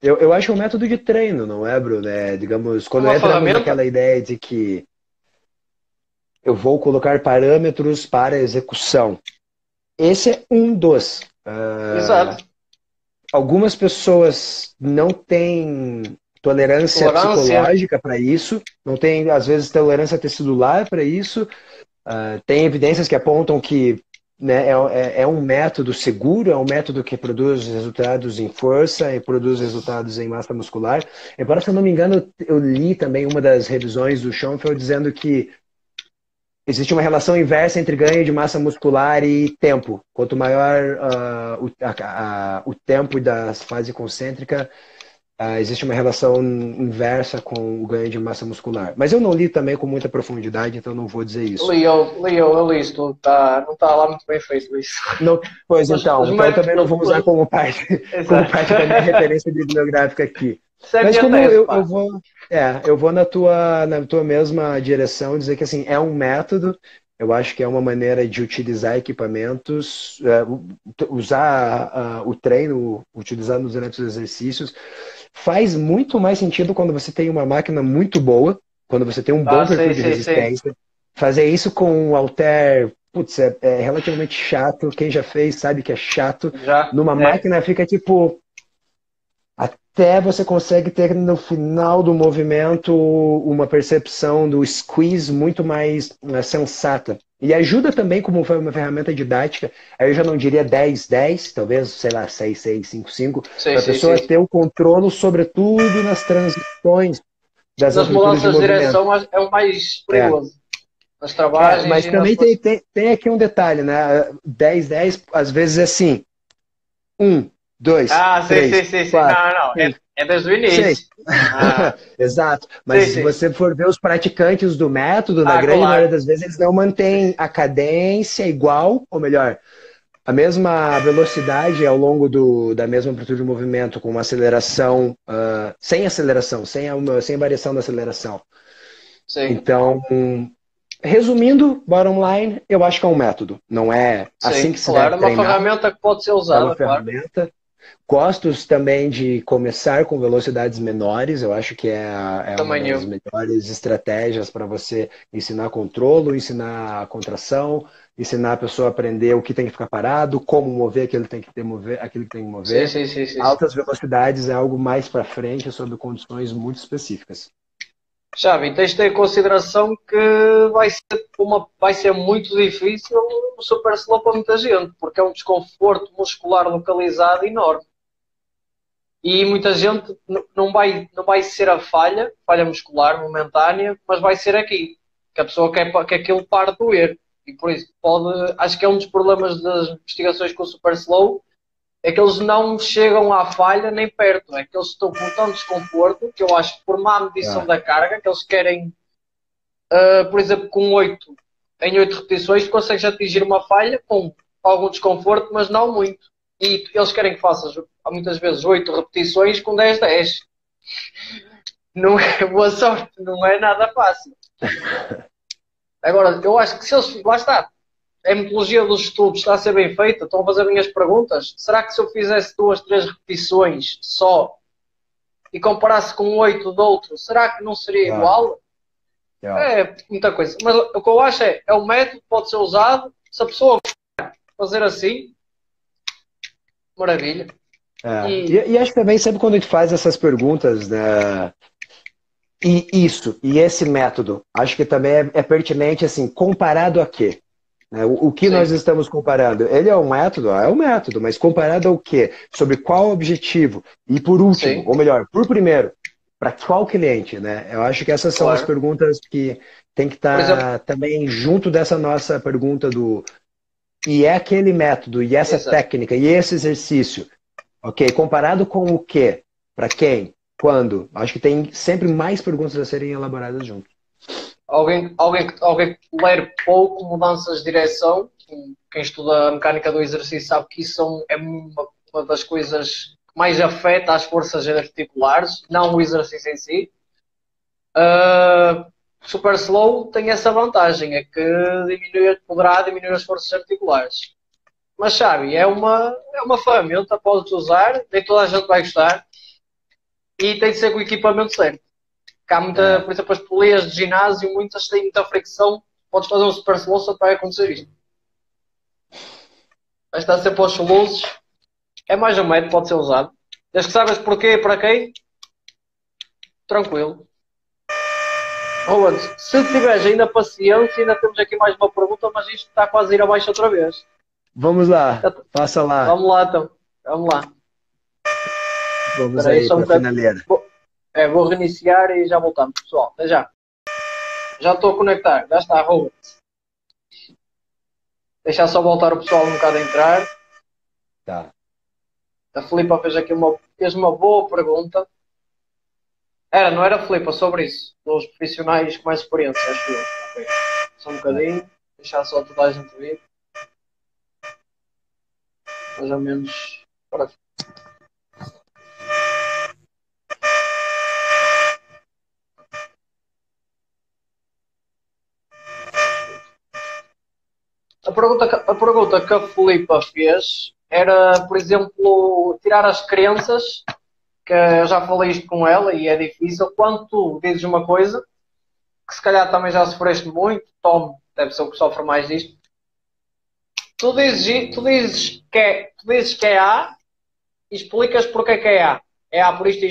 Eu acho que é um método de treino, não é, Bruno? Digamos, quando entramos naquela ideia de que eu vou colocar parâmetros para execução. Esse é um dos. Exato. Algumas pessoas não têm tolerância psicológica para isso, não tem, às vezes, tolerância tecidular para isso. Tem evidências que apontam que, né, é um método seguro, é um método que produz resultados em força e produz resultados em massa muscular. Embora, se eu não me engano, eu li também uma das revisões do Schoenfeld dizendo que existe uma relação inversa entre ganho de massa muscular e tempo. Quanto maior o tempo da fase concêntrica, existe uma relação inversa com o ganho de massa muscular. Mas eu não li também com muita profundidade, então não vou dizer isso. Eu li isto, não está lá muito bem feito isso. Não, pois então eu também não vou usar como parte da minha referência bibliográfica aqui. Mas como eu vou na tua mesma direção, dizer que assim, é um método, eu acho que é uma maneira de utilizar equipamentos, usar o treino, utilizar durante os exercícios, faz muito mais sentido quando você tem uma máquina muito boa, quando você tem um bom perfil de resistência. Fazer isso com um halter, putz, é relativamente chato, quem já fez sabe que é chato. Numa máquina fica tipo... Até você consegue ter no final do movimento uma percepção do squeeze muito mais sensata. E ajuda também como uma ferramenta didática. Aí eu já não diria 10-10, talvez, sei lá, 6-6-5-5, para a pessoa ter o controle, sobretudo nas transições das mudanças de direção é o mais perigoso. Nas travagens. Mas também tem aqui um detalhe, né? 10-10, às vezes é assim. 1, 2, 3, sim. 4, Não. É desde o início. Exato. Mas se você for ver os praticantes do método, na grande maioria das vezes, eles não mantêm a cadência igual, ou melhor, a mesma velocidade ao longo da mesma amplitude de movimento, com uma aceleração, sem aceleração, sem variação da aceleração. Então, resumindo, bottom line, eu acho que é um método. Não é assim que se deve treinar. É uma ferramenta que pode ser usada. É uma ferramenta. Gosto também de começar com velocidades menores. Eu acho que é uma das melhores estratégias para você ensinar controle, ensinar contração, ensinar a pessoa a aprender o que tem que ficar parado, como mover aquilo que tem que mover. Sim. Altas velocidades é algo mais para frente, sob condições muito específicas. Xavi, tens de ter em consideração que vai ser muito difícil o super slow para muita gente, porque é um desconforto muscular localizado enorme. E muita gente não vai ser a falha muscular momentânea, mas vai ser aqui, que a pessoa quer que aquilo pare de doer. E por isso acho que é um dos problemas das investigações com o Super Slow, é que eles não chegam à falha nem perto. É que eles estão com tanto desconforto que eu acho que por má medição Ah, da carga, que eles querem, por exemplo, com 8 em 8 repetições, consegues atingir uma falha com algum desconforto, mas não muito. E eles querem que faças muitas vezes 8 repetições com 10. Não é boa sorte, não é nada fácil. Agora, eu acho que se eles. Lá está. A metodologia dos estudos está a ser bem feita, estão a fazer minhas perguntas. Será que se eu fizesse 2, 3 repetições só e comparasse com 8 do outro, será que não seria ah, igual? ah. É muita coisa. Mas o que eu acho é um método que pode ser usado. Se a pessoa fazer assim, maravilha. É. E E acho que também sempre quando a gente faz essas perguntas, né, e esse método, acho que também é pertinente, assim, comparado a quê? Né? O que nós sim, estamos comparando? Ele é um método? É um método, mas comparado ao quê? Sobre qual objetivo? E por último, sim, ou melhor, por primeiro, para qual cliente, né? Eu acho que essas são as claro. perguntas que tem que Por exemplo, estar também junto dessa nossa pergunta do e é aquele método, e essa exato. técnica, e esse exercício, ok? Comparado com o quê? Para quem? Quando? Acho que tem sempre mais perguntas a serem elaboradas junto. Alguém que ler pouco mudanças de direção, quem estuda a mecânica do exercício sabe que isso é uma das coisas que mais afeta as forças articulares, não o exercício em si. Super slow tem essa vantagem, é que poderá diminuir as forças articulares. Mas sabe, é uma ferramenta, podes usar, nem toda a gente vai gostar e tem de ser com o equipamento certo. Que há muita, É, por exemplo, as polias de ginásio, muitas têm muita fricção, podes fazer um super slow só para acontecer isto. Vai estar sempre aos soluços, é mais um método, pode ser usado. Desde que sabes porquê e para quem, tranquilo. Roland, se tiveres ainda paciência, ainda temos aqui mais uma pergunta, mas isto está quase a ir abaixo outra vez. vamos lá, passa lá. Vamos lá então, vamos lá. Vamos Espera aí, aí só um para a bocado. finaleira. Vou reiniciar e já voltamos, pessoal. Até já. Já estou a conectar. Já está, Robert. Deixar só voltar o pessoal um bocado a entrar. Tá. A Filipa fez uma boa pergunta. Não era a Filipa, sobre isso. Dos profissionais com mais experiência, acho eu. Ok. Só um bocadinho. Deixar só toda a gente vir. Mais ou menos. Para... A pergunta que a Filipa fez era, por exemplo, tirar as crenças, que eu já falei isto com ela e é difícil. Quando tu dizes uma coisa, que se calhar também já sofreste muito, Tom deve ser o que sofre mais disto, tu dizes que é A e explicas porque é que é A. É A por isto.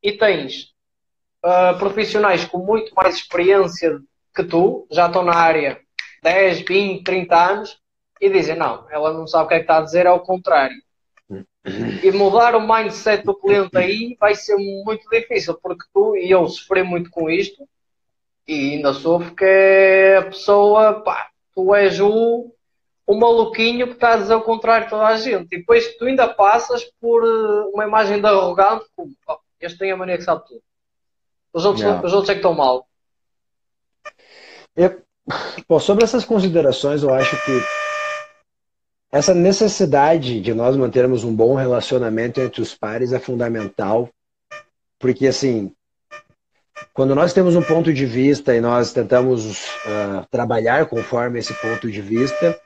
E tens profissionais com muito mais experiência que tu, já estão na área 10, 20, 30 anos, e dizem, não, ela não sabe o que é que está a dizer, é o contrário. E mudar o mindset do cliente aí vai ser muito difícil, porque tu e eu sofri muito com isto, e ainda sofro que é a pessoa, pá, tu és o maluquinho que está a dizer o contrário de toda a gente. E depois tu ainda passas por uma imagem de arrogante, como, oh, este tem a mania que sabe tudo. Yeah. Os outros é que estão mal. Eu, bom, sobre essas considerações, eu acho que essa necessidade de nós mantermos um bom relacionamento entre os pares é fundamental, porque assim, quando nós temos um ponto de vista e nós tentamos trabalhar conforme esse ponto de vista,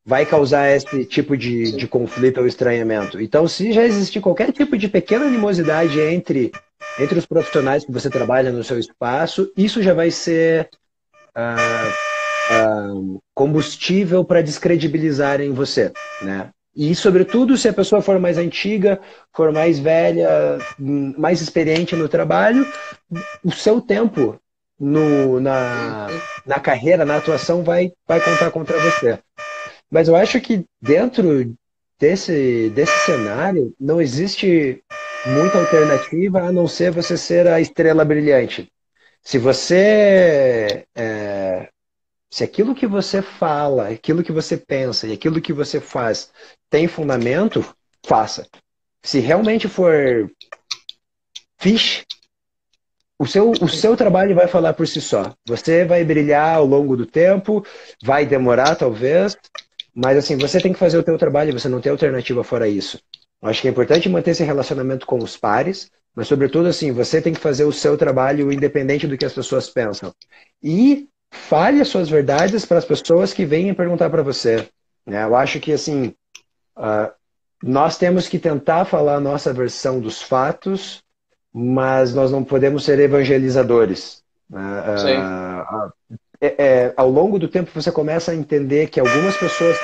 vai causar esse tipo de Sim. conflito ou estranhamento. Então, se já existir qualquer tipo de pequena animosidade entre os profissionais que você trabalha no seu espaço, isso já vai ser combustível para descredibilizarem você, né? E, sobretudo, se a pessoa for mais antiga, for mais velha, mais experiente no trabalho, o seu tempo na carreira, na atuação, vai contar contra você. Mas eu acho que dentro desse cenário não existe muita alternativa a não ser você ser a estrela brilhante. Se você Se aquilo que você fala, aquilo que você pensa e aquilo que você faz tem fundamento, faça. Se realmente for fish, o seu trabalho vai falar por si só. Você vai brilhar ao longo do tempo, vai demorar talvez, mas assim, você tem que fazer o teu trabalho, você não tem alternativa fora isso. Eu acho que é importante manter esse relacionamento com os pares, mas sobretudo assim, você tem que fazer o seu trabalho independente do que as pessoas pensam. E fale as suas verdades para as pessoas que venham perguntar para você. Né? Eu acho que assim, uh, nós temos que tentar falar a nossa versão dos fatos, mas nós não podemos ser evangelizadores. Sim. Ao longo do tempo você começa a entender que algumas pessoas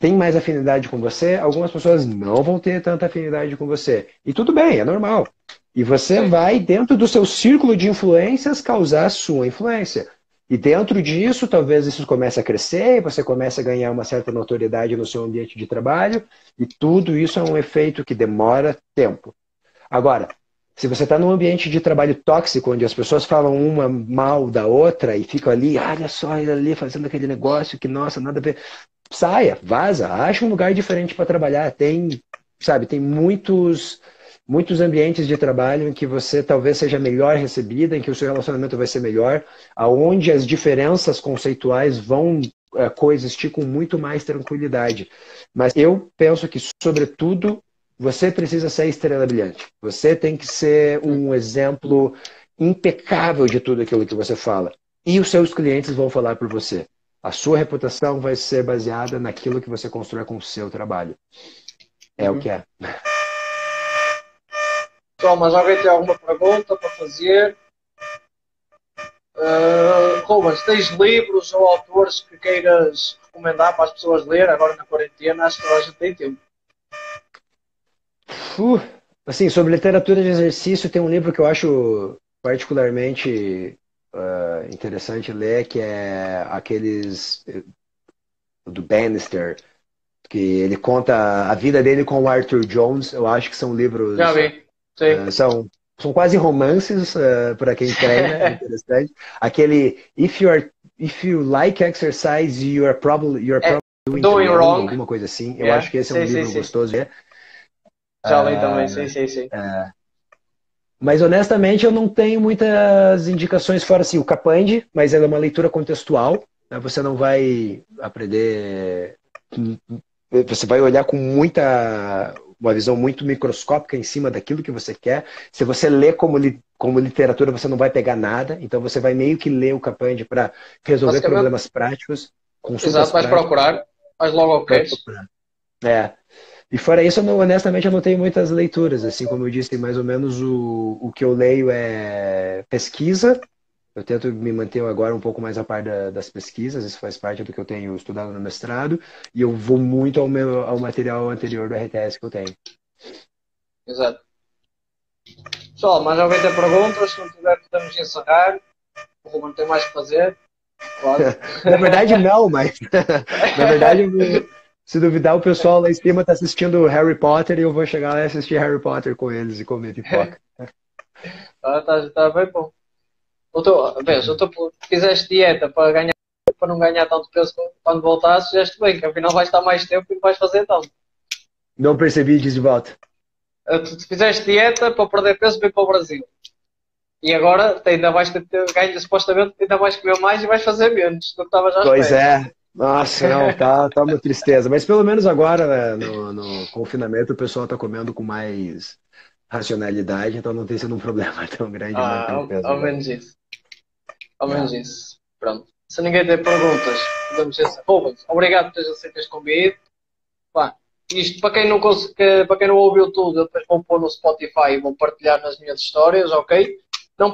têm mais afinidade com você, algumas pessoas não vão ter tanta afinidade com você. E tudo bem, é normal. E você Sim. vai, dentro do seu círculo de influências, causar a sua influência. E dentro disso, talvez isso comece a crescer, você comece a ganhar uma certa notoriedade no seu ambiente de trabalho, e tudo isso é um efeito que demora tempo. Agora, se você está num ambiente de trabalho tóxico, onde as pessoas falam uma mal da outra e ficam ali, olha só ele ali fazendo aquele negócio que, nossa, nada a ver. Saia, vaza, acha um lugar diferente para trabalhar. Tem, sabe, tem muitos ambientes de trabalho em que você talvez seja melhor recebida, em que o seu relacionamento vai ser melhor, aonde as diferenças conceituais vão coexistir com muito mais tranquilidade. Mas eu penso que, sobretudo, você precisa ser a estrela brilhante. Você tem que ser um exemplo impecável de tudo aquilo que você fala. E os seus clientes vão falar por você. A sua reputação vai ser baseada naquilo que você constrói com o seu trabalho. É o que é. Pessoal, mas alguém tem alguma pergunta para fazer? Rubens, tens livros ou autores que queiras recomendar para as pessoas ler agora na quarentena? Acho que toda a gente tem tempo. Assim, sobre literatura de exercício, tem um livro que eu acho particularmente interessante ler, que é aqueles do Bannister, que ele conta a vida dele com o Arthur Jones. Eu acho que são Já livros, vi. Sim. são quase romances para quem treina, é interessante. Aquele If you like exercise, you're probably doing it wrong, alguma coisa assim. Eu acho que esse é um Sim, sim, livro sim. gostoso de ler. Já li também, sim, sim, sim. Mas honestamente eu não tenho muitas indicações fora assim, o Capandi, mas ela é uma leitura contextual, né? Você não vai aprender, você vai olhar com uma visão muito microscópica em cima daquilo que você quer. Se você lê como literatura, você não vai pegar nada, então você vai meio que ler o Capandi para resolver problemas práticos, consultas exato, vais práticas. procurar, vais logo ao que queres. É. E fora isso, honestamente, eu não tenho muitas leituras. Assim como eu disse, mais ou menos o que eu leio é pesquisa. Eu tento me manter agora um pouco mais a par das pesquisas, isso faz parte do que eu tenho estudado no mestrado, e eu vou muito ao material anterior do RTS que eu tenho. Exato. Pessoal, mais alguém tem perguntas? Se não tiver, podemos encerrar. O Ruben tem mais que fazer. Quase. Na verdade, não, mas na verdade, se duvidar, o pessoal lá em cima está assistindo Harry Potter e eu vou chegar lá e assistir Harry Potter com eles e comer pipoca. Tá bem bom. Vês, fizeste dieta para não ganhar tanto peso quando voltasses, fizeste bem, que afinal vais estar mais tempo e não vais fazer tanto. Não percebi, diz de volta. Tu fizeste dieta para perder peso para ir para o Brasil. E agora ainda vais ter ganho, supostamente, ainda vais comer mais e vais fazer menos do que estavas à espera. Pois é. Nossa, não, tá uma tristeza. Mas pelo menos agora, né, no confinamento, o pessoal tá comendo com mais racionalidade, então não tem sido um problema tão grande manter o peso. Ao menos isso. Ao menos isso. Pronto. Se ninguém tem perguntas, podemos ser. Rubens, obrigado por teres aceito este convite. Pá, isto, para quem não ouviu tudo, eu depois vou pôr no Spotify e vou partilhar nas minhas histórias, ok? Não,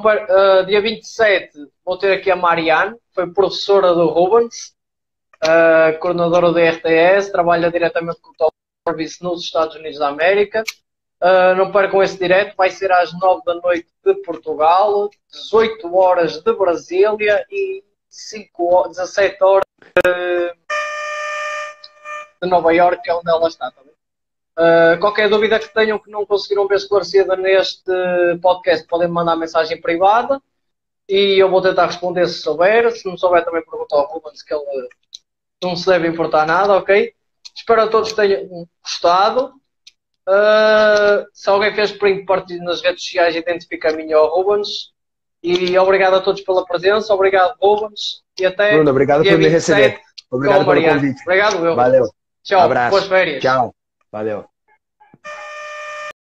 dia 27 vou ter aqui a Marianne, foi professora do Rubens, coordenadora do RTS, trabalha diretamente com o Top Service nos Estados Unidos da América. Não percam esse direto, vai ser às 9 da noite de Portugal, 18 horas de Brasília e 17 horas de Nova York, que é onde ela está também. Qualquer dúvida que tenham que não conseguiram ver esclarecida neste podcast, podem me mandar mensagem privada. e eu vou tentar responder se souber. Se não souber, também pergunto ao Rubens, que ele não se deve importar nada, ok? Espero a todos que tenham gostado. Se alguém fez print, partilhe nas redes sociais, identifica a minha ou ao Rubens. E obrigado a todos pela presença. Obrigado, Rubens. E até Bruno, obrigado dia por me 27 receber. Obrigado com a pelo Mariana. convite. Obrigado, eu. Valeu. Tchau. Abraço. Boas férias. Tchau. Valeu.